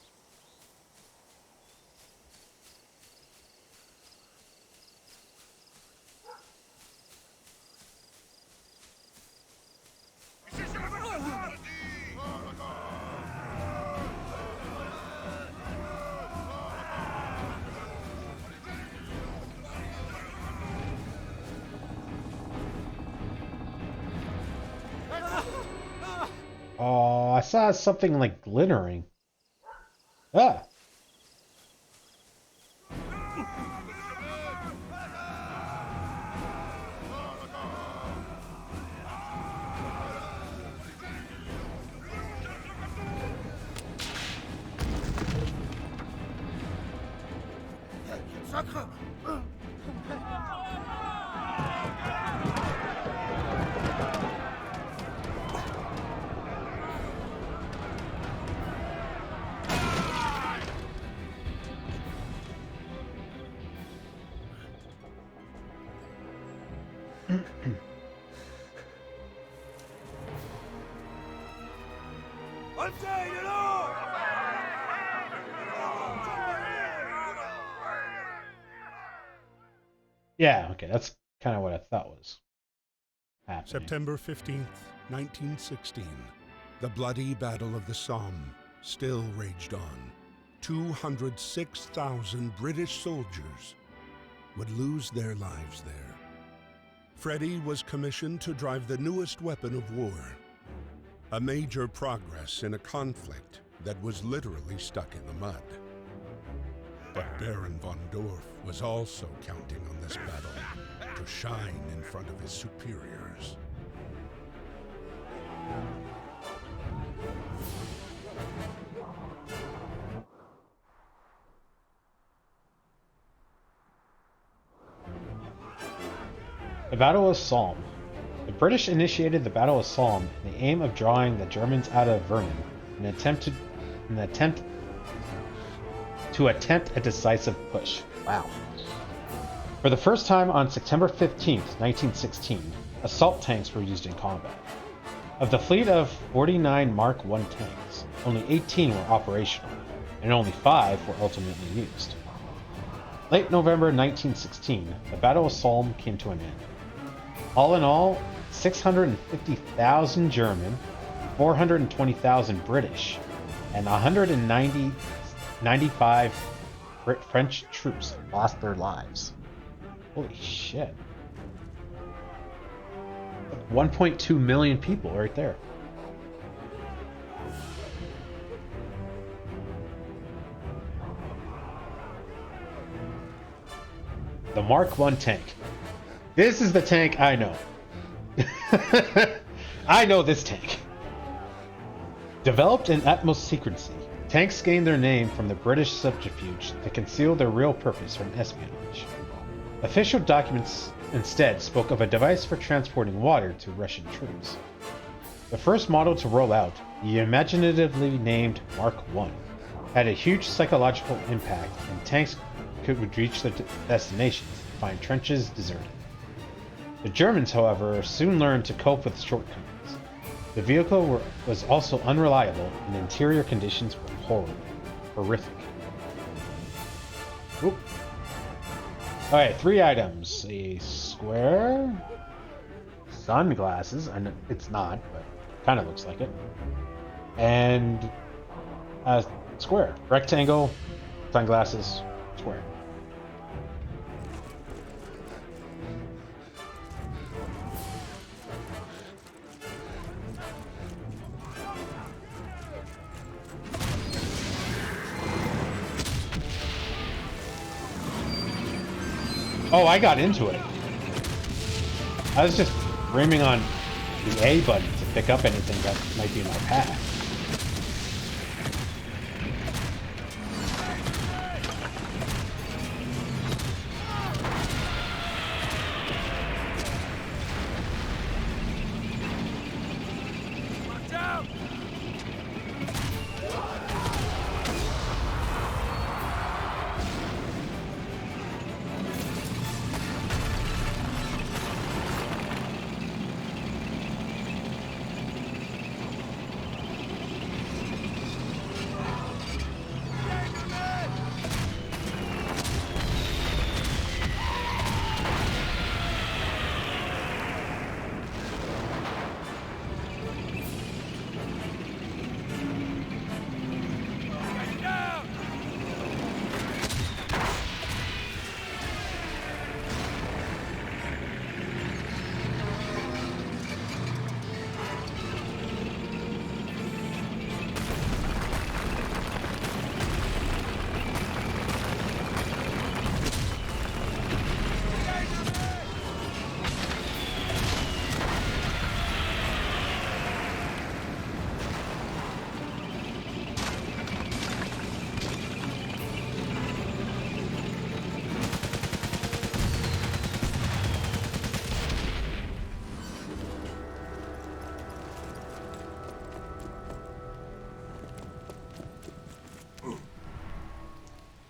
Oh, I saw something like glittering. Ah! Sacre! Yeah, okay, that's kind of what I thought was happening. September 15th, 1916. The bloody Battle of the Somme still raged on. 206,000 British soldiers would lose their lives there. Freddy was commissioned to drive the newest weapon of war, a major progress in a conflict that was literally stuck in the mud. But Baron von Dorf was also counting on this battle to shine in front of his superiors. The Battle of Somme. The British initiated the Battle of Somme in the aim of drawing the Germans out of Vernon in an attempt a decisive push. Wow. For the first time on September 15th, 1916, assault tanks were used in combat. Of the fleet of 49 Mark I tanks, only 18 were operational, and only 5 were ultimately used. Late November 1916, the Battle of Somme came to an end. All in all, 650,000 German, 420,000 British, and 195 French troops lost their lives. Holy shit. 1.2 million people right there. The Mark I tank. This is the tank I know. I know this tank. Developed in utmost secrecy, tanks gained their name from the British subterfuge to conceal their real purpose from espionage. Official documents instead spoke of a device for transporting water to Russian troops. The first model to roll out, the imaginatively named Mark I, had a huge psychological impact, and tanks could reach their destinations and find trenches deserted. The Germans, however, soon learned to cope with shortcomings. The vehicle was also unreliable, and interior conditions were horrific. Oop. Alright, 3 items. A square, sunglasses, and it's not, but kind of looks like it, and a square. Rectangle, sunglasses, square. Oh, I got into it. I was just ramming on the A button to pick up anything that might be in my path.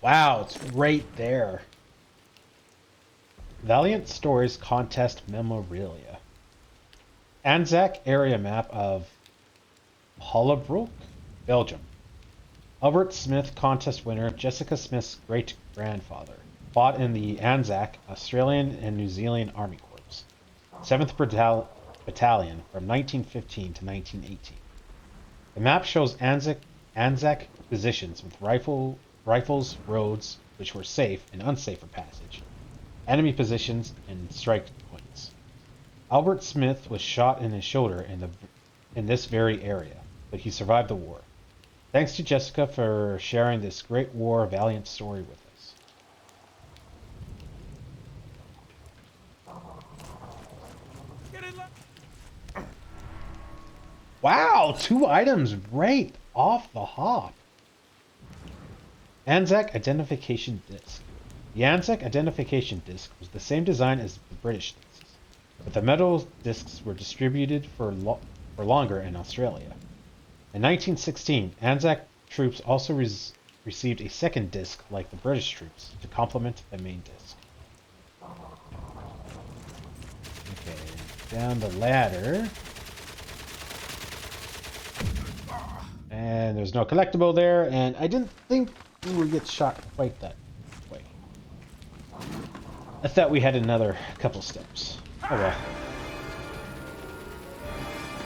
Wow, it's right there. Valiant Stories Contest Memorabilia. Anzac area map of Hollebroek, Belgium. Albert Smith contest winner Jessica Smith's great-grandfather fought in the Anzac, Australian and New Zealand Army Corps, 7th Battalion from 1915 to 1918. The map shows Anzac positions with rifles, roads which were safe and unsafe for passage, enemy positions, and strike points. Albert Smith was shot in his shoulder in this very area, but he survived the war. Thanks to Jessica for sharing this Great War valiant story with us. Wow, 2 items right off the hop. Anzac Identification Disc. The Anzac Identification Disc was the same design as the British discs, but the metal discs were distributed for longer in Australia. In 1916, Anzac troops also received a second disc like the British troops to complement the main disc. Okay, down the ladder. And there's no collectible there, and I didn't think we would get shot quite that way. I thought we had another couple steps. Oh well.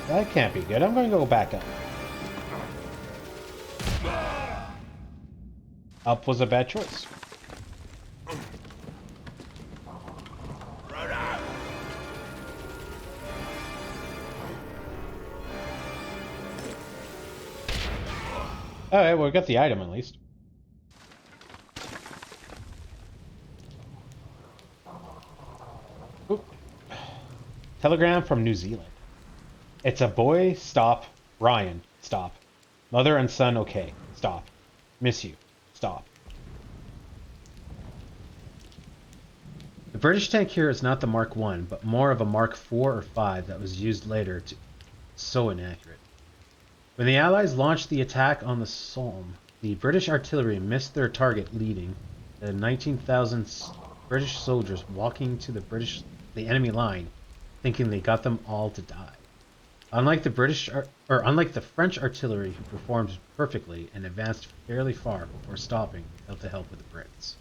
That can't be good. I'm going to go back up. Up was a bad choice. Alright, well, we got the item at least. Oop. Telegram from New Zealand. It's a boy, stop. Ryan, stop. Mother and son, okay, stop. Miss you, stop. The British tank here is not the Mark I, but more of a Mark IV or V that was used later to... So inaccurate. When the Allies launched the attack on the Somme, the British artillery missed their target, leading the 19,000 British soldiers walking to the enemy line, thinking they got them all to die. Unlike the French artillery, who performed perfectly and advanced fairly far before stopping without the help of the Brits.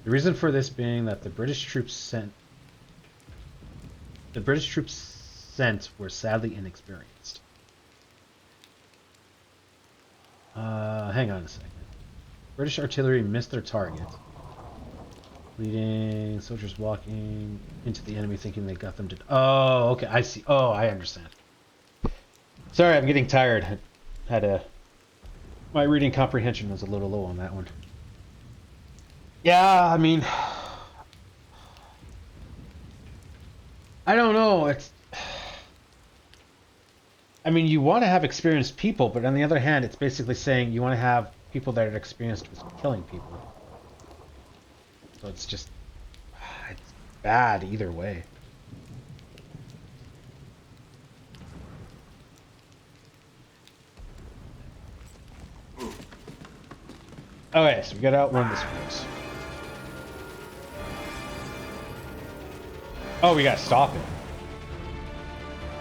The reason for this being that the British troops sent were sadly inexperienced. Hang on a second. British artillery missed their target, leading soldiers walking into the enemy thinking they got them to... Oh, okay, I see. Oh, I understand. Sorry, I'm getting tired. My reading comprehension was a little low on that one. Yeah, I mean... I don't know, I mean, you want to have experienced people, but on the other hand, it's basically saying you want to have people that are experienced with killing people. So it's just... It's bad either way. Okay, so we gotta outrun this place. Oh, we gotta stop it.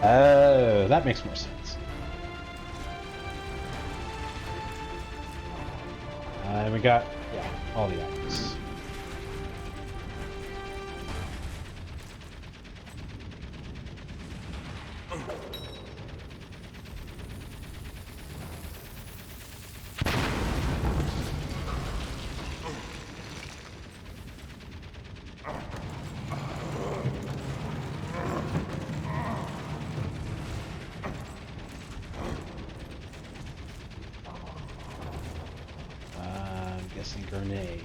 Oh, that makes more sense. And we got, yeah, all the items. Grenade.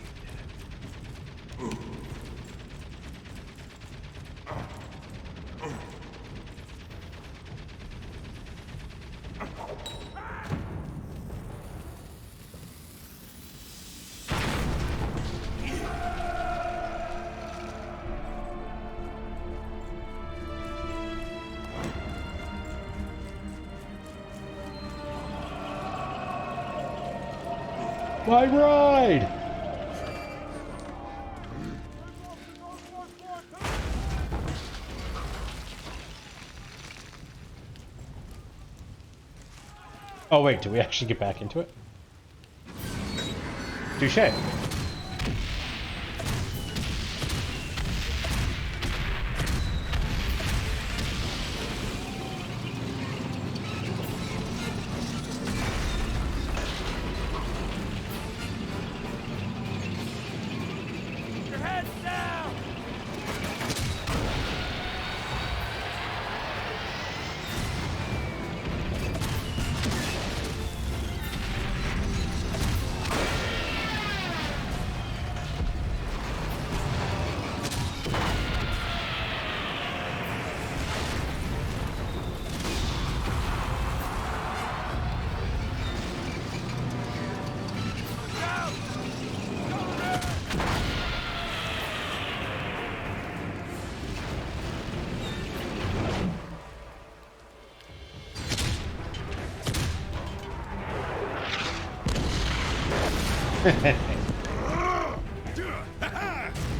My ride! Oh wait, do we actually get back into it? Touché. Your heads down!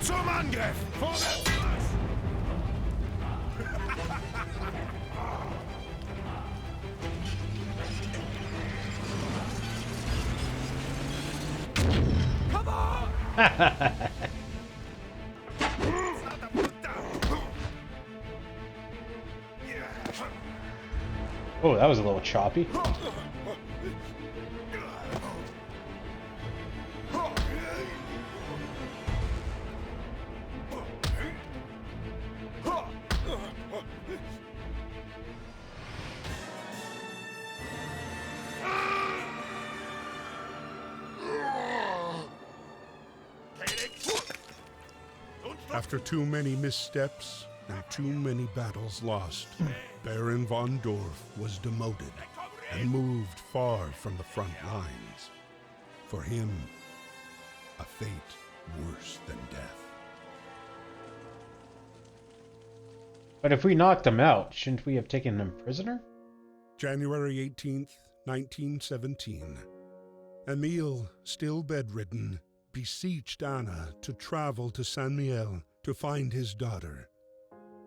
Zum Angriff! Vorwärts! Come on! Oh, that was a little choppy. After too many missteps and too many battles lost, Baron von Dorf was demoted and moved far from the front lines. For him, a fate worse than death. But if we knocked him out, shouldn't we have taken him prisoner? January 18th, 1917. Emile, still bedridden, beseeched Anna to travel to Saint Mihiel to find his daughter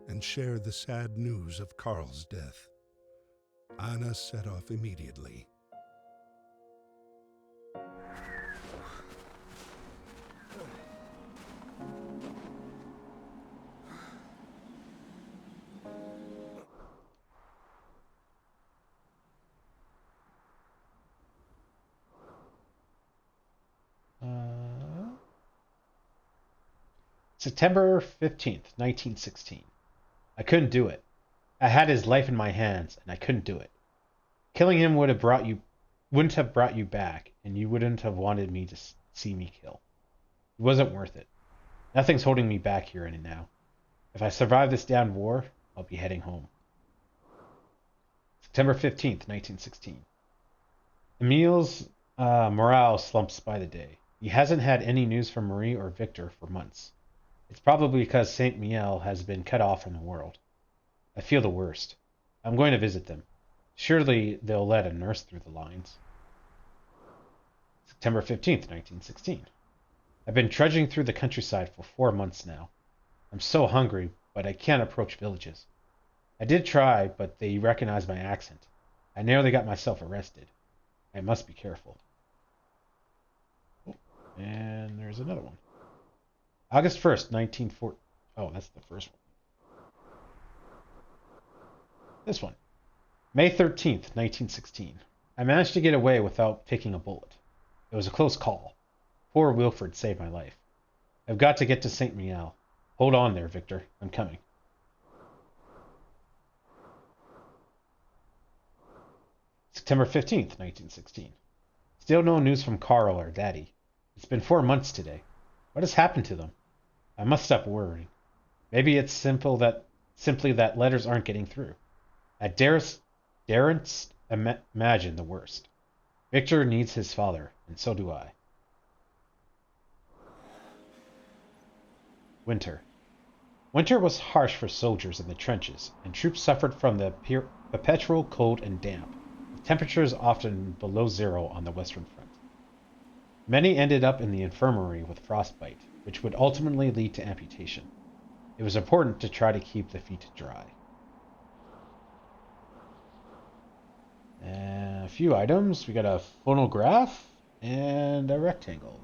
and share the sad news of Karl's death. Anna set off immediately. September 15th, 1916. I couldn't do it. I had his life in my hands, and I couldn't do it. Killing him wouldn't have brought you back, and you wouldn't have wanted me to see me kill. It wasn't worth it. Nothing's holding me back here and now. If I survive this damned war, I'll be heading home. September 15th, 1916. Emile's morale slumps by the day. He hasn't had any news from Marie or Victor for months. It's probably because Saint Mihiel has been cut off from the world. I feel the worst. I'm going to visit them. Surely they'll let a nurse through the lines. September 15th, 1916. I've been trudging through the countryside for 4 months now. I'm so hungry, but I can't approach villages. I did try, but they recognized my accent. I nearly got myself arrested. I must be careful. Oh, and there's another one. August 1st, 1940. Oh, that's the first one. This one. May 13th, 1916. I managed to get away without taking a bullet. It was a close call. Poor Wilfred saved my life. I've got to get to Saint Mihiel. Hold on there, Victor. I'm coming. September 15th, 1916. Still no news from Karl or Daddy. It's been 4 months today. What has happened to them? I must stop worrying. Maybe it's simply that letters aren't getting through. I daren't imagine the worst. Victor needs his father, and so do I. Winter. Winter was harsh for soldiers in the trenches, and troops suffered from the perpetual cold and damp, with temperatures often below zero on the Western Front. Many ended up in the infirmary with frostbite, which would ultimately lead to amputation. It was important to try to keep the feet dry. And a few items. We got a phonograph and a rectangle.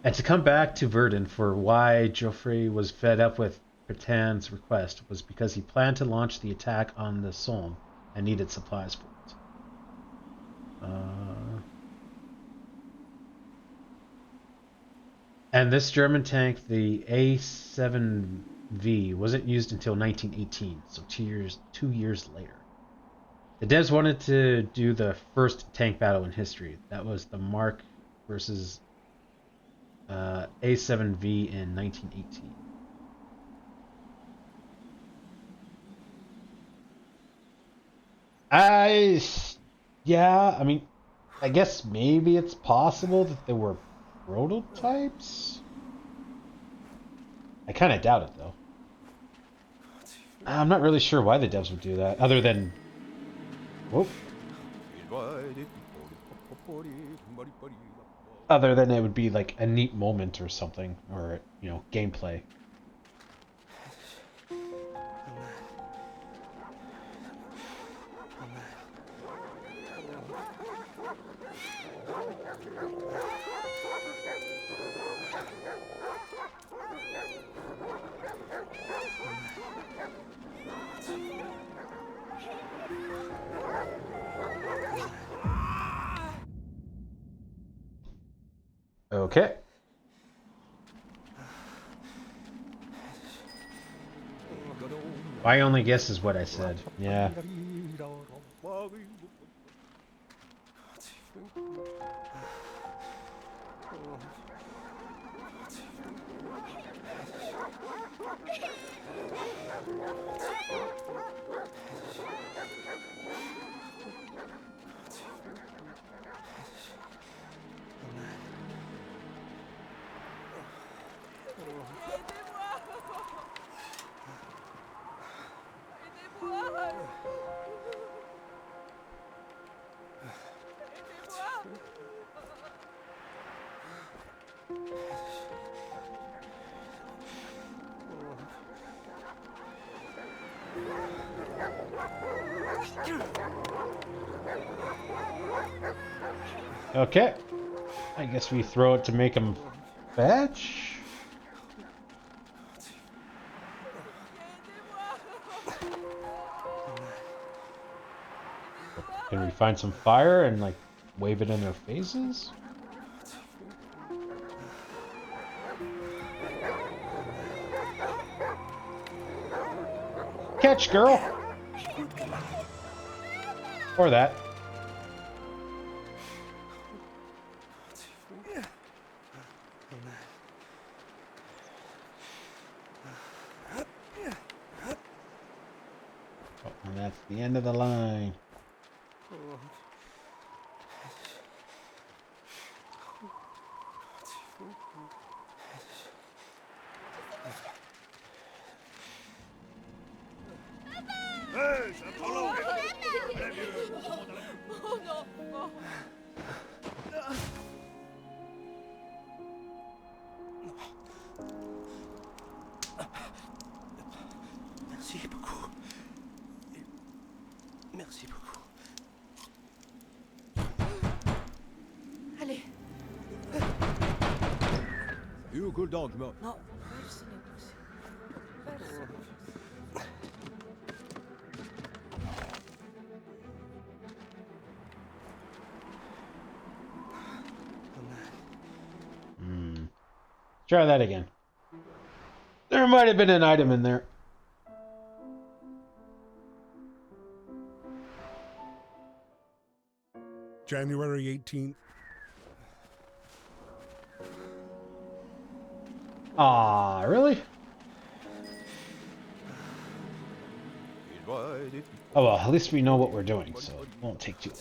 And to come back to Verdun for why Joffrey was fed up with Petan's request was because he planned to launch the attack on the Somme and needed supplies for it. And this German tank, the A7V, wasn't used until 1918, so 2 years later. The devs wanted to do the first tank battle in history. That was the Mark versus A7V in 1918. I mean, I guess maybe it's possible that there were prototypes. I kind of doubt it, though. I'm not really sure why the devs would do that, other than... Whoop. Other than it would be like a neat moment or something, or, you know, gameplay. Okay. My only guess is what I said. Yeah. Okay. I guess we throw it to make him fetch. Can we find some fire and like wave it in their faces? Catch, girl! Or that. Oh, and that's the end of the line. Hey, c'est trop long. Allez, vieux. Oh non, non. Merci beaucoup. Merci beaucoup. Allez. You cool down, come Non, Wolf, n'est possible. Wolf. Try that again. There might have been an item in there. January 18th. Ah, really? Oh well, at least we know what we're doing, so it won't take too long.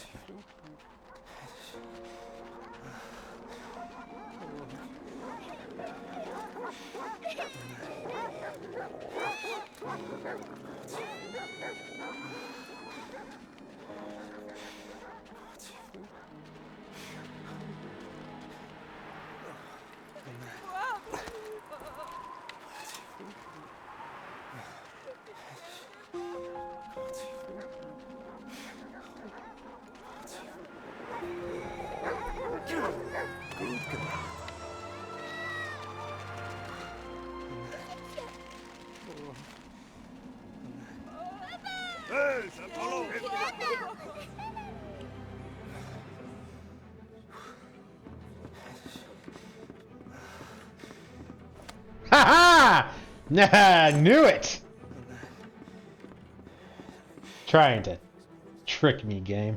Nah, I knew it! Trying to trick me, game.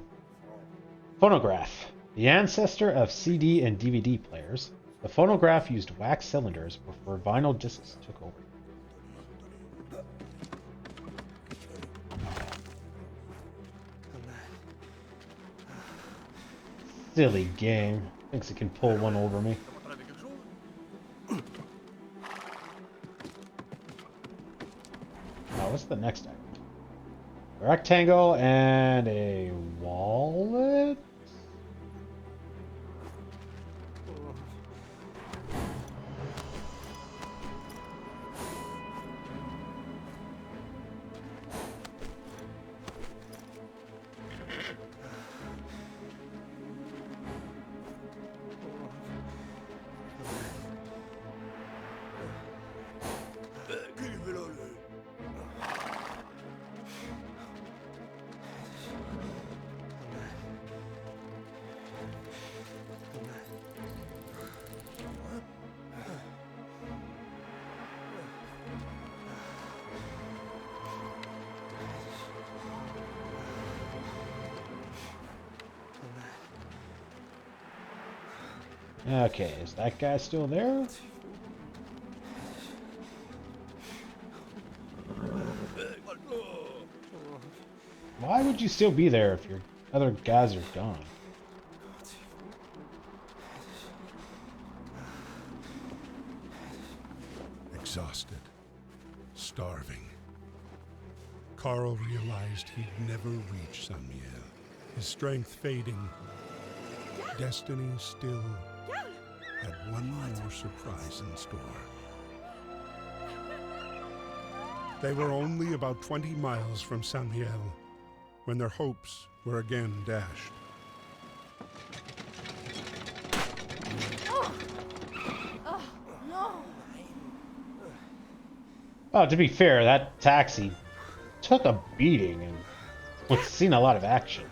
Phonograph. The ancestor of CD and DVD players, the phonograph used wax cylinders before vinyl discs took over. Silly game. Thinks it can pull one over me. Oh, what's the next item? A rectangle and a wallet? Okay, is that guy still there? Why would you still be there if your other guys are gone? Exhausted, starving. Carl realized he'd never reach San Miguel. His strength fading. Destiny still had one more surprise in store. They were only about 20 miles from San Miguel when their hopes were again dashed. Oh, to be fair, that taxi took a beating and was seen a lot of action.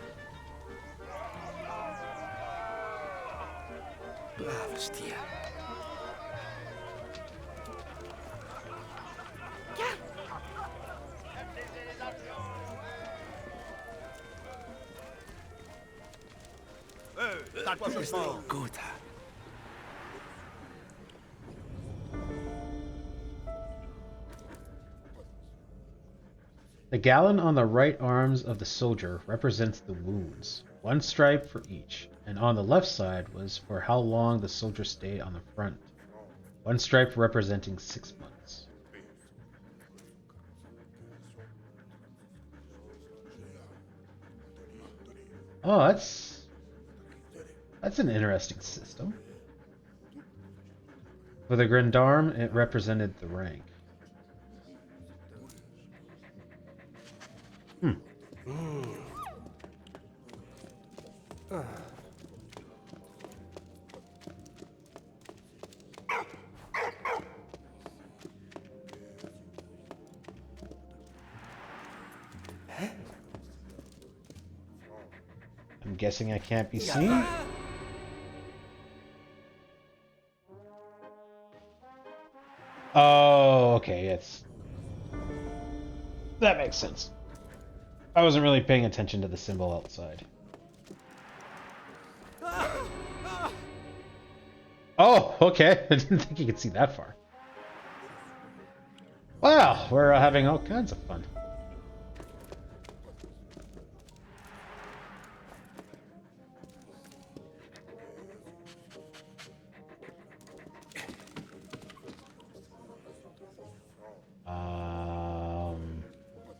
The gallon on the right arms of the soldier represents the wounds, one stripe for each, and on the left side was for how long the soldier stayed on the front, one stripe representing 6 months. Oh, that's an interesting system. For the Gendarme, it represented the rank. I'm guessing I can't be seen? Oh, okay, that makes sense. I wasn't really paying attention to the symbol outside. Oh, okay. I didn't think you could see that far. Wow, we're having all kinds of fun.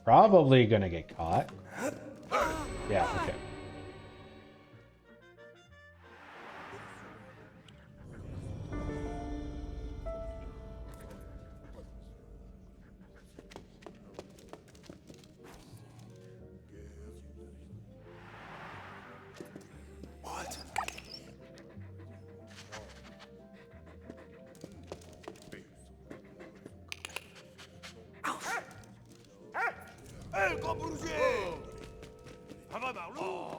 Probably gonna get caught. Yeah, okay. What? Hé, grand bousier! Ça va, Marlou?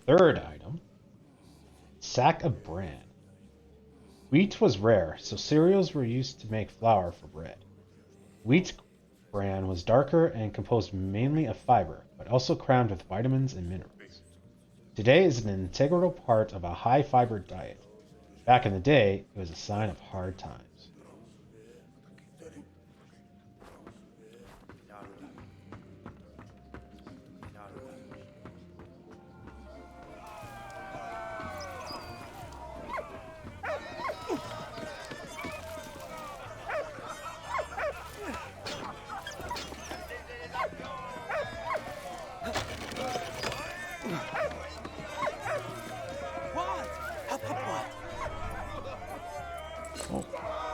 Third item, sack of bran. Wheat was rare, so cereals were used to make flour for bread. Wheat bran was darker and composed mainly of fiber, but also crammed with vitamins and minerals. Today is an integral part of a high-fiber diet. Back in the day, it was a sign of hard times.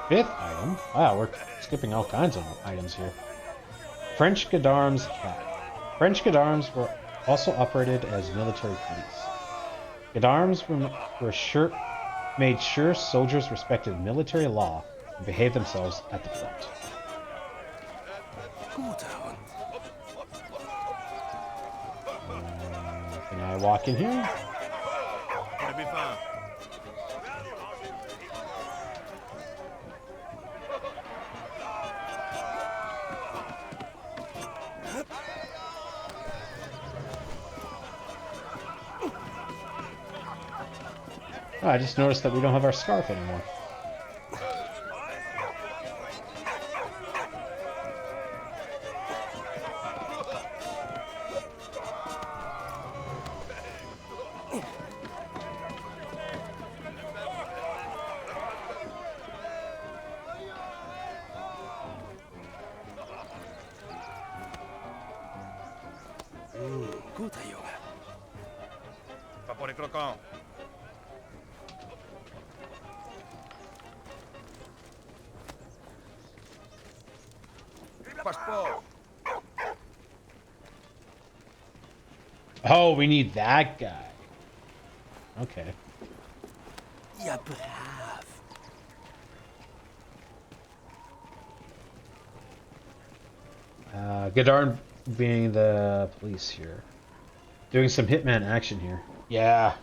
Fifth item. Wow, we're skipping all kinds of items here. French gendarmes hat. French gendarmes were also operated as military police. Gendarmes made sure soldiers respected military law and behaved themselves at the front. Can I walk in here? Oh, I just noticed that we don't have our scarf anymore. Pas pour les croquants. Passeport. Oh, we need that guy. Okay. Ja, brav. Godard being the police here. Doing some Hitman action here. Yeah.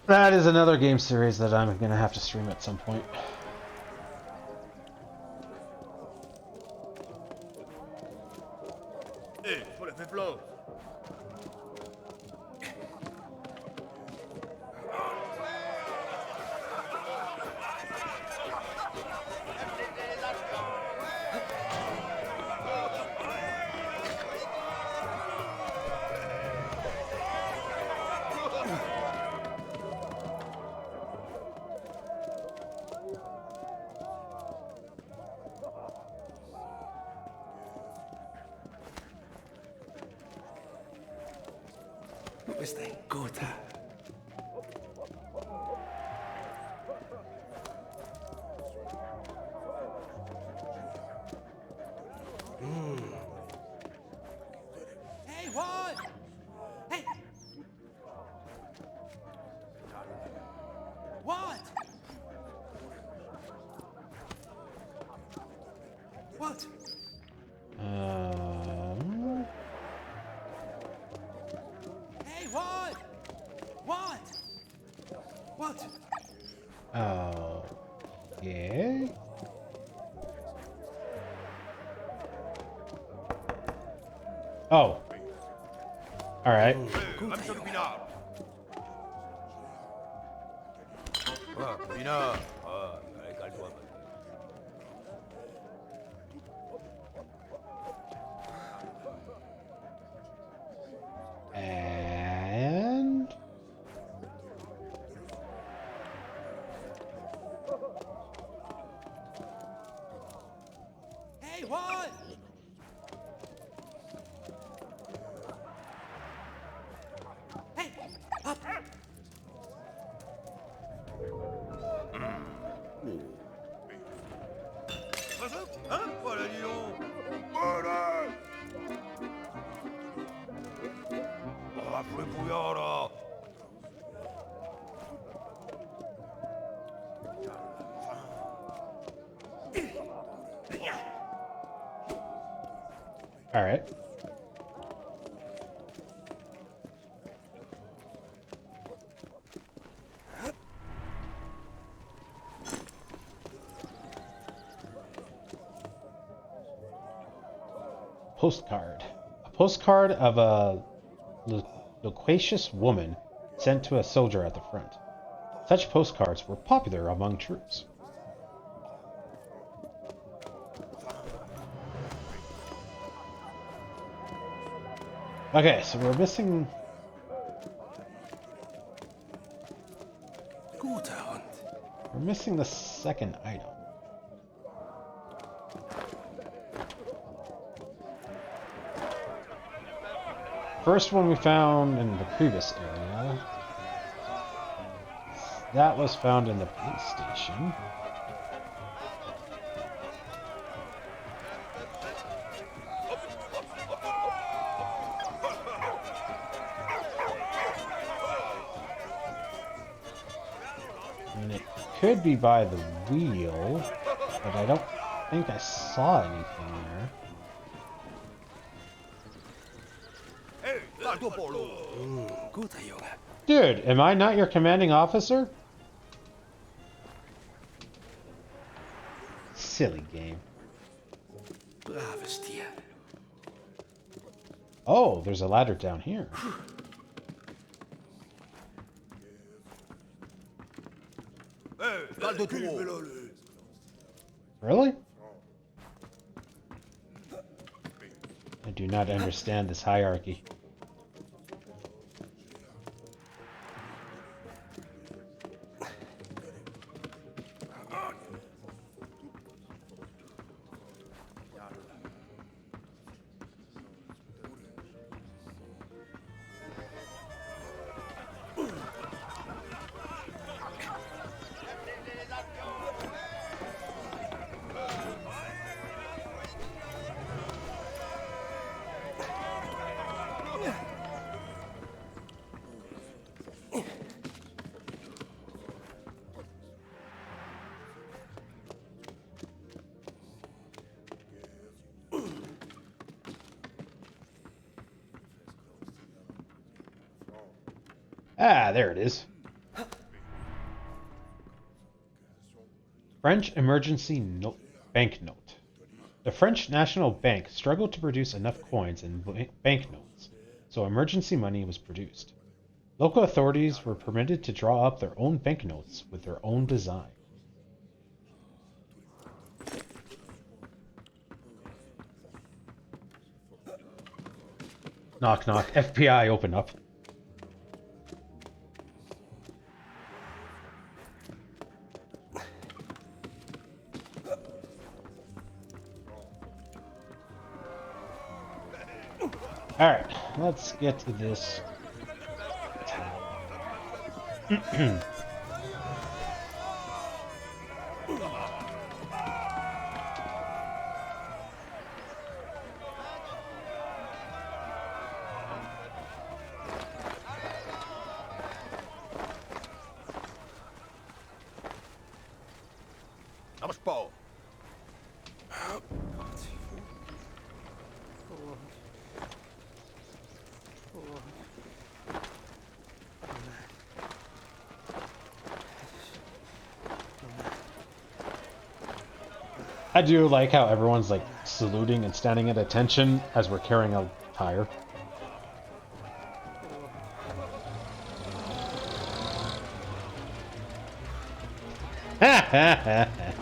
That is another game series that I'm going to have to stream at some point. Eh, pour la fait flot. Questa è Gotha. Hey, what? Hey! What? What? Hey, what? What? What? Oh, yeah. Oh. All right. I'm sur le pinard. Pinard. Allez, calme-toi. And Hey, what? Hey, up! Hein? Voilà, dis donc. Voilà. Oh, faut les bouillards, là. all right. postcard. A postcard of a loquacious woman sent to a soldier at the front. Such postcards were popular among troops. Okay, so we're missing... We're missing the second item. First one we found in the previous area. That was found in the police station. And it could be by the wheel, but I don't think I saw anything there. Dude, am I not your commanding officer? Silly game. Oh, there's a ladder down here. Really? I do not understand this hierarchy. Ah, there it is. French emergency banknote. The French National Bank struggled to produce enough coins and banknotes, so emergency money was produced. Local authorities were permitted to draw up their own banknotes with their own design. Knock knock, FBI, open up. Alright, let's get to this. Vamos, Paul. I do like how everyone's like saluting and standing at attention as we're carrying a tire. Ha ha ha ha.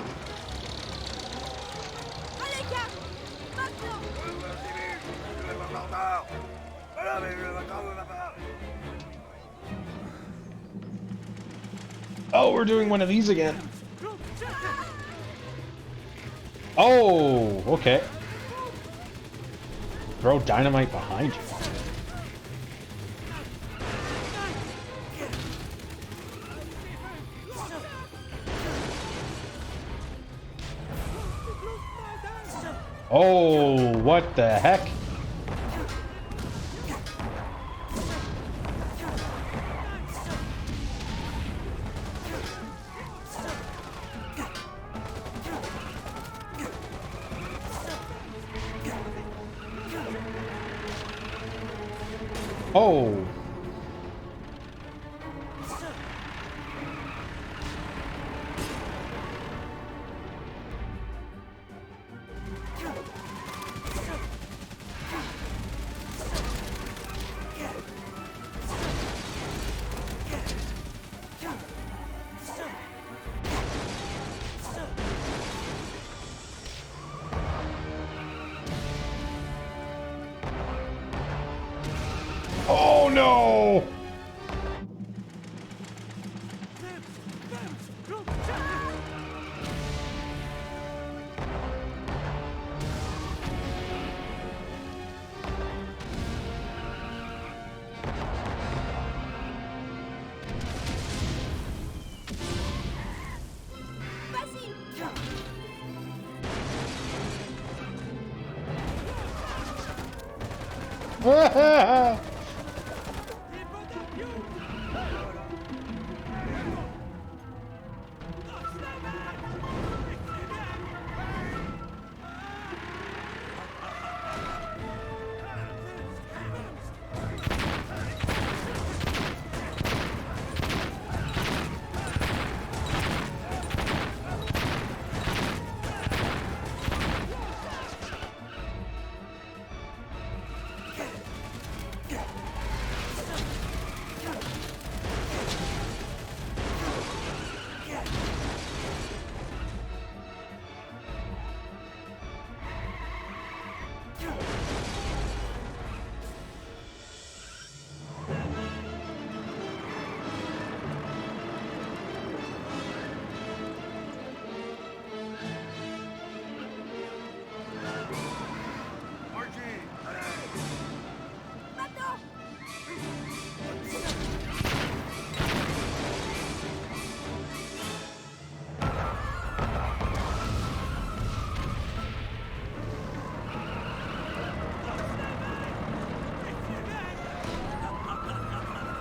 Allez, gars, maintenant. Oh, we're doing one of these again. Oh, okay. Throw dynamite behind you. Oh, what the heck? Oh.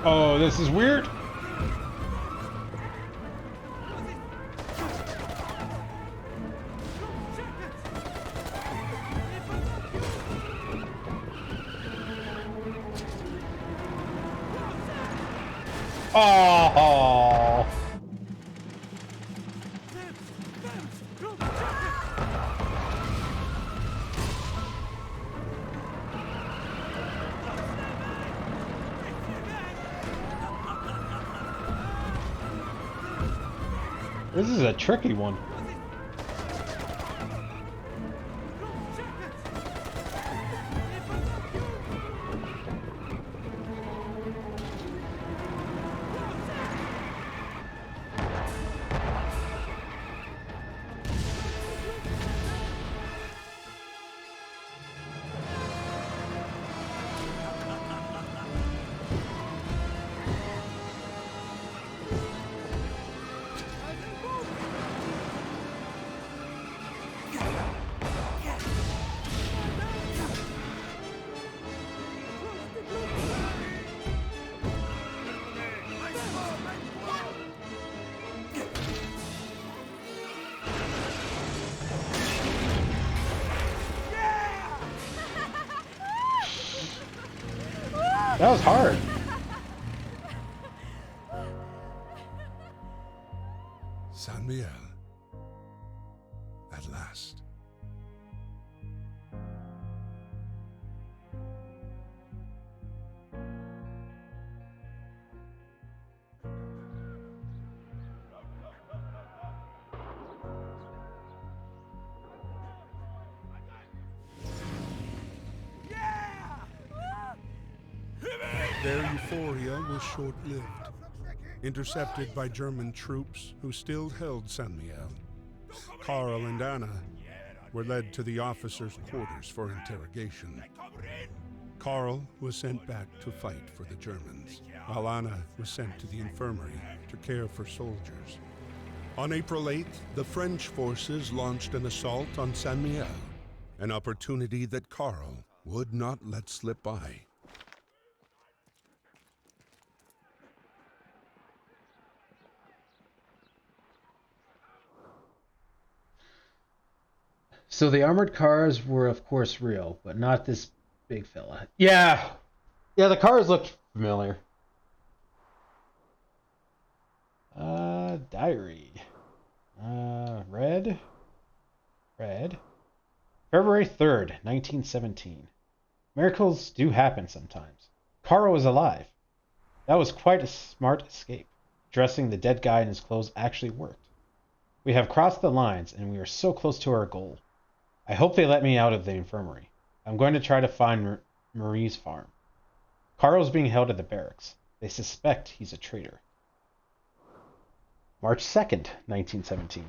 Oh, this is weird. Oh. This is a tricky one. That was hard. San Miel. At last. Their euphoria was short-lived, intercepted by German troops who still held San Miel. Carl and Anna were led to the officers' quarters for interrogation. Carl was sent back to fight for the Germans, while Anna was sent to the infirmary to care for soldiers. On April 8th, the French forces launched an assault on San Miel, an opportunity that Carl would not let slip by. So the armored cars were, of course, real, but not this big fella. Yeah, the cars looked familiar. Diary. Red. February 3rd, 1917. Miracles do happen sometimes. Carl was alive. That was quite a smart escape. Dressing the dead guy in his clothes actually worked. We have crossed the lines, and we are so close to our goal. I hope they let me out of the infirmary. I'm going to try to find Marie's farm. Carl's being held at the barracks. They suspect he's a traitor. March 2nd, 1917.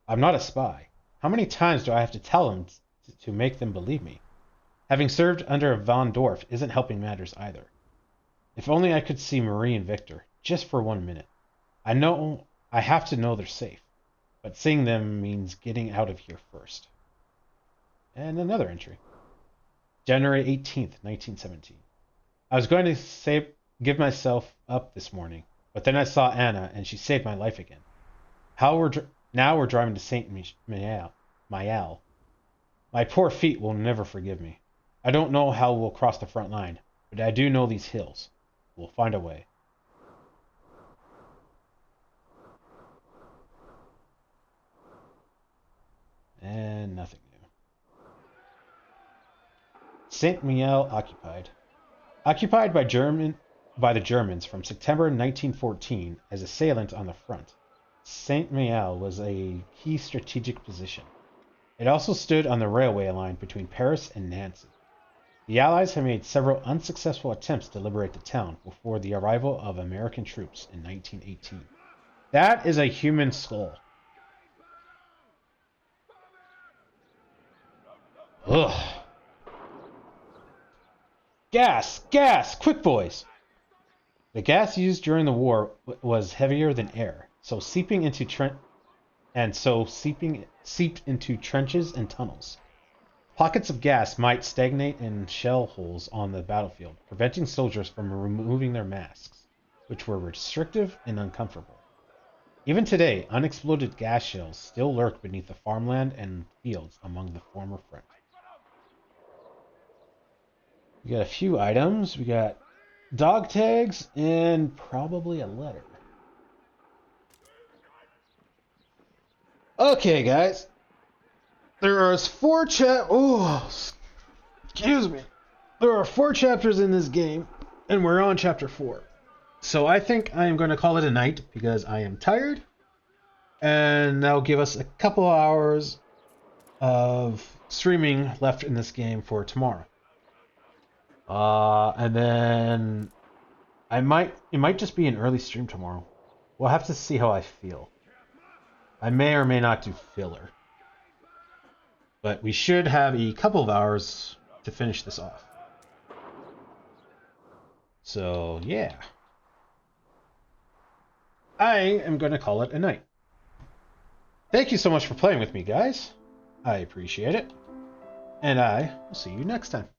I'm not a spy. How many times do I have to tell them to make them believe me? Having served under von Dorf isn't helping matters either. If only I could see Marie and Victor, just for 1 minute. I know I have to know they're safe, but seeing them means getting out of here first. And another entry. January 18th, 1917. I was going to give myself up this morning, but then I saw Anna, and she saved my life again. Now we're driving to Saint Mayal. My poor feet will never forgive me. I don't know how we'll cross the front line, but I do know these hills. We'll find a way. And nothing new. Saint Mihiel occupied. Occupied by the Germans from September 1914 as assailant on the front. Saint Mihiel was a key strategic position. It also stood on the railway line between Paris and Nancy. The Allies had made several unsuccessful attempts to liberate the town before the arrival of American troops in 1918. That is a human skull. Ugh. Gas! Gas! Quick, boys! The gas used during the war was heavier than air, seeped into trenches and tunnels. Pockets of gas might stagnate in shell holes on the battlefield, preventing soldiers from removing their masks, which were restrictive and uncomfortable. Even today, unexploded gas shells still lurk beneath the farmland and fields among the former front. We got a few items. We got dog tags and probably a letter. Okay, guys. There are 4 excuse me. There are 4 chapters in this game, and we're on chapter 4. So I think I am going to call it a night because I am tired, and that'll give us a couple hours of streaming left in this game for tomorrow. And then it might just be an early stream tomorrow. We'll have to see how I feel. I may or may not do filler. But we should have a couple of hours to finish this off. So, yeah. I am going to call it a night. Thank you so much for playing with me, guys. I appreciate it. And I will see you next time.